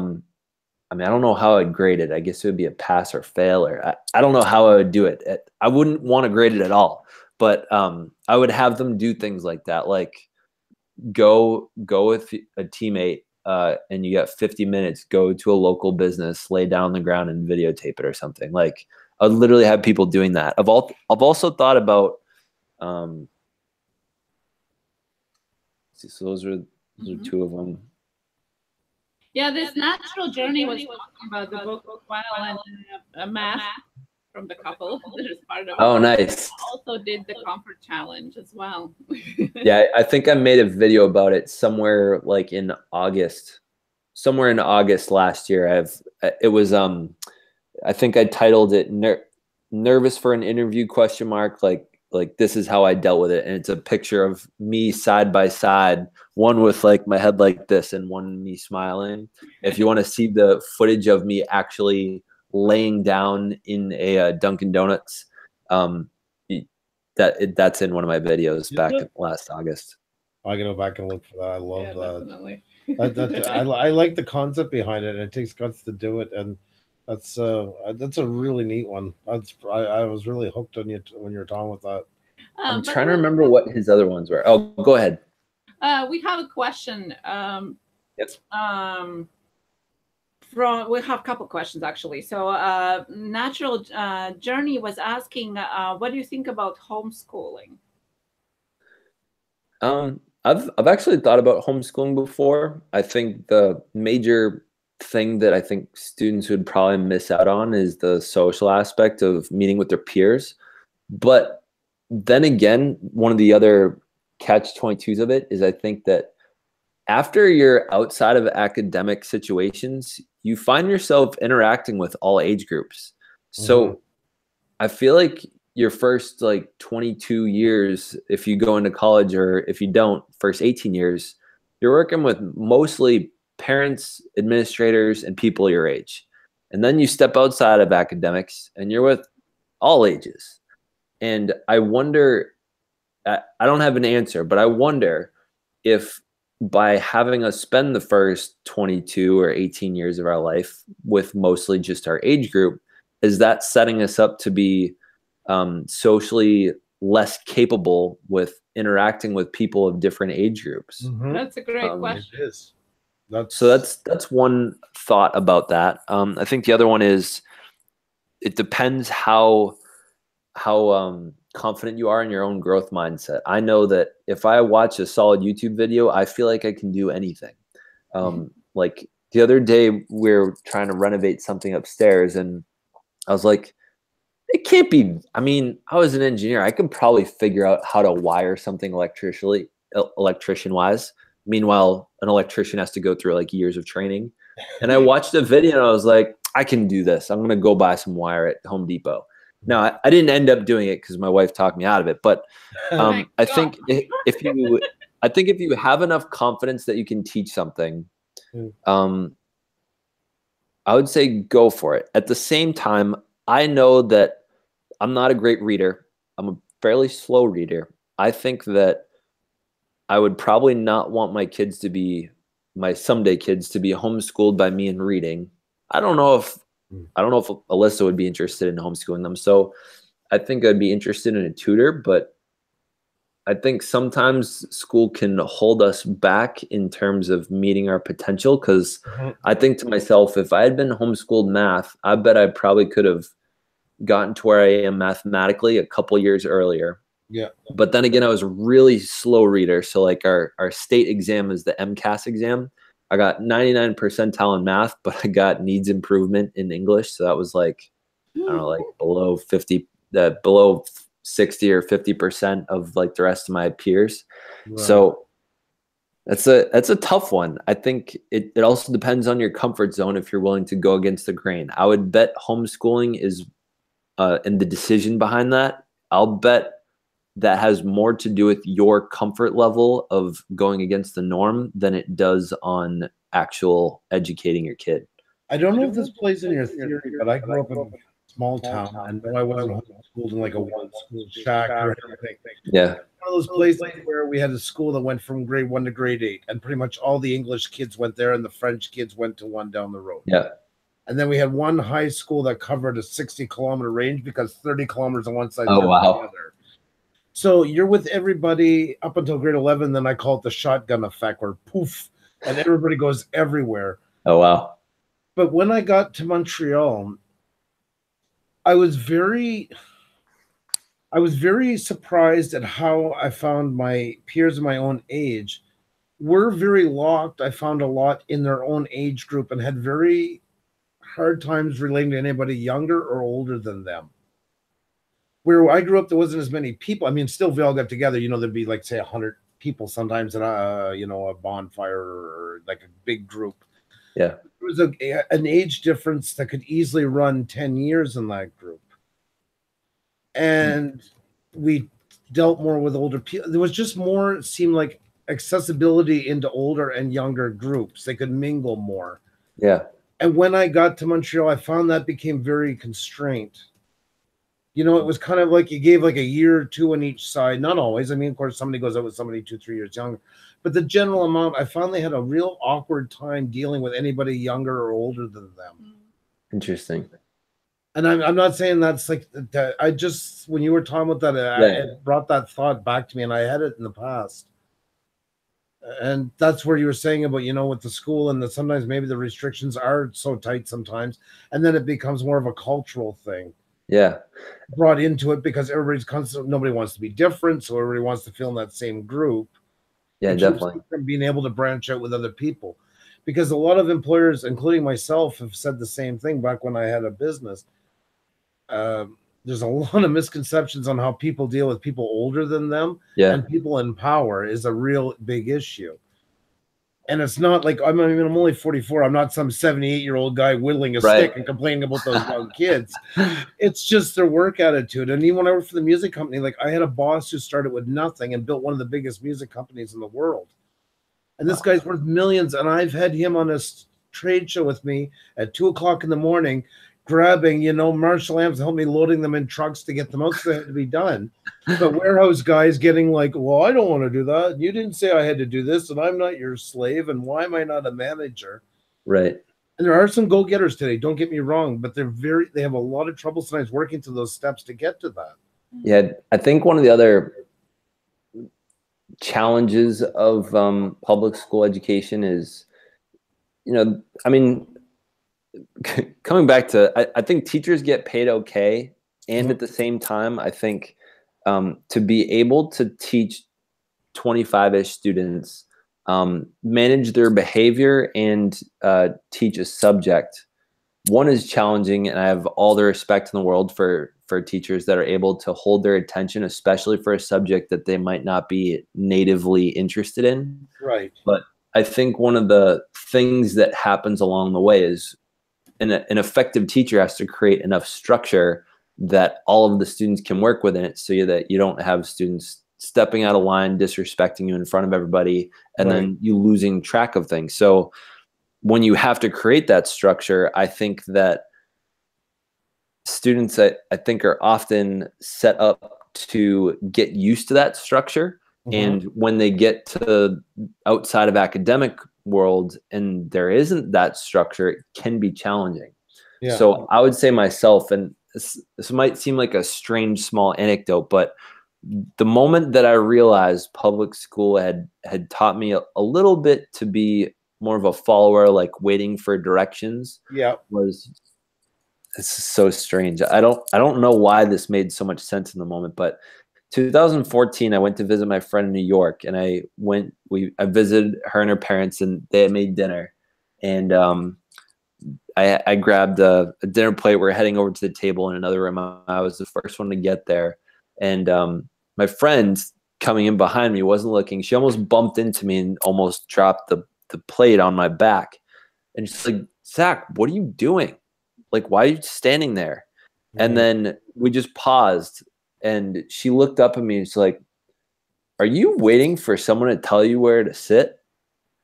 mean, I don't know how I'd grade it. I guess it would be a pass or fail, or I don't know how I would do it. I wouldn't want to grade it at all, but I would have them do things like that, like go with a teammate, and you got 50 minutes, go to a local business, lay down on the ground and videotape it or something. Like I would literally have people doing that. I've also thought about, so those are two of them. Yeah, this natural journey was talking about the book while and a math from the couple that is part of it. Oh, nice. Also did the comfort challenge as well. Yeah, I think I made a video about it somewhere like in August last year. It was I think I titled it "Nervous for an Interview?" ? Like this is how I dealt with it, and it's a picture of me side by side, one with like my head like this and one me smiling. If you want to see the footage of me actually laying down in a Dunkin' Donuts, that's in one of my videos back last August. I can go back and look for that. I love that. Definitely. I like the concept behind it, and it takes guts to do it, and that's a really neat one. I was really hooked on you when you were talking with that. I'm trying to remember what his other ones were. Oh, go ahead. We have a question. We have a couple questions actually. So Natural Journey was asking, what do you think about homeschooling? I've actually thought about homeschooling before. I think the major thing that I think students would probably miss out on is the social aspect of meeting with their peers. But then again, one of the other catch-22s of it is I think that after you're outside of academic situations, you find yourself interacting with all age groups. So I feel like your first like 22 years, if you go into college, or if you don't, first 18 years, you're working with mostly parents, administrators, and people your age. And then you step outside of academics and you're with all ages. And I wonder, I don't have an answer, but I wonder if by having us spend the first 22 or 18 years of our life with mostly just our age group, is that setting us up to be socially less capable with interacting with people of different age groups? Mm-hmm. That's a great question. It is. So that's one thought about that. I think the other one is, it depends how confident you are in your own growth mindset. I know that if I watch a solid YouTube video, I feel like I can do anything. Like the other day, we were trying to renovate something upstairs, and I was like, it can't be. I mean, I was an engineer. I could probably figure out how to wire something electrician wise. Meanwhile, an electrician has to go through like years of training. And I watched a video and I was like, I can do this. I'm going to go buy some wire at Home Depot. Now, I didn't end up doing it because my wife talked me out of it. But I think if you have enough confidence that you can teach something, I would say go for it. At the same time, I know that I'm not a great reader. I'm a fairly slow reader. I think that I would probably not want my someday kids to be homeschooled by me in reading. I don't know if Alyssa would be interested in homeschooling them. So I think I'd be interested in a tutor, but I think sometimes school can hold us back in terms of meeting our potential. Because I think to myself, if I had been homeschooled math, I bet I probably could have gotten to where I am mathematically a couple years earlier. Yeah. But then again, I was a really slow reader. So like our state exam is the MCAS exam. I got 99 percentile in math, but I got needs improvement in English. So that was like, I don't know, like below 60 or 50% of like the rest of my peers. Right. So that's a tough one. I think it also depends on your comfort zone if you're willing to go against the grain. I would bet homeschooling is, and the decision behind that, I'll bet that has more to do with your comfort level of going against the norm than it does on actual educating your kid. I don't know if this plays in your theory, but I grew up in a small town, and though I wasn't homeschooled in like a one-school shack or anything. Yeah. One of those places where we had a school that went from grade 1 to grade 8, and pretty much all the English kids went there, and the French kids went to one down the road. Yeah. And then we had one high school that covered a 60-kilometer range because 30 kilometers on one side. Oh, wow. The other. So you're with everybody up until grade 11. Then I call it the shotgun effect, where poof, and everybody goes everywhere. Oh, wow. But when I got to Montreal, I was very surprised at how I found my peers of my own age were very locked. I found a lot in their own age group and had very hard times relating to anybody younger or older than them. Where I grew up, there wasn't as many people. I mean, still, we all got together. There'd be like, say, 100 people sometimes at a bonfire or like a big group. Yeah. There was an age difference that could easily run 10 years in that group. And we dealt more with older people. There was just more, it seemed like, accessibility into older and younger groups. They could mingle more. Yeah. And when I got to Montreal, I found that became very constrained. It was kind of like you gave like a year or two on each side. Not always. I mean, of course, somebody goes out with somebody 2-3 years younger. But the general amount, I found they had a real awkward time dealing with anybody younger or older than them. Interesting. And I'm not saying that's like that. I just, when you were talking about that, it brought that thought back to me, and I had it in the past. And that's where you were saying about, with the school, and that sometimes maybe the restrictions are so tight sometimes, and then it becomes more of a cultural thing. Yeah. Brought into it because everybody's constant. Nobody wants to be different, so everybody wants to feel in that same group. Yeah, definitely. From being able to branch out with other people, because a lot of employers, including myself, have said the same thing back when I had a business. There's a lot of misconceptions on how people deal with people older than them, and people in power is a real big issue. And it's not like, I'm only 44. I'm not some 78-year-old guy whittling a stick and complaining about those young kids. It's just their work attitude. And even when I worked for the music company, like I had a boss who started with nothing and built one of the biggest music companies in the world. And this guy's worth millions. And I've had him on a trade show with me at 2 o'clock in the morning, grabbing, you know, martial amps to help me loading them in trucks to get them out because they had to be done. But warehouse guys getting like, well, I don't want to do that. You didn't say I had to do this, and I'm not your slave, and why am I not a manager? Right. And there are some go-getters today, don't get me wrong, but they have a lot of trouble sometimes working to those steps to get to that. Yeah, I think one of the other challenges of public school education is, you know, I mean, coming back to, I think teachers get paid okay. And at the same time, I think to be able to teach 25-ish students, manage their behavior and teach a subject, one is challenging, and I have all the respect in the world for teachers that are able to hold their attention, especially for a subject that they might not be natively interested in. Right. But I think one of the things that happens along the way is an effective teacher has to create enough structure that all of the students can work within it, so that you don't have students stepping out of line, disrespecting you in front of everybody, and then you losing track of things. So when you have to create that structure, I think that students, I think, are often set up to get used to that structure. And when they get to outside of academic world and there isn't that structure, it can be challenging. Yeah. So I would say myself, and this might seem like a strange small anecdote, but the moment that I realized public school had taught me a little bit to be more of a follower, like waiting for directions, was, it's so strange. I don't know why this made so much sense in the moment, but 2014, I went to visit my friend in New York, and I visited her and her parents, and they had made dinner, and I grabbed a dinner plate. We're heading over to the table in another room. I was the first one to get there, and my friend coming in behind me wasn't looking. She almost bumped into me and almost dropped the plate on my back, and she's like, "Zach, what are you doing? Like, why are you standing there?" And then we just paused. And she looked up at me and she's like, "Are you waiting for someone to tell you where to sit?"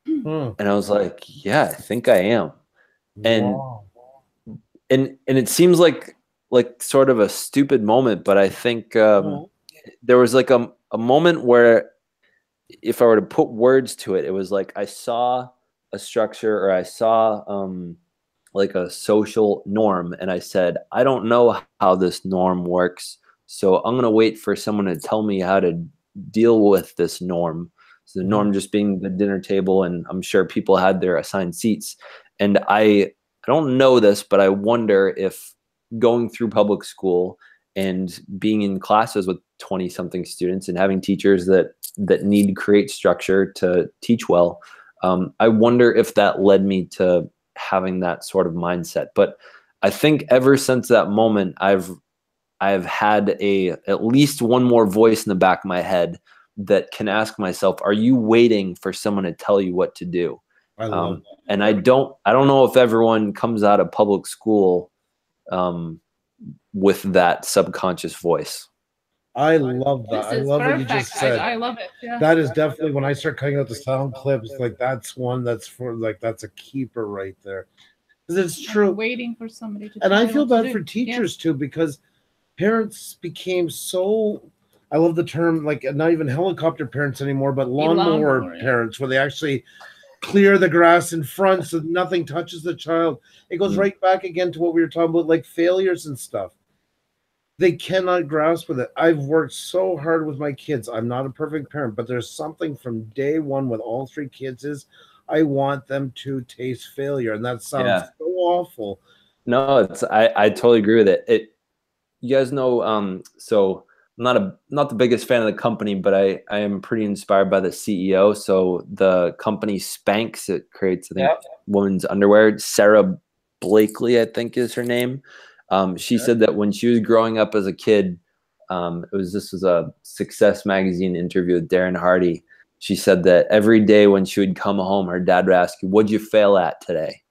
And I was like, "Yeah, I think I am." And it seems like sort of a stupid moment, but I think there was like a moment where, if I were to put words to it, it was like I saw a structure, or I saw like a social norm, and I said, "I don't know how this norm works, so I'm going to wait for someone to tell me how to deal with this norm." So the norm just being the dinner table, and I'm sure people had their assigned seats. And I don't know this, but I wonder if going through public school and being in classes with 20-something students and having teachers that need to create structure to teach well, I wonder if that led me to having that sort of mindset. But I think ever since that moment, I've had at least one more voice in the back of my head that can ask myself, are you waiting for someone to tell you what to do? I love that. And I don't know if everyone comes out of public school with that subconscious voice. I love that. I love what you just said. I love it. Yeah. That is definitely, when I start cutting out the sound clips, like that's one that's for, like, that's a keeper right there. Because it's true. Waiting for somebody to. And I feel bad for teachers too, because parents became so, I love the term, like, not even helicopter parents anymore, but lawnmower parents, where they actually clear the grass in front so nothing touches the child. It goes right back again to what we were talking about, like failures and stuff. They cannot grasp with it. I've worked so hard with my kids. I'm not a perfect parent, but there's something from day one with all three kids is I want them to taste failure. And that sounds so awful. No, I totally agree with it. You guys know, so I'm not the biggest fan of the company, but I am pretty inspired by the CEO. So the company Spanx, it creates, I think, women's underwear. Sarah Blakely, I think, is her name. She said that when she was growing up as a kid, this was a Success Magazine interview with Darren Hardy. She said that every day when she would come home, her dad would ask, "What'd you fail at today?"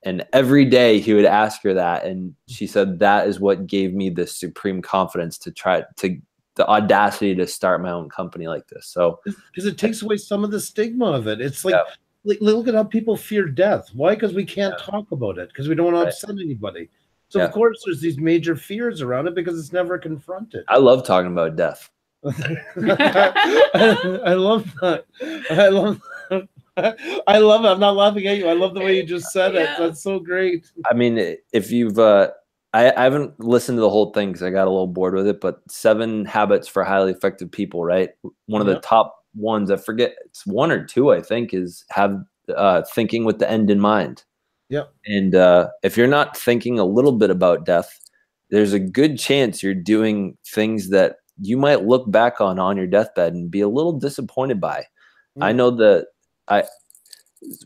And every day he would ask her that. And she said, that is what gave me the supreme confidence to try the audacity to start my own company like this. So, because it takes away some of the stigma of it. It's like, look at how people fear death. Why? Because we can't talk about it, because we don't want to upset anybody. So Yeah. of course there's these major fears around it because it's never confronted. I love talking about death. I love that. I love that. I love it. I'm not laughing at you. I love the way you just said it. That's so great. I mean, if you've, I haven't listened to the whole thing because I got a little bored with it, but 7 Habits for Highly Effective People, right? One of the top ones, I forget, it's 1 or 2, I think, is have thinking with the end in mind. Yep. And if you're not thinking a little bit about death, there's a good chance you're doing things that you might look back on your deathbed and be a little disappointed by. I know that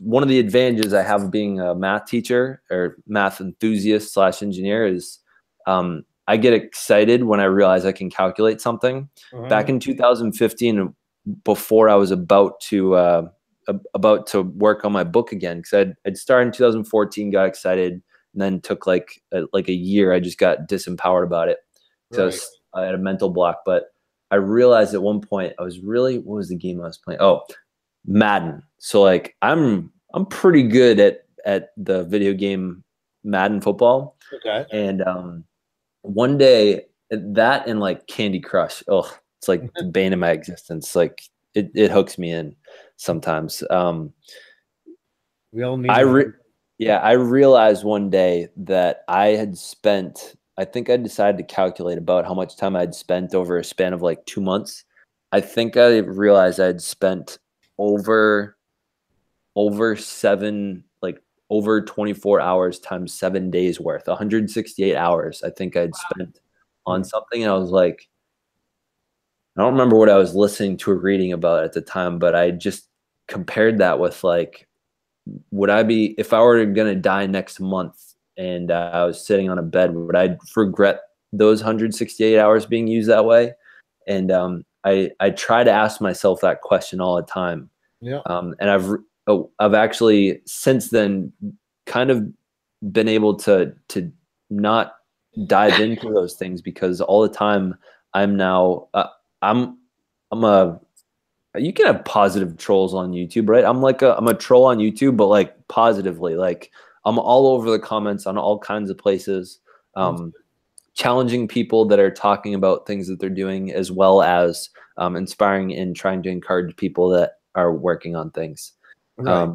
one of the advantages I have of being a math teacher or math enthusiast / engineer is I get excited when I realize I can calculate something. Back in 2015, before I was about to work on my book again, because I'd started in 2014, got excited, and then took like a year. I just got disempowered about it. So I had a mental block. But I realized at one point I was really, what was the game I was playing? Oh, Madden. So like I'm pretty good at the video game Madden football. Okay. And one day that and like Candy Crush, it's like the bane of my existence. Like it hooks me in sometimes. We all need I realized one day that I think I decided to calculate about how much time I'd spent over a span of like 2 months. I think I realized I'd spent over 24 hours times 7 days worth, 168 hours. I think I'd spent on something. And I was like, I don't remember what I was listening to or reading about at the time, but I just compared that with like, would I be, if I were going to die next month and I was sitting on a bed, would I regret those 168 hours being used that way? And I try to ask myself that question all the time. Yeah. And I've actually since then kind of been able to not dive into those things, because all the time I'm now you can have positive trolls on YouTube, right? I'm a troll on YouTube, but like positively, like I'm all over the comments on all kinds of places, challenging people that are talking about things that they're doing, as well as inspiring and trying to encourage people that are working on things. Right.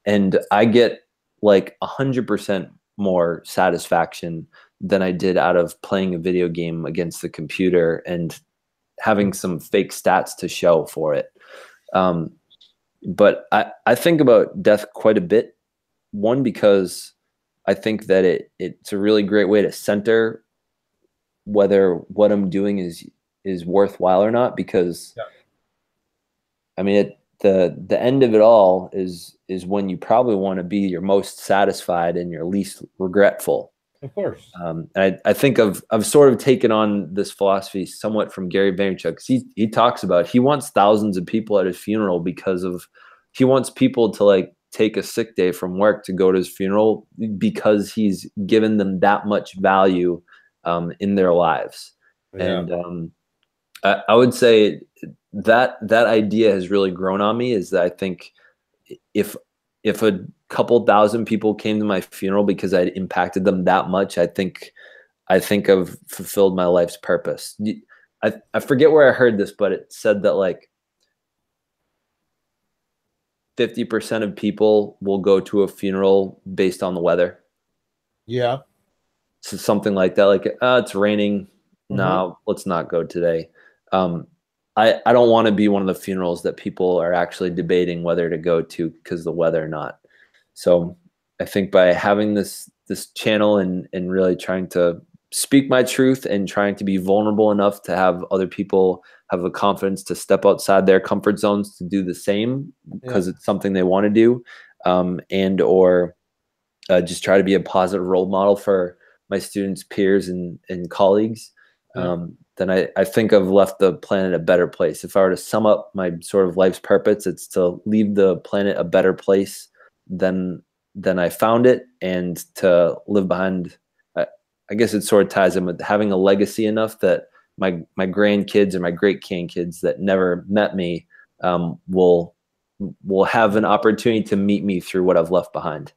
And I get like 100% more satisfaction than I did out of playing a video game against the computer and having some fake stats to show for it. But I think about death quite a bit. One, because I think that it's a really great way to center whether what I'm doing is worthwhile or not. Because I mean, the end of it all is when you probably want to be your most satisfied and your least regretful. Of course. And I think I've sort of taken on this philosophy somewhat from Gary Vaynerchuk, because he talks about, he wants thousands of people at his funeral because he wants people to like take a sick day from work to go to his funeral, because he's given them that much value in their lives. Yeah. And I would say that idea has really grown on me, is that I think if a couple thousand people came to my funeral because I'd impacted them that much, I think I've fulfilled my life's purpose. I forget where I heard this, but it said that like 50% of people will go to a funeral based on the weather. Yeah. So something like that. Like, it's raining. No, let's not go today. I don't want to be one of the funerals that people are actually debating whether to go to because of the weather or not. So I think by having this channel and really trying to speak my truth and trying to be vulnerable enough to have other people have the confidence to step outside their comfort zones to do the same, because it's something they want to do, and or just try to be a positive role model for my students, peers, and colleagues, then I think I've left the planet a better place. If I were to sum up my sort of life's purpose, it's to leave the planet a better place than I found it, and to live behind. I guess it sort of ties in with having a legacy enough that my grandkids or my great grandkids that never met me will have an opportunity to meet me through what I've left behind.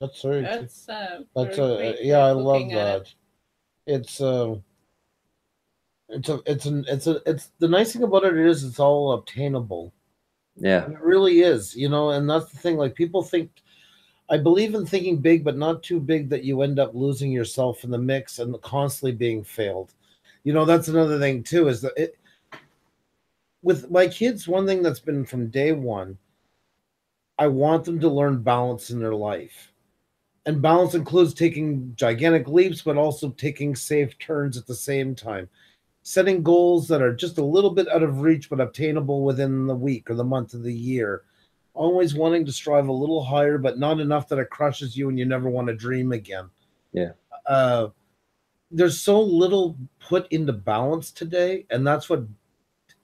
That's very That's that's very great yeah, I love looking at that. It's it's the nice thing about it is it's all obtainable. Yeah. And it really is, you know, and that's the thing. Like people think, I believe in thinking big, but not too big that you end up losing yourself in the mix and constantly being failed. You know, that's another thing too, is that with my kids, one thing that's been from day one, I want them to learn balance in their life. And balance includes taking gigantic leaps, but also taking safe turns at the same time. Setting goals that are just a little bit out of reach, but obtainable within the week or the month of the year. Always wanting to strive a little higher, but not enough that it crushes you and you never want to dream again. Yeah. There's so little put into balance today. And that's what,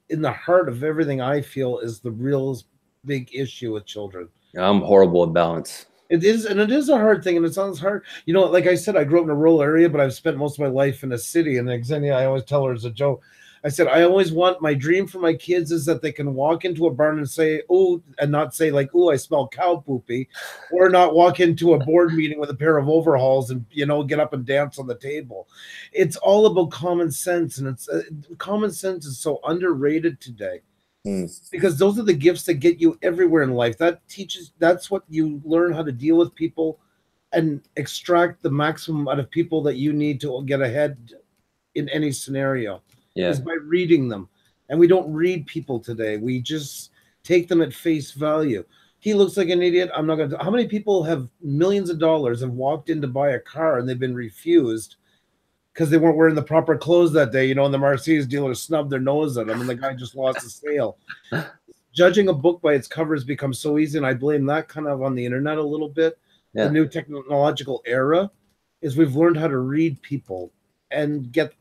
in the heart of everything, I feel is the real big issue with children. I'm horrible at balance. It is, and it is a hard thing, and it sounds hard. You know, like I said, I grew up in a rural area, but I've spent most of my life in a city. And Xenia, I always tell her as a joke, I said, I always want, my dream for my kids is that they can walk into a barn and say, oh, and not say like, oh, I smell cow poopy, or not walk into a board meeting with a pair of overalls and, you know, get up and dance on the table. It's all about common sense, and it's common sense is so underrated today. Because those are the gifts that get you everywhere in life. That's what you learn how to deal with people and extract the maximum out of people that you need to get ahead in any scenario. Yeah. Is by reading them. And we don't read people today. We just take them at face value. He looks like an idiot. I'm not going to. How many people have millions of dollars have walked in to buy a car and they've been refused because they weren't wearing the proper clothes that day, you know, and the Mercedes dealer snubbed their nose at them and the guy just lost the sale. Judging a book by its covers becomes so easy, and I blame that kind of on the internet a little bit. Yeah. The new technological era is we've learned how to read people and get,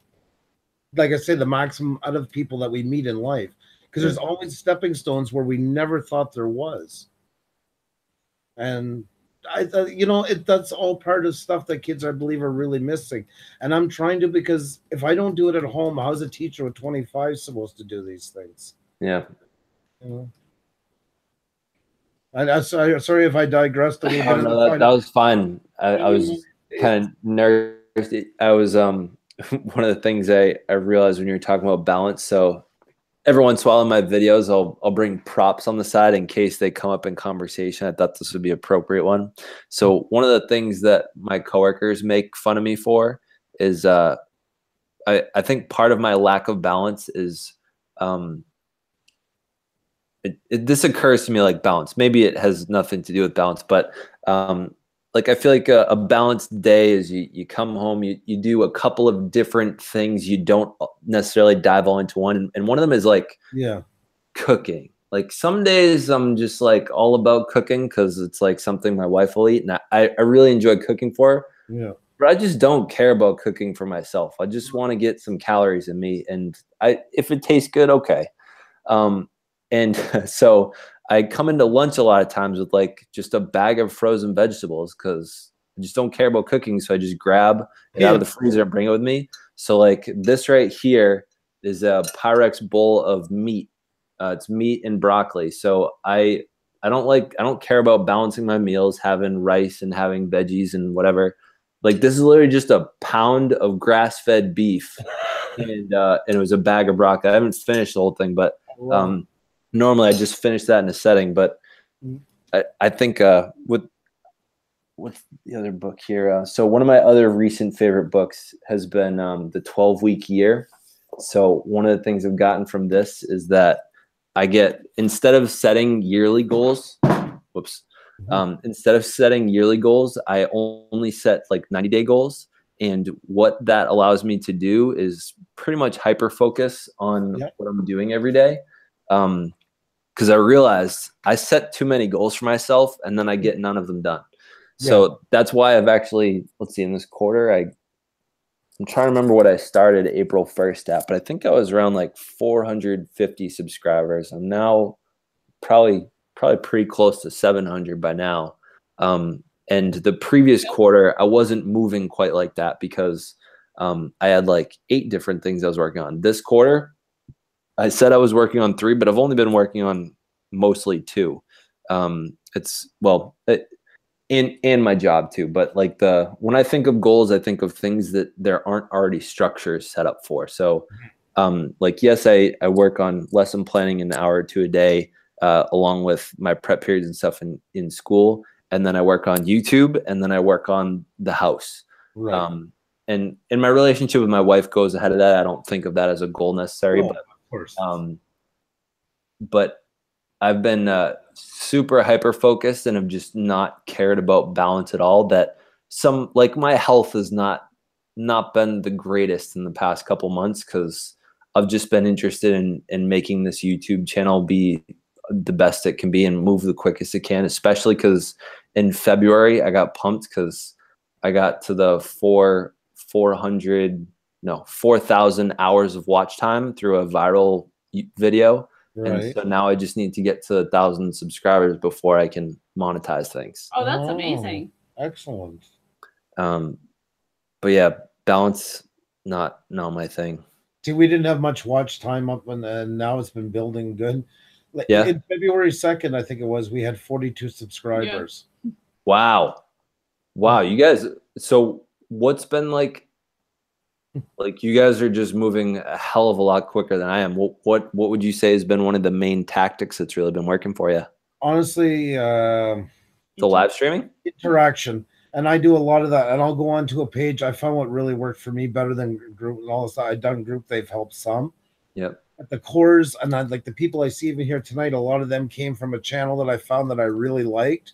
like I say, the maximum out of people that we meet in life. Because there's always stepping stones where we never thought there was. And you know, that's all part of stuff that kids, I believe, are really missing. And I'm trying to, because if I don't do it at home, how's a teacher with 25 supposed to do these things? Yeah. You know? Sorry if I digressed a little bit. No, that was fine. I was kind of nervous. I was one of the things I realized when you were talking about balance. So every once in a while in my videos, I'll bring props on the side in case they come up in conversation. I thought this would be an appropriate one. So one of the things that my coworkers make fun of me for is I think part of my lack of balance is this occurs to me like balance. Maybe it has nothing to do with balance, but like I feel like a balanced day is you come home, you do a couple of different things. You don't necessarily dive all into one. And one of them is like cooking. Like some days I'm just like all about cooking because it's like something my wife will eat. And I really enjoy cooking for her. Yeah. But I just don't care about cooking for myself. I just want to get some calories in me. And if it tastes good, okay. And so I come into lunch a lot of times with like just a bag of frozen vegetables because I just don't care about cooking. So I just grab it out of the freezer and bring it with me. So like this right here is a Pyrex bowl of meat. It's meat and broccoli. So I don't care about balancing my meals, having rice and having veggies and whatever. Like this is literally just a pound of grass-fed beef, and it was a bag of broccoli. I haven't finished the whole thing, but normally I just finish that in a setting. But I think with the other book here, so one of my other recent favorite books has been The 12-Week Year. So one of the things I've gotten from this is that I get, instead of setting yearly goals, instead of setting yearly goals, I only set like 90-day goals. And what that allows me to do is pretty much hyper focus on what I'm doing every day. Because I realized I set too many goals for myself and then I get none of them done. So that's why I've actually, let's see, in this quarter, I'm trying to remember what I started April 1st at, but I think I was around like 450 subscribers. I'm now probably pretty close to 700 by now. And the previous quarter, I wasn't moving quite like that because I had like 8 different things I was working on. This quarter, I said I was working on 3, but I've only been working on mostly 2. and my job too. But like when I think of goals, I think of things that there aren't already structures set up for. So like, yes, I work on lesson planning an hour or two a day, along with my prep periods and stuff in school. And then I work on YouTube, and then I work on the house. Right. And my relationship with my wife goes ahead of that. I don't think of that as a goal necessary, but of course. But I've been super hyper focused and have just not cared about balance at all. That like my health has not been the greatest in the past couple months, because I've just been interested in making this YouTube channel be the best it can be and move the quickest it can, especially because in February I got pumped because I got to the 4,000 hours of watch time through a viral video. Right. And so now I just need to get to 1,000 subscribers before I can monetize things. Oh, that's amazing. Excellent. But yeah, balance, not my thing. See, we didn't have much watch time up, and now it's been building good. Yeah. In February 2nd, I think it was, we had 42 subscribers. Yeah. Wow. You guys, so what's been like you guys are just moving a hell of a lot quicker than I am. What would you say has been one of the main tactics that's really been working for you? Honestly, the live streaming? Interaction. And I do a lot of that. And I'll go on to a page. I found what really worked for me better than group and all this. I've done group. They've helped some. Yep. At the cores, and like the people I see even here tonight, a lot of them came from a channel that I found that I really liked.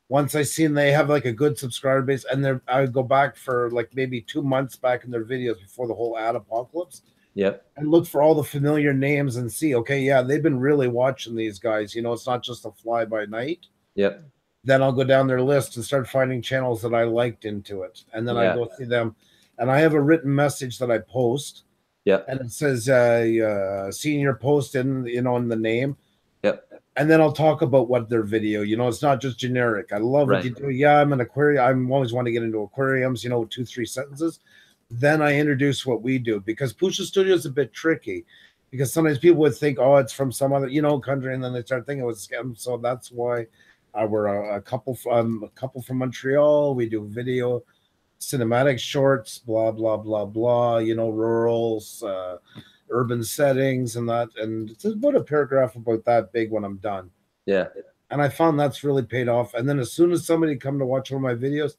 Once I seen they have like a good subscriber base, and I would go back for like maybe 2 months back in their videos before the whole ad apocalypse. Yep. And look for all the familiar names and see, okay, yeah, they've been really watching these guys. You know, it's not just a fly by night. Yep. Then I'll go down their list and start finding channels that I liked into it. And then I go see them. And I have a written message that I post. Yep. And it says, seeing your post in the name. Yep. And then I'll talk about what their video, it's not just generic. I love what you do. Yeah, I'm an aquarium. I'm always want to get into aquariums, 2-3 sentences. Then I introduce what we do, because Puša Studios is a bit tricky, because sometimes people would think, oh, it's from some other, country. And then they start thinking it was scam. So that's why we're a couple from Montreal. We do video, cinematic shorts, blah, blah, blah, blah, rurals, urban settings and that. And it's about a paragraph about that big when I'm done. Yeah. And I found that's really paid off. And then as soon as somebody come to watch one of my videos,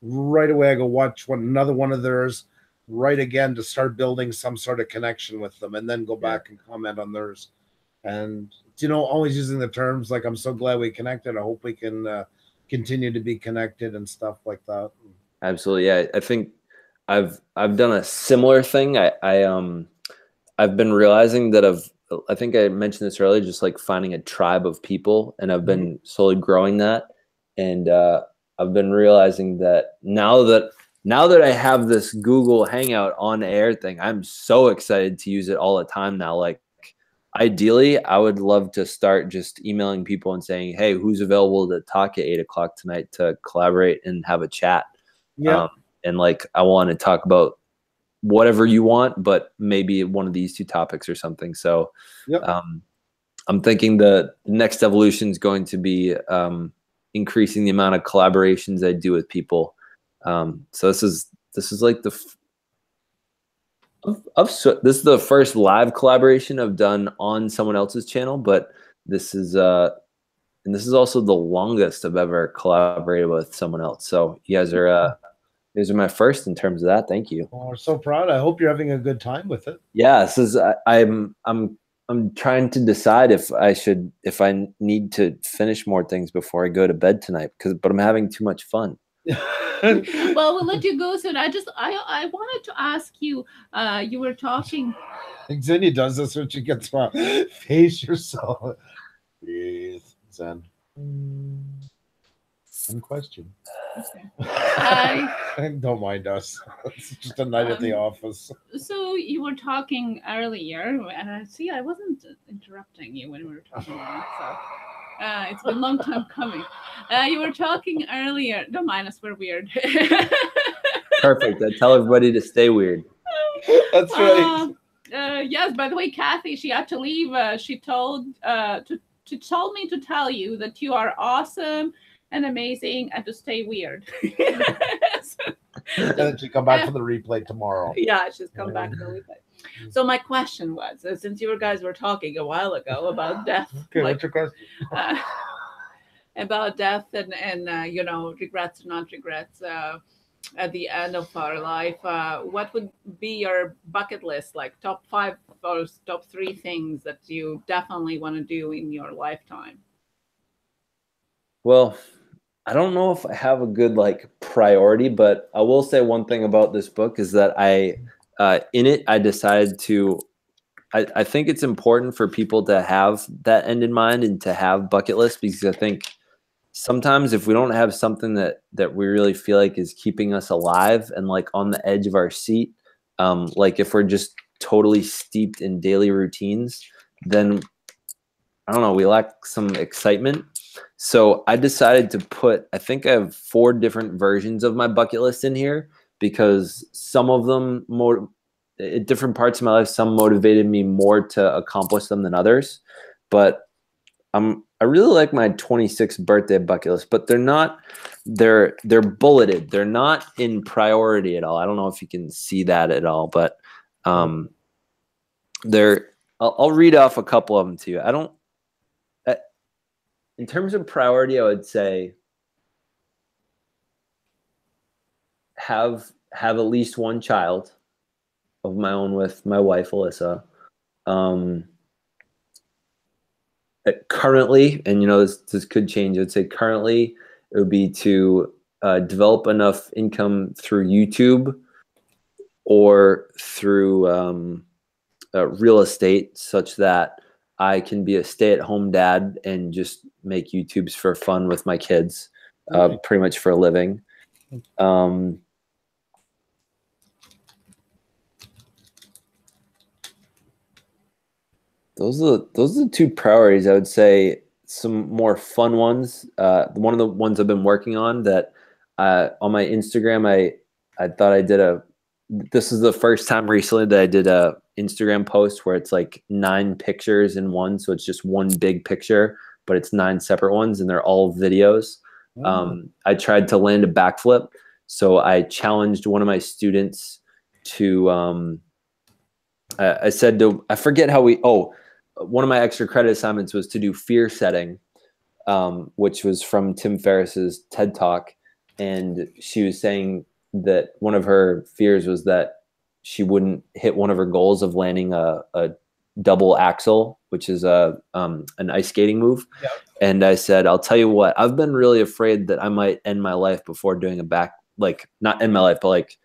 right away I go watch another one of theirs right again to start building some sort of connection with them, and then go back and comment on theirs. And always using the terms like, I'm so glad we connected. I hope we can continue to be connected and stuff like that. Absolutely. Yeah. I think I've done a similar thing. I've been realizing that I think I mentioned this earlier, just like finding a tribe of people, and I've been slowly growing that. And I've been realizing that now that I have this Google Hangout on air thing, I'm so excited to use it all the time now. Like, ideally, I would love to start just emailing people and saying, hey, who's available to talk at 8 o'clock tonight to collaborate and have a chat? Yeah. And like, I want to talk about whatever you want, but maybe one of these 2 topics or something. So I'm thinking the next evolution is going to be increasing the amount of collaborations I do with people. So this is like this is the first live collaboration I've done on someone else's channel, but this is also the longest I've ever collaborated with someone else. So you guys are my first in terms of that. Thank you. Oh, we're so proud. I hope you're having a good time with it. Yeah, this is I'm trying to decide if I need to finish more things before I go to bed tonight, but I'm having too much fun. Well, we'll let you go soon. I wanted to ask you, you were talking. Xenia does this when she gets smart. Face yourself. Breathe. Zen. One question. Okay. Don't mind us. It's just a night at the office. So you were talking earlier, and I wasn't interrupting you when we were talking about it, so it's been a long time coming. You were talking earlier. Don't mind us, we're weird. Perfect. I tell everybody to stay weird. That's right. Yes, by the way, Kathy, she had to leave. She told me to tell you that you are awesome. and amazing, and to stay weird. And then she come back for the replay tomorrow. Yeah, she's come back for the replay. So my question was, since you guys were talking a while ago about death, Okay, what's your question? About death and you know, regrets or not regrets at the end of our life, what would be your bucket list, like top 5 or top 3 things that you definitely want to do in your lifetime? Well, I don't know if I have a good like priority, but I will say one thing about this book is that in it, I decided to, I think it's important for people to have that end in mind and to have bucket lists, because I think sometimes if we don't have something that we really feel like is keeping us alive and like on the edge of our seat, like if we're just totally steeped in daily routines, then I don't know, we lack some excitement. So I decided to put, I think I have 4 different versions of my bucket list in here, because some of them at different parts of my life, some motivated me more to accomplish them than others. But I really like my 26th birthday bucket list, but they're bulleted. They're not in priority at all. I don't know if you can see that at all, but I'll read off a couple of them to you. In terms of priority, I would say have at least 1 child of my own with my wife, Alyssa. Currently, and you know, this could change. I would say currently it would be to develop enough income through YouTube or through real estate, such that I can be a stay-at-home dad and just make YouTubes for fun with my kids, pretty much for a living. Those are the 2 priorities. I would say some more fun ones. One of the ones I've been working on that on my Instagram, I thought this is the first time recently that I did a Instagram post where it's like 9 pictures in one. So it's just one big picture, but it's 9 separate ones and they're all videos. I tried to land a backflip. So I challenged one of my students to, I said I forget how one of my extra credit assignments was to do fear setting, which was from Tim Ferriss's TED Talk. And she was saying that one of her fears was that she wouldn't hit one of her goals of landing a double axel, which is an ice skating move. Yep. And I said, I'll tell you what, I've been really afraid that I might end my life before doing not end my life, but like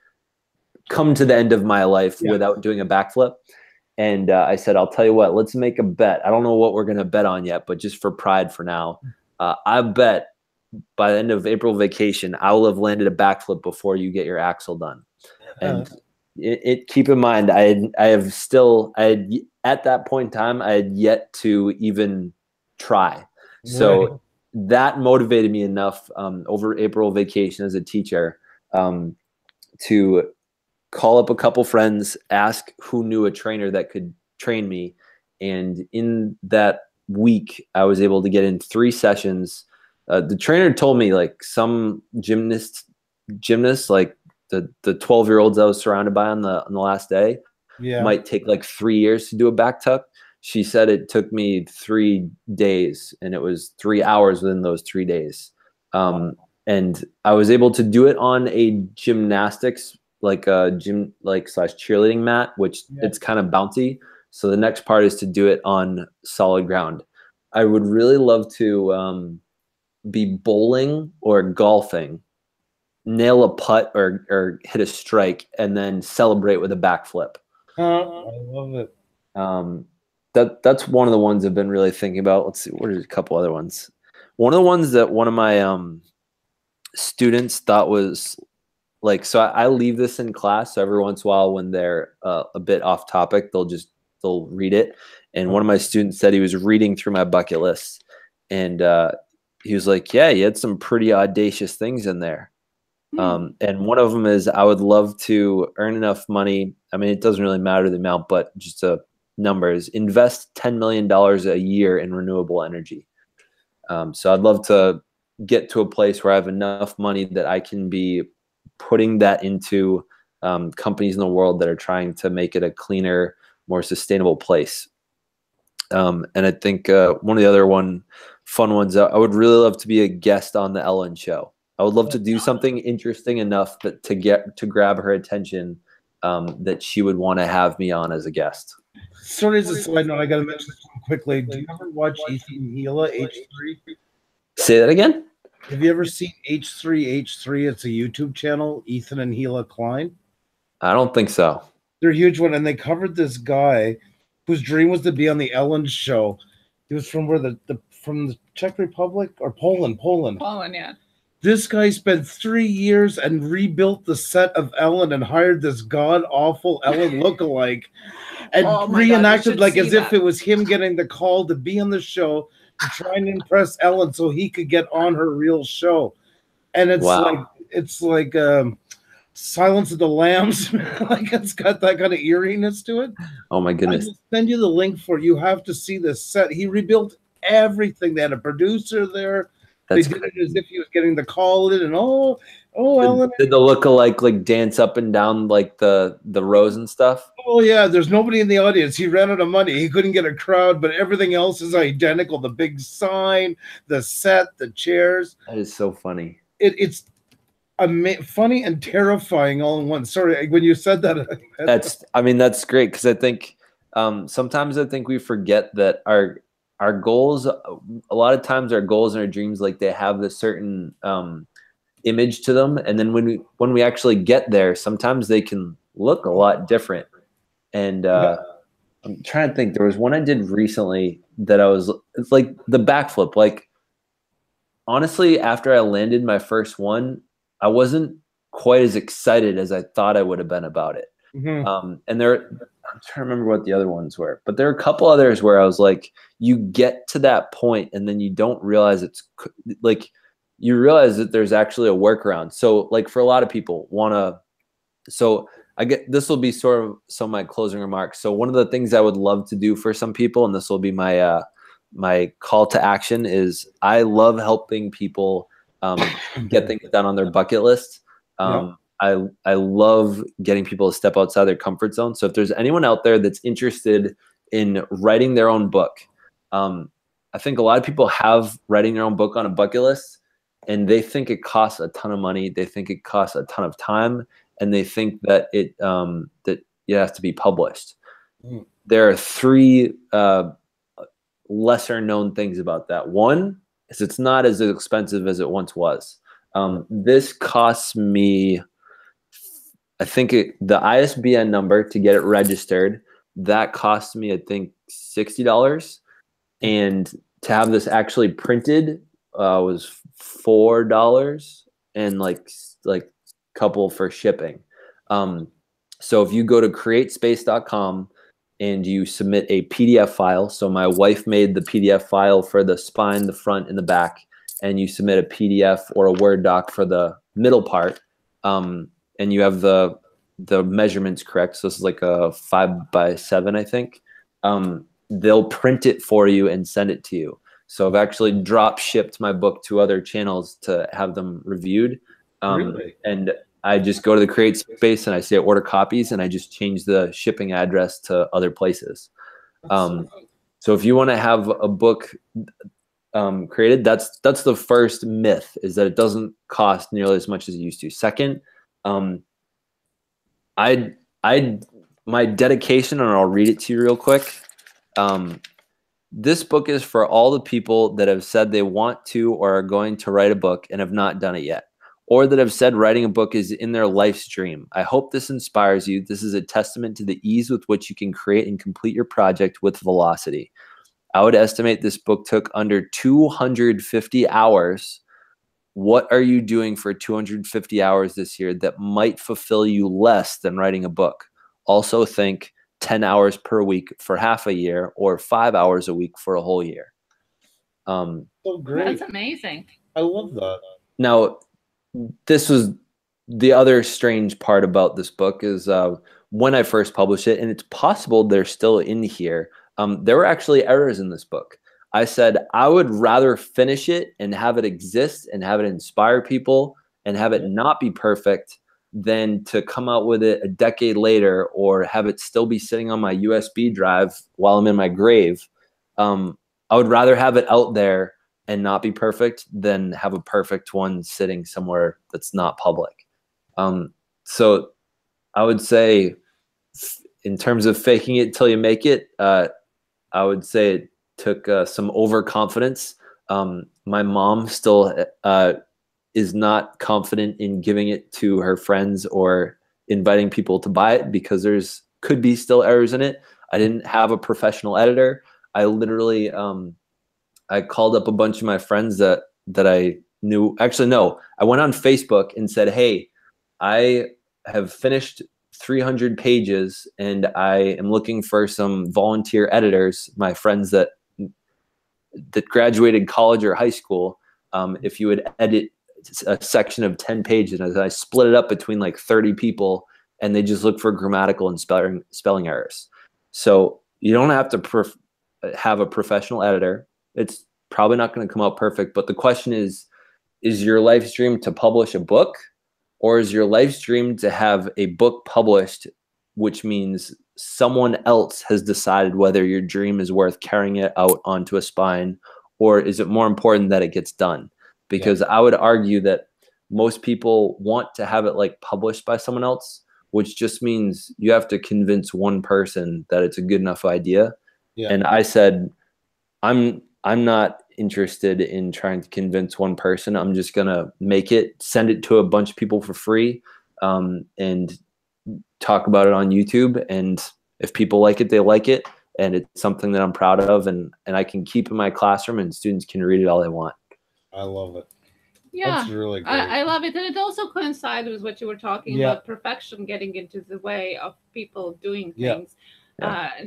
come to the end of my life without doing a backflip. And I said, I'll tell you what, let's make a bet. I don't know what we're going to bet on yet, but just for pride for now, I bet by the end of April vacation, I will have landed a backflip before you get your axle done. And keep in mind, at that point in time, I had yet to even try. So that motivated me enough over April vacation as a teacher to call up a couple friends, ask who knew a trainer that could train me. And in that week, I was able to get in 3 sessions. The trainer told me like some gymnasts, like the 12-year-olds I was surrounded by on the last day might take like 3 years to do a back tuck. She said it took me 3 days, and it was 3 hours within those 3 days. And I was able to do it on a gymnastics, like a gym, like / cheerleading mat, which it's kind of bouncy. So the next part is to do it on solid ground. I would really love to be bowling or golfing, nail a putt or hit a strike, and then celebrate with a backflip. I love it. That's one of the ones I've been really thinking about. Let's see, what are a couple other ones? One of the ones that one of my students thought was like, so I leave this in class. So every once in a while when they're a bit off topic, they'll read it. And one of my students said he was reading through my bucket list, and he was like, yeah, you had some pretty audacious things in there. And one of them is, I would love to earn enough money. I mean, it doesn't really matter the amount, but just numbers, invest $10 million a year in renewable energy. So I'd love to get to a place where I have enough money that I can be putting that into companies in the world that are trying to make it a cleaner, more sustainable place. And I think one of the other fun ones, I would really love to be a guest on the Ellen show. I would love to do something interesting enough to grab her attention, that she would want to have me on as a guest. Sorry, as a side note, I got to mention this quickly. Do you ever watch E29 H3? Say that again? Have you ever seen H3H3? It's a YouTube channel, Ethan and Gila Klein. I don't think so. They're a huge one, and they covered this guy whose dream was to be on the Ellen show. He was from from the Czech Republic or Poland. Poland, yeah. This guy spent 3 years and rebuilt the set of Ellen and hired this god-awful Ellen lookalike and reenacted like as if it was him getting the call to be on the show to try and impress Ellen so he could get on her real show. And it's like Silence of the Lambs. Like it's got that kind of eeriness to it. Oh my goodness. I'll send you the link for it. You have to see this set. He rebuilt everything. They had a producer there. They did it as if he was getting the call in, and Ellen. Did the lookalike like dance up and down like the rows and stuff? Oh yeah, there's nobody in the audience. He ran out of money. He couldn't get a crowd, but everything else is identical. The big sign, the set, the chairs. That is so funny. It's funny and terrifying all in one. Sorry, when you said that. That's great, because I think sometimes I think we forget that our goals, a lot of times our goals and our dreams, like they have this certain image to them. And then when we actually get there, sometimes they can look a lot different. And I'm trying to think, there was one I did recently that it's like the backflip. Like, honestly, after I landed my first one, I wasn't quite as excited as I thought I would have been about it. Mm-hmm. And I'm trying to remember what the other ones were, but there are a couple others where I was like, you get to that point and then you don't realize you realize that there's actually a workaround. So like for a lot of people I get, this will be sort of some of my closing remarks. So one of the things I would love to do for some people, and this will be my, my call to action, is I love helping people get things done on their bucket list. I love getting people to step outside their comfort zone. So if there's anyone out there that's interested in writing their own book, I think a lot of people have writing their own book on a bucket list, and they think it costs a ton of money. They think it costs a ton of time, and they think that it has to be published. There are three lesser known things about that. One is it's not as expensive as it once was. This costs me, I think the ISBN number to get it registered, that cost me, I think, $60. And to have this actually printed was $4 and like couple for shipping. So if you go to createspace.com and you submit a PDF file, so my wife made the PDF file for the spine, the front, and the back, and you submit a PDF or a Word doc for the middle part, and you have the measurements correct, so this is like a 5x7, I think, they'll print it for you and send it to you. So I've actually drop shipped my book to other channels to have them reviewed. Really? And I just go to the Create Space and I say order copies, and I just change the shipping address to other places. So if you want to have a book created, that's the first myth, is that it doesn't cost nearly as much as it used to. Second, my dedication, and I'll read it to you real quick. This book is for all the people that have said they want to or are going to write a book and have not done it yet, or that have said writing a book is in their life's dream. I hope this inspires you. This is a testament to the ease with which you can create and complete your project with velocity. I would estimate this book took under 250 hours. What are you doing for 250 hours this year that might fulfill you less than writing a book? Also think 10 hours per week for half a year, or 5 hours a week for a whole year. So great. That's amazing. I love that. Now, this was the other strange part about this book is when I first published it, and it's possible they're still in here, there were actually errors in this book. I said, I would rather finish it and have it exist and have it inspire people and have it not be perfect than to come out with it a decade later or have it still be sitting on my USB drive while I'm in my grave. I would rather have it out there and not be perfect than have a perfect one sitting somewhere that's not public. So I would say in terms of faking it till you make it, I would say it took some overconfidence. My mom still is not confident in giving it to her friends or inviting people to buy it because there's could be still errors in it. I didn't have a professional editor. I literally I called up a bunch of my friends that I knew. Actually, no, I went on Facebook and said, hey, I have finished 300 pages and I am looking for some volunteer editors, my friends that graduated college or high school. If you would edit a section of 10 pages, and I split it up between like 30 people, and they just look for grammatical and spelling errors. So you don't have to have a professional editor. It's probably not going to come out perfect, but the question is your life dream to publish a book, or is your life dream to have a book published, which means someone else has decided whether your dream is worth carrying it out onto a spine, or is it more important that it gets done? Because I would argue that most people want to have it like published by someone else, which just means you have to convince one person that it's a good enough idea. And I said, I'm not interested in trying to convince one person. I'm just going to make it, send it to a bunch of people for free, and talk about it on YouTube. And if people like it, they like it. And it's something that I'm proud of and I can keep in my classroom and students can read it all they want. I love it. Yeah, that's really great. I love it. And it also coincides with what you were talking about, perfection getting into the way of people doing things.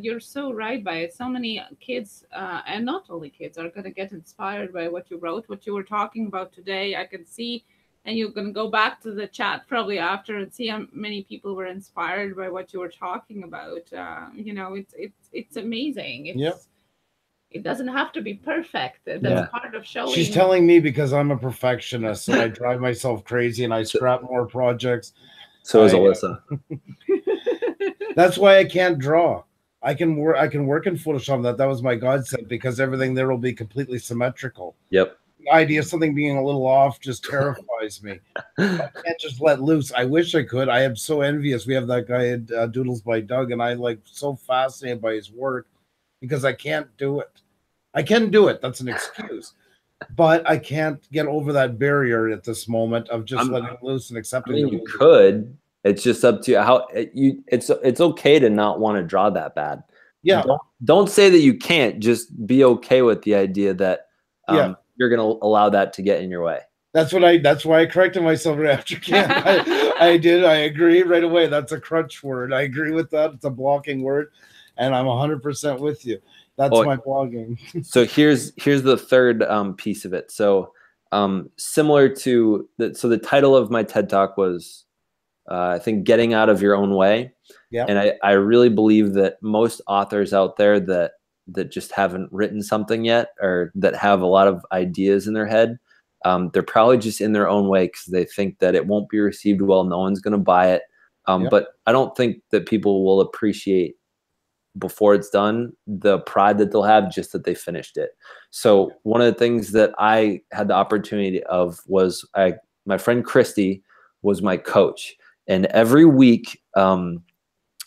You're so right by it. So many kids, and not only kids, are going to get inspired by what you wrote, what you were talking about today. I can see, and you're going to go back to the chat probably after and see how many people were inspired by what you were talking about. You know, it's amazing. It doesn't have to be perfect. That's part of showing. She's telling me because I'm a perfectionist and I drive myself crazy and I scrap more projects. So is Alyssa. That's why I can't draw. I can work in Photoshop. That was my godsend because everything there will be completely symmetrical. Yep. The idea of something being a little off just terrifies me. I can't just let loose. I wish I could. I am so envious. We have that guy at Doodles by Doug, and I like so fascinated by his work because I can't do it. I can do it. That's an excuse. But I can't get over that barrier at this moment of just letting loose and accepting. I mean, you could. It's just up to you how it's okay to not want to draw that bad. Yeah. Don't say that you can't. Just be okay with the idea that you're going to allow that to get in your way. That's why I corrected myself right after camp. I did. I agree right away. That's a crutch word. I agree with that. It's a blocking word, and I'm 100% with you. That's my blogging. So here's the third piece of it. So similar to the title of my TED Talk was I think getting out of your own way. Yeah. And I really believe that most authors out there that just haven't written something yet or that have a lot of ideas in their head, they're probably just in their own way because they think that it won't be received well. No one's going to buy it. But I don't think that people will appreciate before it's done the pride that they'll have just that they finished it. So one of the things that I had the opportunity of was my friend Christy was my coach, and every week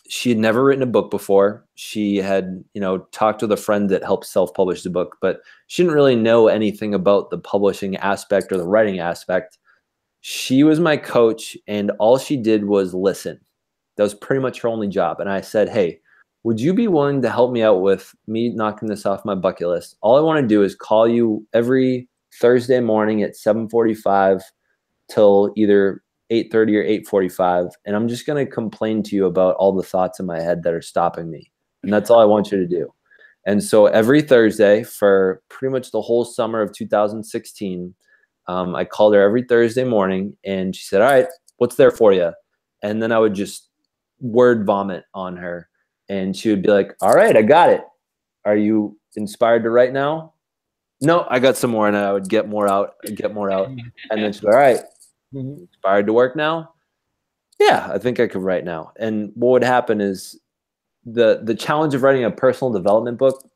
she had never written a book before. She had talked with a friend that helped self-publish the book, but she didn't really know anything about the publishing aspect or the writing aspect. She was my coach, and all she did was listen. That was pretty much her only job. And I said, hey, would you be willing to help me out with me knocking this off my bucket list? All I want to do is call you every Thursday morning at 7:45 till either 8:30 or 8:45. And I'm just going to complain to you about all the thoughts in my head that are stopping me. And that's all I want you to do. And so every Thursday for pretty much the whole summer of 2016, I called her every Thursday morning and she said, all right, what's there for you? And then I would just word vomit on her. And she would be like, all right, I got it. Are you inspired to write now? no, I got some more, and I would get more out, and then she'd go, all right, inspired to work now? Yeah, I think I could write now. And what would happen is the challenge of writing a personal development book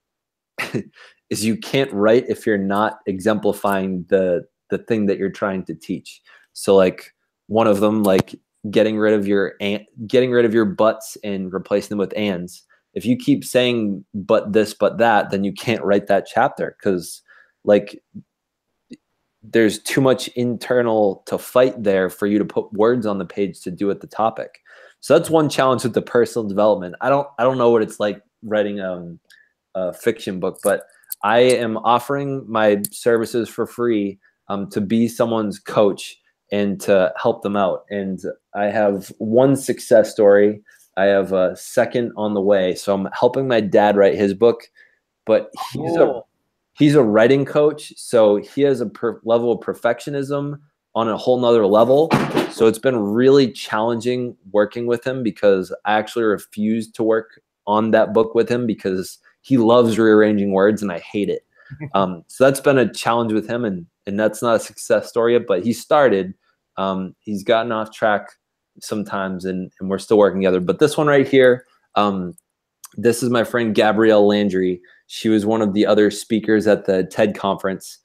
is you can't write if you're not exemplifying the thing that you're trying to teach. So like one of them, like getting rid of your buts and replacing them with ands. If you keep saying but this, but that, then you can't write that chapter, because like there's too much internal to fight there for you to put words on the page to do with the topic. So that's one challenge with the personal development. I don't know what it's like writing a fiction book, but I am offering my services for free to be someone's coach and to help them out. And I have one success story. I have a second on the way. So I'm helping my dad write his book, but he's a writing coach. So he has a level of perfectionism on a whole nother level. So it's been really challenging working with him, because I actually refused to work on that book with him because he loves rearranging words and I hate it. So that's been a challenge with him, and that's not a success story yet, but he started. He's gotten off track sometimes, and we're still working together. But this one right here, this is my friend Gabrielle Landry. She was one of the other speakers at the TED conference.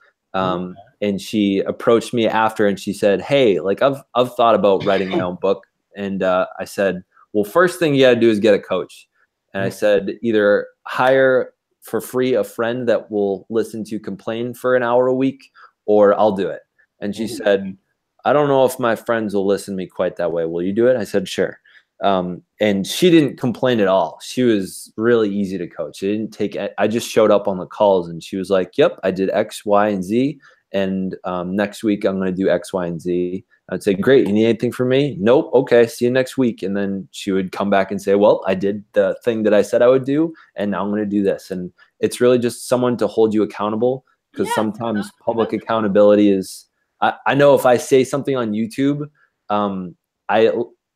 And she approached me after and she said, hey, like I've thought about writing my own book. And I said, well, first thing you got to do is get a coach. And I said, either hire for free a friend that will listen to complain for an hour a week, or I'll do it. And she said, I don't know if my friends will listen to me quite that way. Will you do it? I said, sure. And she didn't complain at all. She was really easy to coach. I just showed up on the calls and she was like, yep, I did X, Y, and Z. And next week I'm going to do X, Y, and Z. I'd say, great. You need anything from me? Nope. Okay. See you next week. And then she would come back and say, well, I did the thing that I said I would do, and now I'm going to do this. And it's really just someone to hold you accountable, because sometimes public accountability is, I know if I say something on YouTube,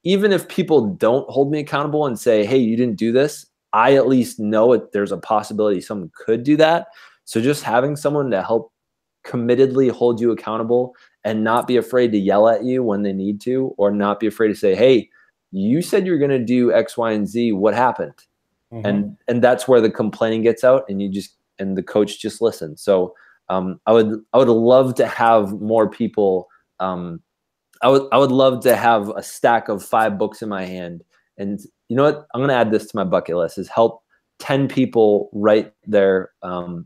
even if people don't hold me accountable and say, hey, you didn't do this, I at least know there's a possibility someone could do that. So just having someone to help committedly hold you accountable and not be afraid to yell at you when they need to, or not be afraid to say, hey, you said you were going to do X, Y, and Z. What happened? And that's where the complaining gets out, and and the coach just listens. So I would love to have more people. I would love to have a stack of 5 books in my hand. And you know what? I'm going to add this to my bucket list, is help 10 people write their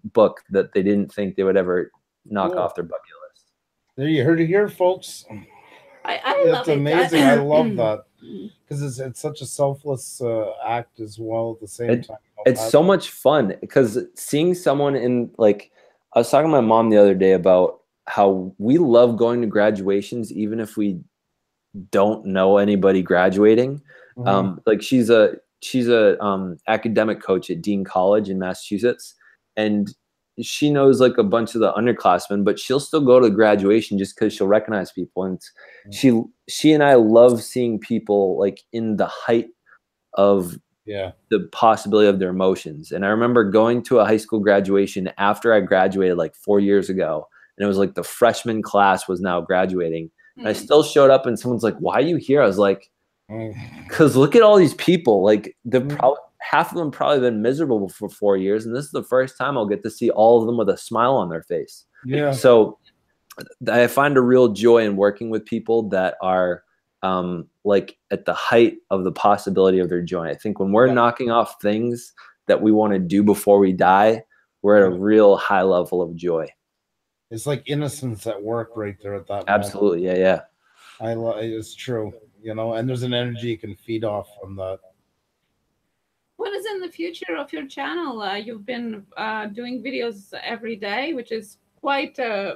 book that they didn't think they would ever knock off their bucket list. There, you heard it here, folks. I love it. It's amazing. I love that, because it's such a selfless act as well at the same time. It's so much fun, because seeing someone in, like, I was talking to my mom the other day about how we love going to graduations, even if we don't know anybody graduating. Like she's a academic coach at Dean College in Massachusetts, and she knows like a bunch of the underclassmen, but she'll still go to graduation just because she'll recognize people. And she and I love seeing people like in the height of the possibility of their emotions. And I remember going to a high school graduation after I graduated like 4 years ago, and it was like the freshman class was now graduating. And I still showed up and someone's like, why are you here? I was like, because look at all these people. Like half of them probably been miserable for 4 years. And this is the first time I'll get to see all of them with a smile on their face. Yeah. So I find a real joy in working with people that are like at the height of the possibility of their joy. I think when we're knocking off things that we want to do before we die, we're at a real high level of joy. It's like innocence at work right there at that Absolutely. moment. Yeah. It's true, you know, and there's an energy you can feed off from that. What is in the future of your channel? You've been doing videos every day, which is quite I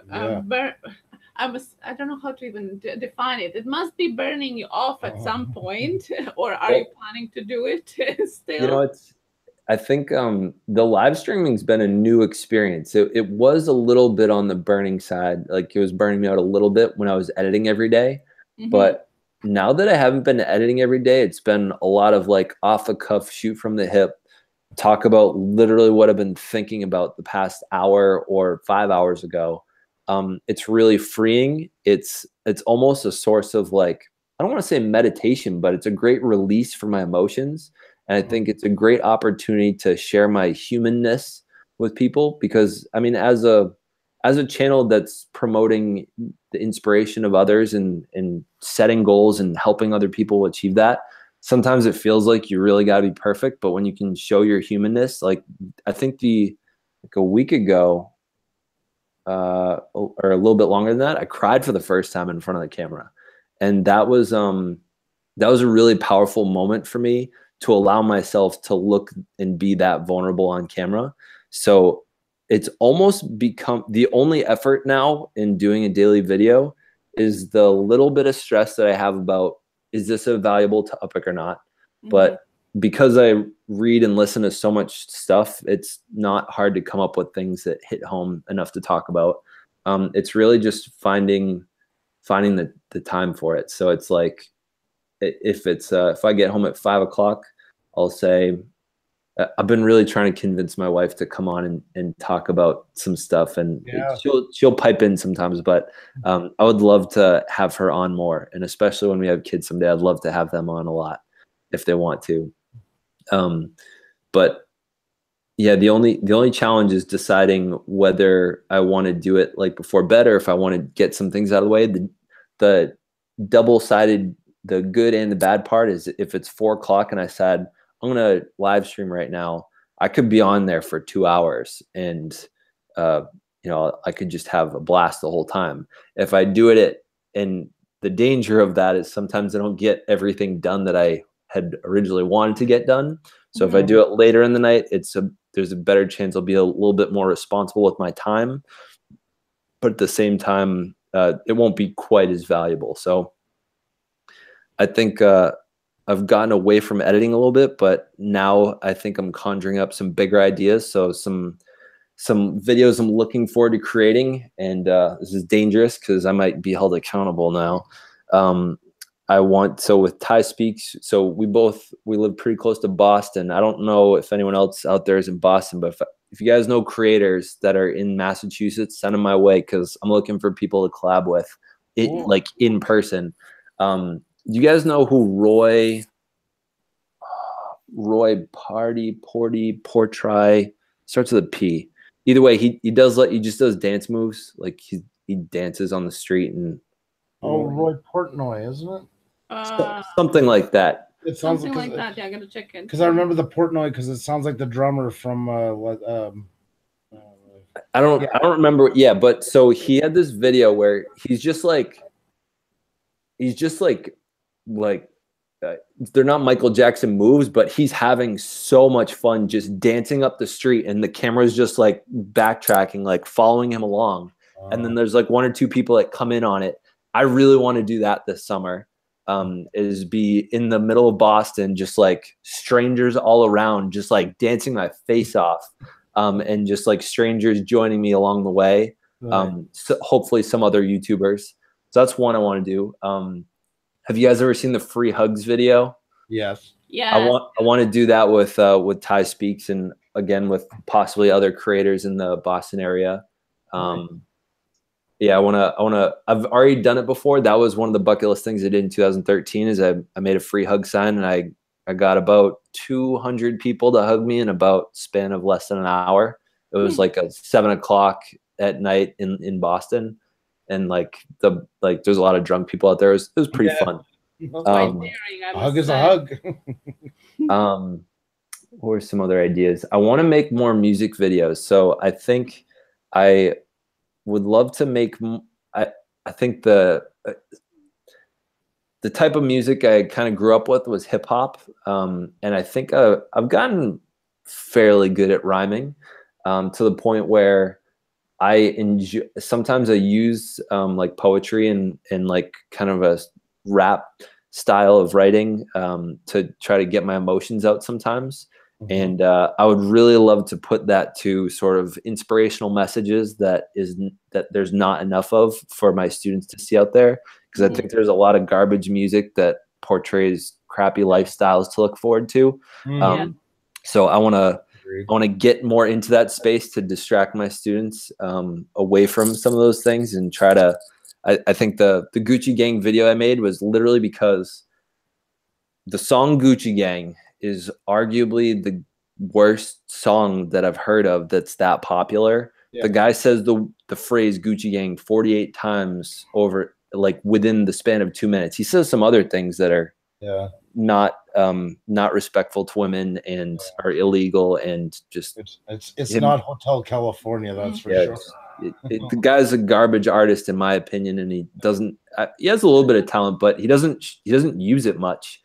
don't know how to even define it. It must be burning you off at some point, or are you planning to do it still? You know, I think the live streaming's been a new experience. It was a little bit on the burning side. Like it was burning me out a little bit when I was editing every day. But now that I haven't been editing every day, it's been a lot of like off the cuff, shoot from the hip talk about literally what I've been thinking about the past hour or 5 hours ago, it's really freeing. It's almost a source of like, I don't want to say meditation, but it's a great release for my emotions. And I think it's a great opportunity to share my humanness with people, because I mean, as a channel that's promoting the inspiration of others and setting goals and helping other people achieve that, sometimes it feels like you really got to be perfect. But when you can show your humanness, like I think like a week ago, or a little bit longer than that, I cried for the first time in front of the camera. And that was a really powerful moment for me, to allow myself to look and be that vulnerable on camera. So it's almost become the only effort now in doing a daily video is the little bit of stress that I have about, is this a valuable topic or not? But because I read and listen to so much stuff, it's not hard to come up with things that hit home enough to talk about. It's really just finding the time for it. So it's like, if I get home at 5 o'clock, I'll say, I've been really trying to convince my wife to come on and talk about some stuff, and she'll pipe in sometimes, but I would love to have her on more. And especially when we have kids someday, I'd love to have them on a lot if they want to. But yeah, the only challenge is deciding whether I want to do it like before bed, or if I want to get some things out of the way. The double-sided, the good and the bad part is, if it's 4 o'clock and I said, I'm going to live stream right now, I could be on there for 2 hours and, I could just have a blast the whole time. If I do it and the danger of that is sometimes I don't get everything done that I had originally wanted to get done. So if I do it later in the night, there's a better chance I'll be a little bit more responsible with my time, but at the same time, it won't be quite as valuable. So I think I've gotten away from editing a little bit, but now I think I'm conjuring up some bigger ideas. So some videos I'm looking forward to creating, and this is dangerous because I might be held accountable now. So with Ty Speaks, so we live pretty close to Boston. I don't know if anyone else out there is in Boston, but if you guys know creators that are in Massachusetts, send them my way, because I'm looking for people to collab with it, like in person. Do you guys know who Roy Portry starts with a P? Either way, he just does dance moves. Like he dances on the street and. Oh, Roy Portnoy, isn't it? Something like that. It sounds something like that. Yeah, I gotta check in. Because I remember the Portnoy, because it sounds like the drummer from I don't remember. Yeah, but so he had this video where he's just like they're not Michael Jackson moves, but he's having so much fun just dancing up the street, and the camera's just like backtracking, like following him along. And then there's like 1 or 2 people that come in on it. I really want to do that this summer. Is be in the middle of Boston, just like strangers all around, just like dancing my face off, and just like strangers joining me along the way. So hopefully some other YouTubers. So that's one I want to do. Have you guys ever seen the free hugs video? Yes. Yeah. I want to do that with Ty Speaks, and again with possibly other creators in the Boston area. Yeah, I've already done it before. That was one of the bucket list things I did in 2013 is I made a free hug sign, and I got about 200 people to hug me in about span of less than an hour. It was like a 7 o'clock at night in Boston. And there's a lot of drunk people out there. It was pretty fun. A hug is a hug. What were some other ideas? I want to make more music videos. So I think I would love to make. I think the type of music I kind of grew up with was hip hop, and I think I've gotten fairly good at rhyming, to the point where sometimes I use like poetry and like kind of a rap style of writing to try to get my emotions out sometimes. And I would really love to put that to sort of inspirational messages that there's not enough of for my students to see out there, because I think there's a lot of garbage music that portrays crappy lifestyles to look forward to. So I want to want to get more into that space to distract my students away from some of those things and try to. I think the Gucci Gang video I made was literally because the song Gucci Gang is arguably the worst song that I've heard of that's that popular. Yeah. The guy says the phrase Gucci Gang 48 times over, like within the span of 2 minutes. He says some other things that are not respectful to women and are illegal and just it's not Hotel California, that's for sure. The guy's a garbage artist in my opinion, and he has a little bit of talent, but he doesn't use it much.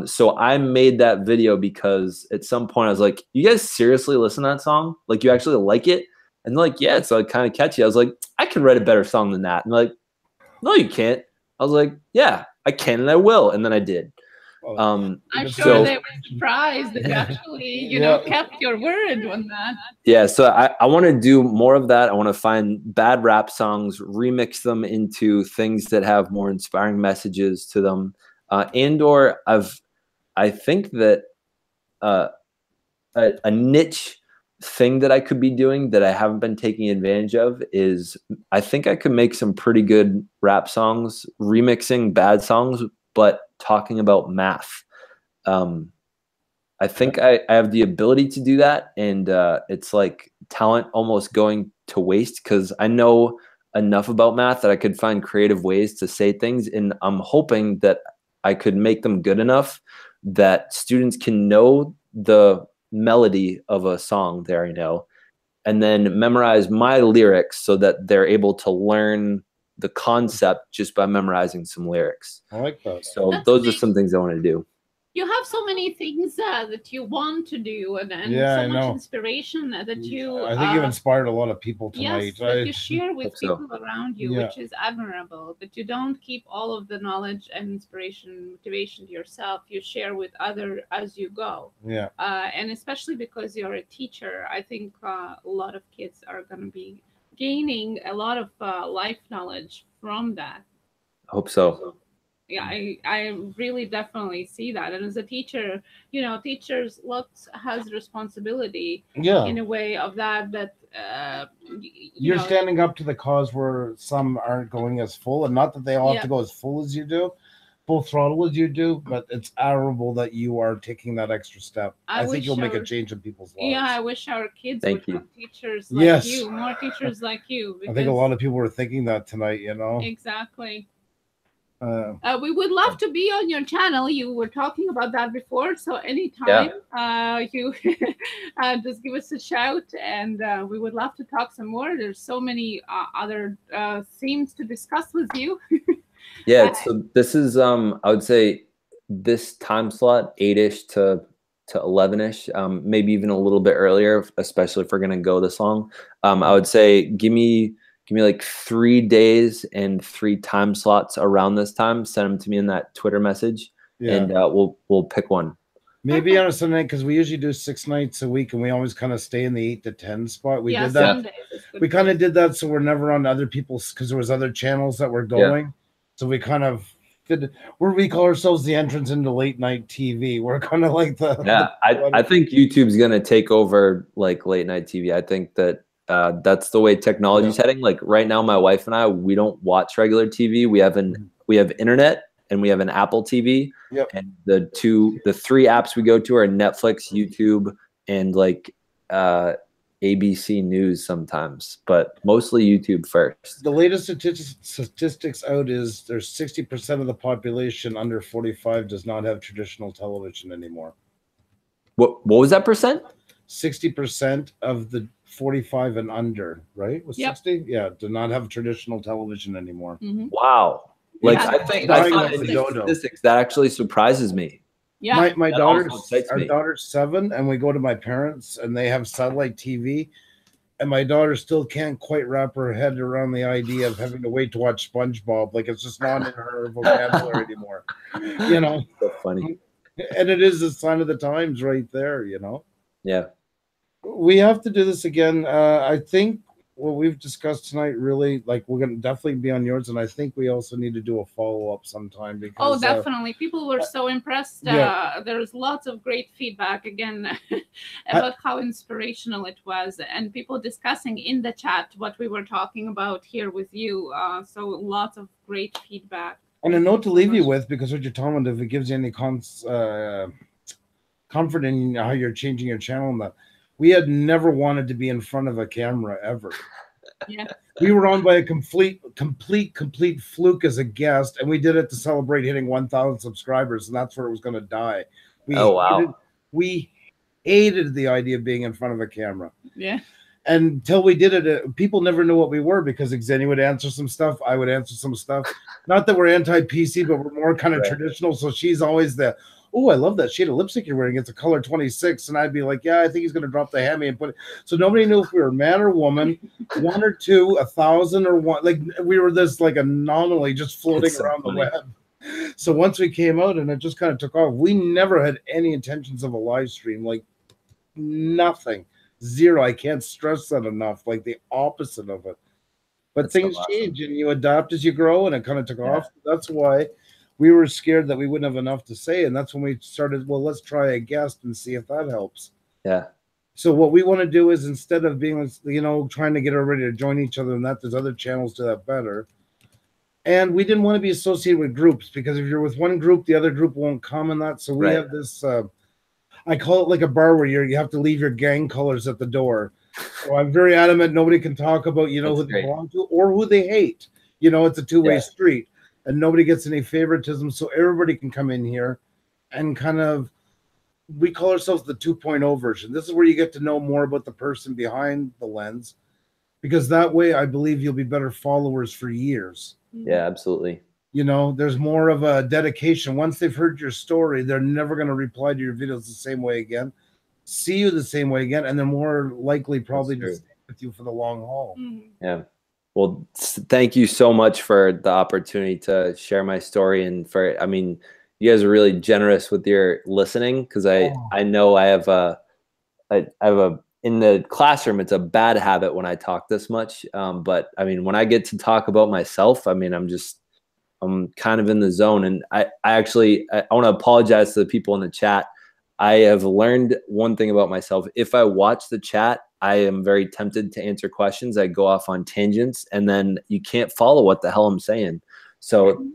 So I made that video because at some point I was like, you guys seriously listen to that song? Like, you actually like it? And they're like, yeah, it's like kind of catchy. I was like, I could write a better song than that. And they're like, no, you can't. I was like, yeah, I can and I will. And then I did. I'm sure they were surprised that you actually, you know, kept your word on that. Yeah, so I want to do more of that. I want to find bad rap songs, remix them into things that have more inspiring messages to them. And/or I think that a niche thing that I could be doing that I haven't been taking advantage of is I think I could make some pretty good rap songs, remixing bad songs, but talking about math. I think I have the ability to do that, and it's like talent almost going to waste because I know enough about math that I could find creative ways to say things, and I'm hoping that I could make them good enough that students can know the melody of a song they already know, and then memorize my lyrics so that they're able to learn the concept just by memorizing some lyrics. I like that. So those are some things I want to do. You have so many things that you want to do, and so much inspiration that you. I think you've inspired a lot of people tonight. Yes, that you share with people around you, which is admirable. But you don't keep all of the knowledge and inspiration, motivation to yourself. You share with others as you go. Yeah. And especially because you're a teacher, I think a lot of kids are going to be gaining a lot of life knowledge from that. I hope so. Yeah, I really definitely see that. And as a teacher, you know, teachers has responsibility in a way of that you're standing up to the cause where some aren't going as full, and not that they all have to go as full as you do, full throttle as you do, but it's admirable that you are taking that extra step. I think you'll make a change in people's lives. Yeah, I wish our kids would have teachers like you, more teachers like you. I think a lot of people were thinking that tonight, you know. Exactly. We would love to be on your channel. You were talking about that before, so anytime you just give us a shout, and we would love to talk some more. There's so many other themes to discuss with you. Yeah, so this is I would say this time slot 8-ish to 11-ish, maybe even a little bit earlier, especially if we're gonna go this long. I would say give me like 3 days and 3 time slots around this time. Send them to me in that Twitter message, and we'll pick one. Maybe on a Sunday, because we usually do 6 nights a week, and we always kind of stay in the 8 to 10 spot. We did that. We kind of did that so we're never on other people's, because there was other channels that were going. So we kind of did where we call ourselves the entrance into late night TV. We're kind of like the I think YouTube's gonna take over like late night TV. I think that that's the way technology's heading. Like right now, my wife and I, we don't watch regular TV. We have internet and we have an Apple TV. And the 3 apps we go to are Netflix, YouTube, and like ABC News sometimes, but mostly YouTube first. The latest statistics out is there's 60% of the population under 45 does not have traditional television anymore. What was that percent? 60% of the 45 and under, right? Was 60? Yeah, do not have traditional television anymore. Wow. Like I thought statistics, that actually surprises me. Yeah. My our daughter's 7, and we go to my parents and they have satellite TV, and my daughter still can't quite wrap her head around the idea of having to wait to watch SpongeBob. Like it's just not in her vocabulary anymore. You know. So funny. And it is a sign of the times right there, you know. Yeah. We have to do this again. I think what we've discussed tonight, really, like, we're going to definitely be on yours, and I think we also need to do a follow-up sometime, because definitely, people were so impressed. There's lots of great feedback again about how inspirational it was, and people discussing in the chat what we were talking about here with you. So lots of great feedback. And a note to leave you with, because what you're talking about, if it gives you any comfort in how you're changing your channel, and that we had never wanted to be in front of a camera ever. Yeah, we were on by a complete fluke as a guest, and we did it to celebrate hitting 1,000 subscribers, and that's where it was going to die. We hated the idea of being in front of a camera. Yeah. Until we did it, people never knew what we were, because Xeni would answer some stuff, I would answer some stuff. Not that we're anti-PC, but we're more kind of traditional. So she's always the, oh, I love that shade of lipstick you're wearing. It's a color 26. And I'd be like, yeah, I think he's going to drop the hammy and put it. So nobody knew if we were man or woman, 1 or 2, 1,000 or 1. Like, we were this like anomaly just floating around the web. So once we came out and it just kind of took off, we never had any intentions of a live stream, like nothing. Zero. I can't stress that enough. Like the opposite of it. But things change, and you adapt as you grow, and it kind of took off. That's why we were scared that we wouldn't have enough to say, and that's when we started, well, let's try a guest and see if that helps. Yeah. So what we want to do is, instead of being, you know, trying to get everybody to join each other, and that there's other channels to that better. And we didn't want to be associated with groups, because if you're with one group, the other group won't come in that. So we have this, I call it like a bar where you have to leave your gang colors at the door. So I'm very adamant nobody can talk about, you know, who they belong to or who they hate. You know, it's a two-way street, and nobody gets any favoritism. So everybody can come in here and kind of, we call ourselves the 2.0 version. This is where you get to know more about the person behind the lens, because that way I believe you'll be better followers for years. Yeah, absolutely. You know, there's more of a dedication. Once they've heard your story, they're never going to reply to your videos the same way again, see you the same way again, and they're more likely probably to stay with you for the long haul. Yeah. Well, thank you so much for the opportunity to share my story, and for, I mean, you guys are really generous with your listening, because I know I have a in the classroom, it's a bad habit when I talk this much. But I mean, when I get to talk about myself, I mean, I'm kind of in the zone. And I want to apologize to the people in the chat. I have learned one thing about myself. If I watch the chat, I am very tempted to answer questions. I go off on tangents, and then you can't follow what the hell I'm saying. So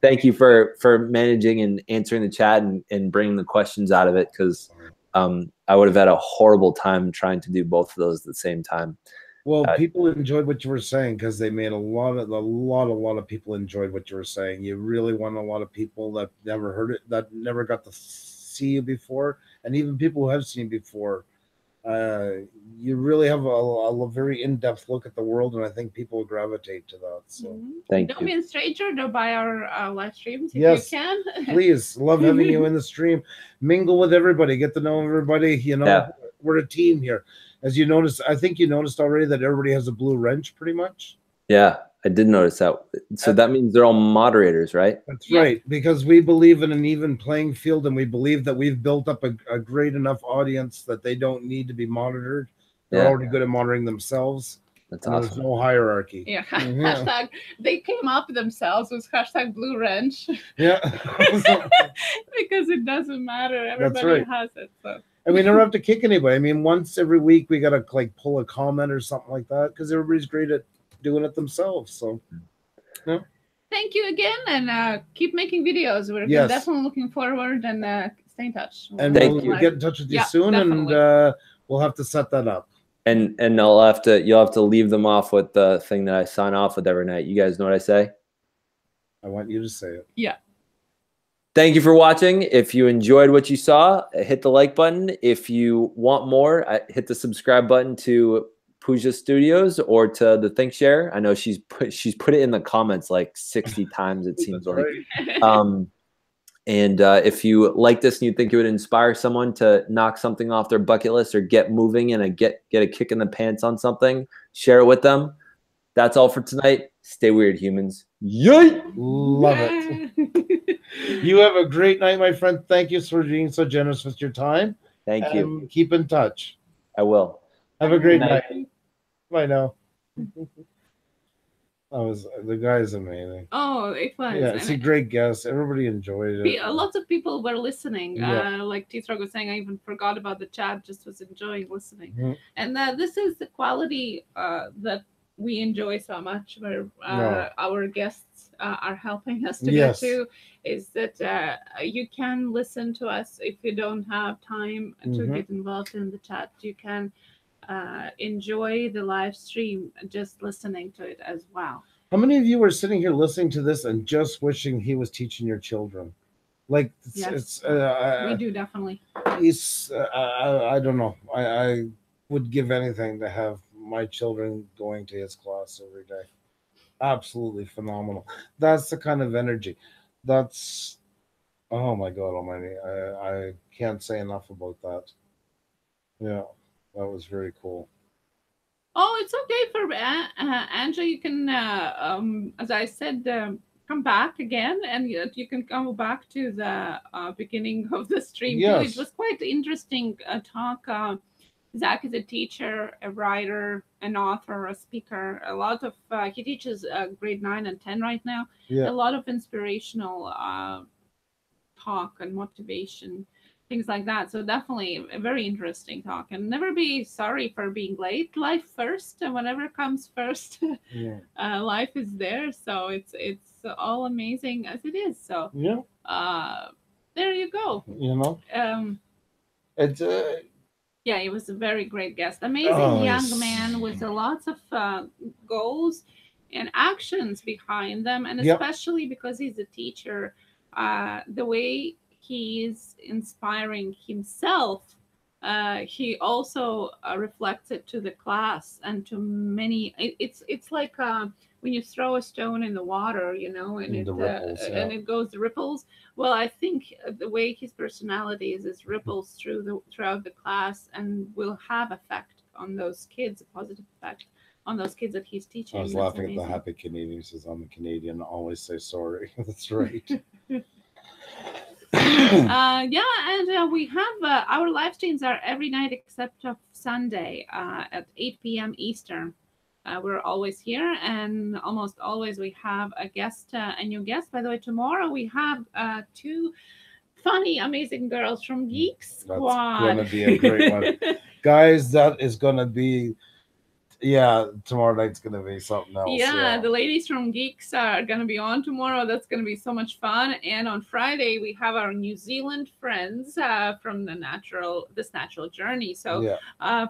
thank you for managing and answering the chat and bringing the questions out of it, because I would have had a horrible time trying to do both of those at the same time. Well, people enjoyed what you were saying, because they made a lot of people enjoyed what you were saying. You really won a lot of people that never heard it, that never got to see you before, and even people who have seen you before. You really have a very in-depth look at the world, and I think people will gravitate to that. So thank you. Don't be a stranger to buy our live streams if you can. Please, love having you in the stream. Mingle with everybody, get to know everybody. You know, we're a team here. As you notice, I think you noticed already that everybody has a blue wrench, pretty much. Yeah, I did notice that. So that means they're all moderators, right? That's right, because we believe in an even playing field, and we believe that we've built up a great enough audience that they don't need to be monitored. They're already good at monitoring themselves. That's awesome. There's no hierarchy. Yeah. Hashtag, they came up themselves with hashtag blue wrench. Yeah. Because it doesn't matter. Everybody has it. So. And we never have to kick anybody. I mean, once every week we got to like pull a comment or something like that, because everybody's great at doing it themselves. So, yeah. Thank you again, and keep making videos. We're definitely looking forward, and stay in touch. And we'll get in touch with you soon, definitely. And we'll have to set that up. And you'll have to leave them off with the thing that I sign off with every night. You guys know what I say? I want you to say it. Yeah. Thank you for watching. If you enjoyed what you saw, hit the like button. If you want more, hit the subscribe button to Puša Studios or to the ThinkShare. I know she's put it in the comments like 60 times, it seems like. Right. And if you like this and you think it would inspire someone to knock something off their bucket list or get moving and get a kick in the pants on something, share it with them. That's all for tonight. Stay weird, humans. Yay! Love it. You have a great night, my friend. Thank you for being so generous with your time. Thank you. Keep in touch. I will. Have a great night. Bye now. The guy's amazing. Oh, it was. Yeah, it's a great guest. Everybody enjoyed it. Lots of people were listening. Yeah. Like T-Throg was saying, I even forgot about the chat, just was enjoying listening. Mhm. And this is the quality that we enjoy so much, where our guests are helping us to Yes. get to, is that you can listen to us if you don't have time to Mhm. get involved in the chat. You can enjoy the live stream just listening to it as well. How many of you were sitting here listening to this and just wishing he was teaching your children? Like, Yes, we do definitely. I don't know. I would give anything to have my children going to his class every day. Absolutely phenomenal. That's the kind of energy. That's, oh my God Almighty. I can't say enough about that. Yeah, that was very cool. Oh, it's okay for Angela. You can, as I said, come back again, and you can come back to the beginning of the stream Yes. too. It was quite interesting talk. Zack is a teacher, a writer, an author, a speaker. A lot of he teaches grade 9 and 10 right now. Yeah. A lot of inspirational talk and motivation, things like that. So definitely a very interesting talk. And never be sorry for being late. Life first, and whatever comes first, Yeah. life is there. So it's all amazing as it is. So Yeah. there you go. You know, it's yeah, he was a very great guest. Amazing young man with lots of goals and actions behind them, and especially because he's a teacher, the way he's inspiring himself, he also reflects it to the class and to many. It's like when you throw a stone in the water, you know, and the ripples, and it goes the ripples. Well, I think the way his personality is ripples throughout the class, and will have effect on those kids, a positive effect on those kids that he's teaching. I was laughing at the happy Canadian. He says, "I'm a Canadian. Always say sorry." That's right. And we have our live streams are every night except of Sunday at 8 p.m. Eastern. We're always here, and almost always we have a new guest. By the way, tomorrow we have two funny, amazing girls from Geek Squad. That's going to be a great one. Guys, that is going to be, tomorrow night's going to be something else. Yeah, the ladies from Geeks are going to be on tomorrow. That's going to be so much fun. And on Friday, we have our New Zealand friends from this natural journey. So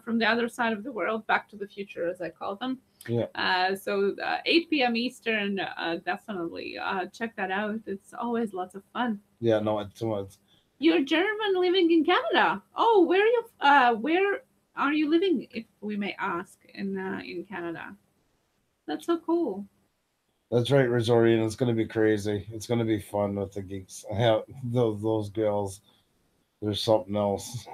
from the other side of the world, back to the future, as I call them. Yeah. So 8 p.m. Eastern, definitely check that out. It's always lots of fun. Yeah, no, it's too much. You're German living in Canada. Oh, where are you living, if we may ask, in Canada? That's so cool. That's right, Resorian. It's going to be crazy. It's going to be fun with the geeks. Those girls, there's something else.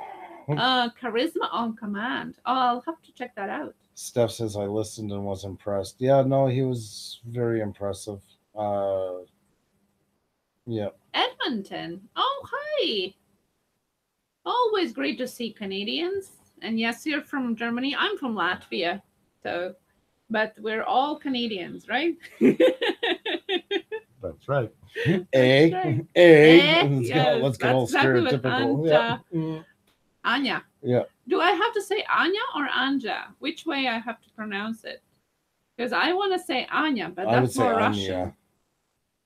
Charisma on command. Oh, I'll have to check that out. Steph says I listened and was impressed. Yeah, no, he was very impressive. Yeah. Edmonton. Oh, hi. Always great to see Canadians. And yes, you're from Germany. I'm from Latvia. But we're all Canadians, right? That's right. Right. Let's get all stereotypical. Yeah. Anya. Yeah. Do I have to say Anya or Anja? Which way I have to pronounce it? Because I want to say Anya, but that's more Russian.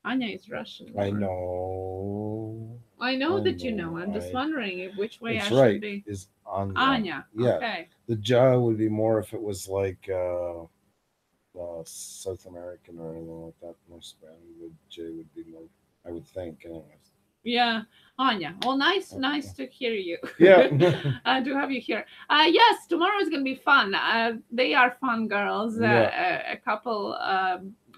Anya is Russian. I know. I know that you know. I'm just wondering which way I should right. be. Is Anya. Anya. Yeah. Okay. The Ja would be more if it was like South American or anything like that. More Spanish. The J would be more, I would think, anyways. Yeah, Anya. Well, nice to hear you. Yeah. To have you here. Yes, tomorrow is going to be fun. They are fun girls. A couple.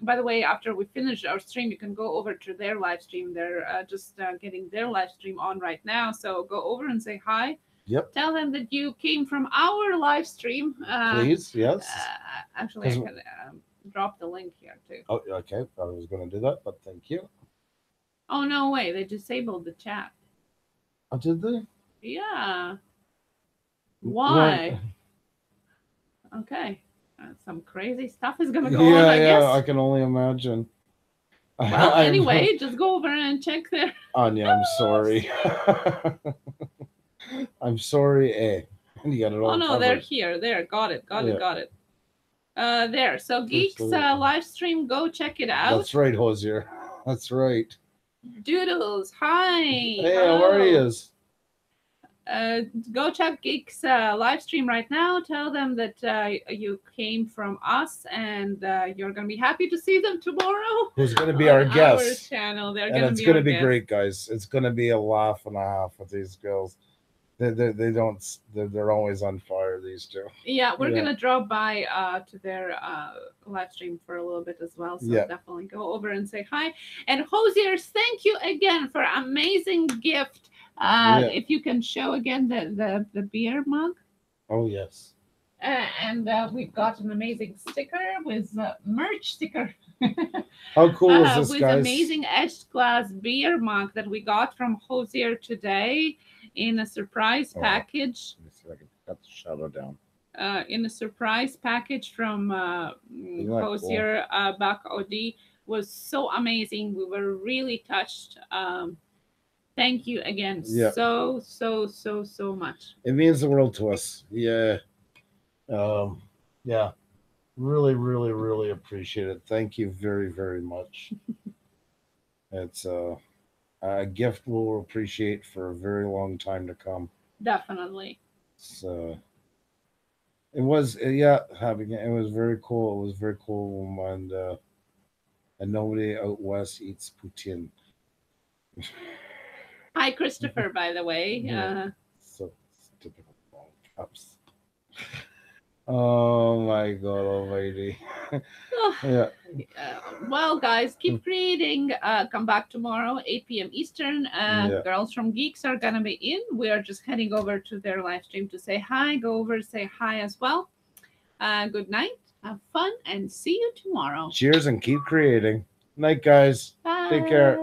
By the way, after we finish our stream, you can go over to their live stream. They're just getting their live stream on right now. So go over and say hi. Yep. Tell them that you came from our live stream. Please, yes. Actually, I can drop the link here too. Oh, okay. I was going to do that, but thank you. Oh, no way. They disabled the chat. Oh, did they? Yeah. Why? Okay. some crazy stuff is gonna go on, I Yeah, guess. I can only imagine. Well, anyway, just go over and check there. Anya, I'm sorry. I'm sorry, eh? You got it all Oh no, covered. they're here. There, got it. There. So Geeks Absolutely. live stream, go check it out. That's right, Hosier. That's right. Doodles, hi. Hey, how are you? Go check Geeks live stream right now. Tell them that you came from us, and you're gonna be happy to see them tomorrow. Who's gonna be our guest? Our channel. They're And gonna it's be gonna our be guest. great, guys. It's gonna be a laugh and a half with these girls. They're always on fire, these two. Yeah, we're gonna drop by to their live stream for a little bit as well. So definitely go over and say hi. And Hosiers, thank you again for amazing gift. If you can show again the beer mug. Oh yes. And we've got an amazing sticker with merch sticker. How cool is this, with guys? Amazing etched glass beer mug that we got from Hosier today in a surprise package. Let me see if I can cut the shadow down. In a surprise package from Hosier Back OD was so amazing. We were really touched. Thank you again so much. It means the world to us. Yeah. Yeah. Really, really, really appreciate it. Thank you very, very much. It's a gift we'll appreciate for a very long time to come. Definitely. So it was having it was very cool. It was very cool, and nobody out west eats poutine. Hi, Christopher, by the way. So typical cups. Oh my God almighty. Well, guys, keep creating. Come back tomorrow, 8 p.m. Eastern. Girls from Geeks are going to be in. We are just heading over to their live stream to say hi. Go over, say hi as well. Good night. Have fun and see you tomorrow. Cheers and keep creating. Night, guys. Bye. Take care.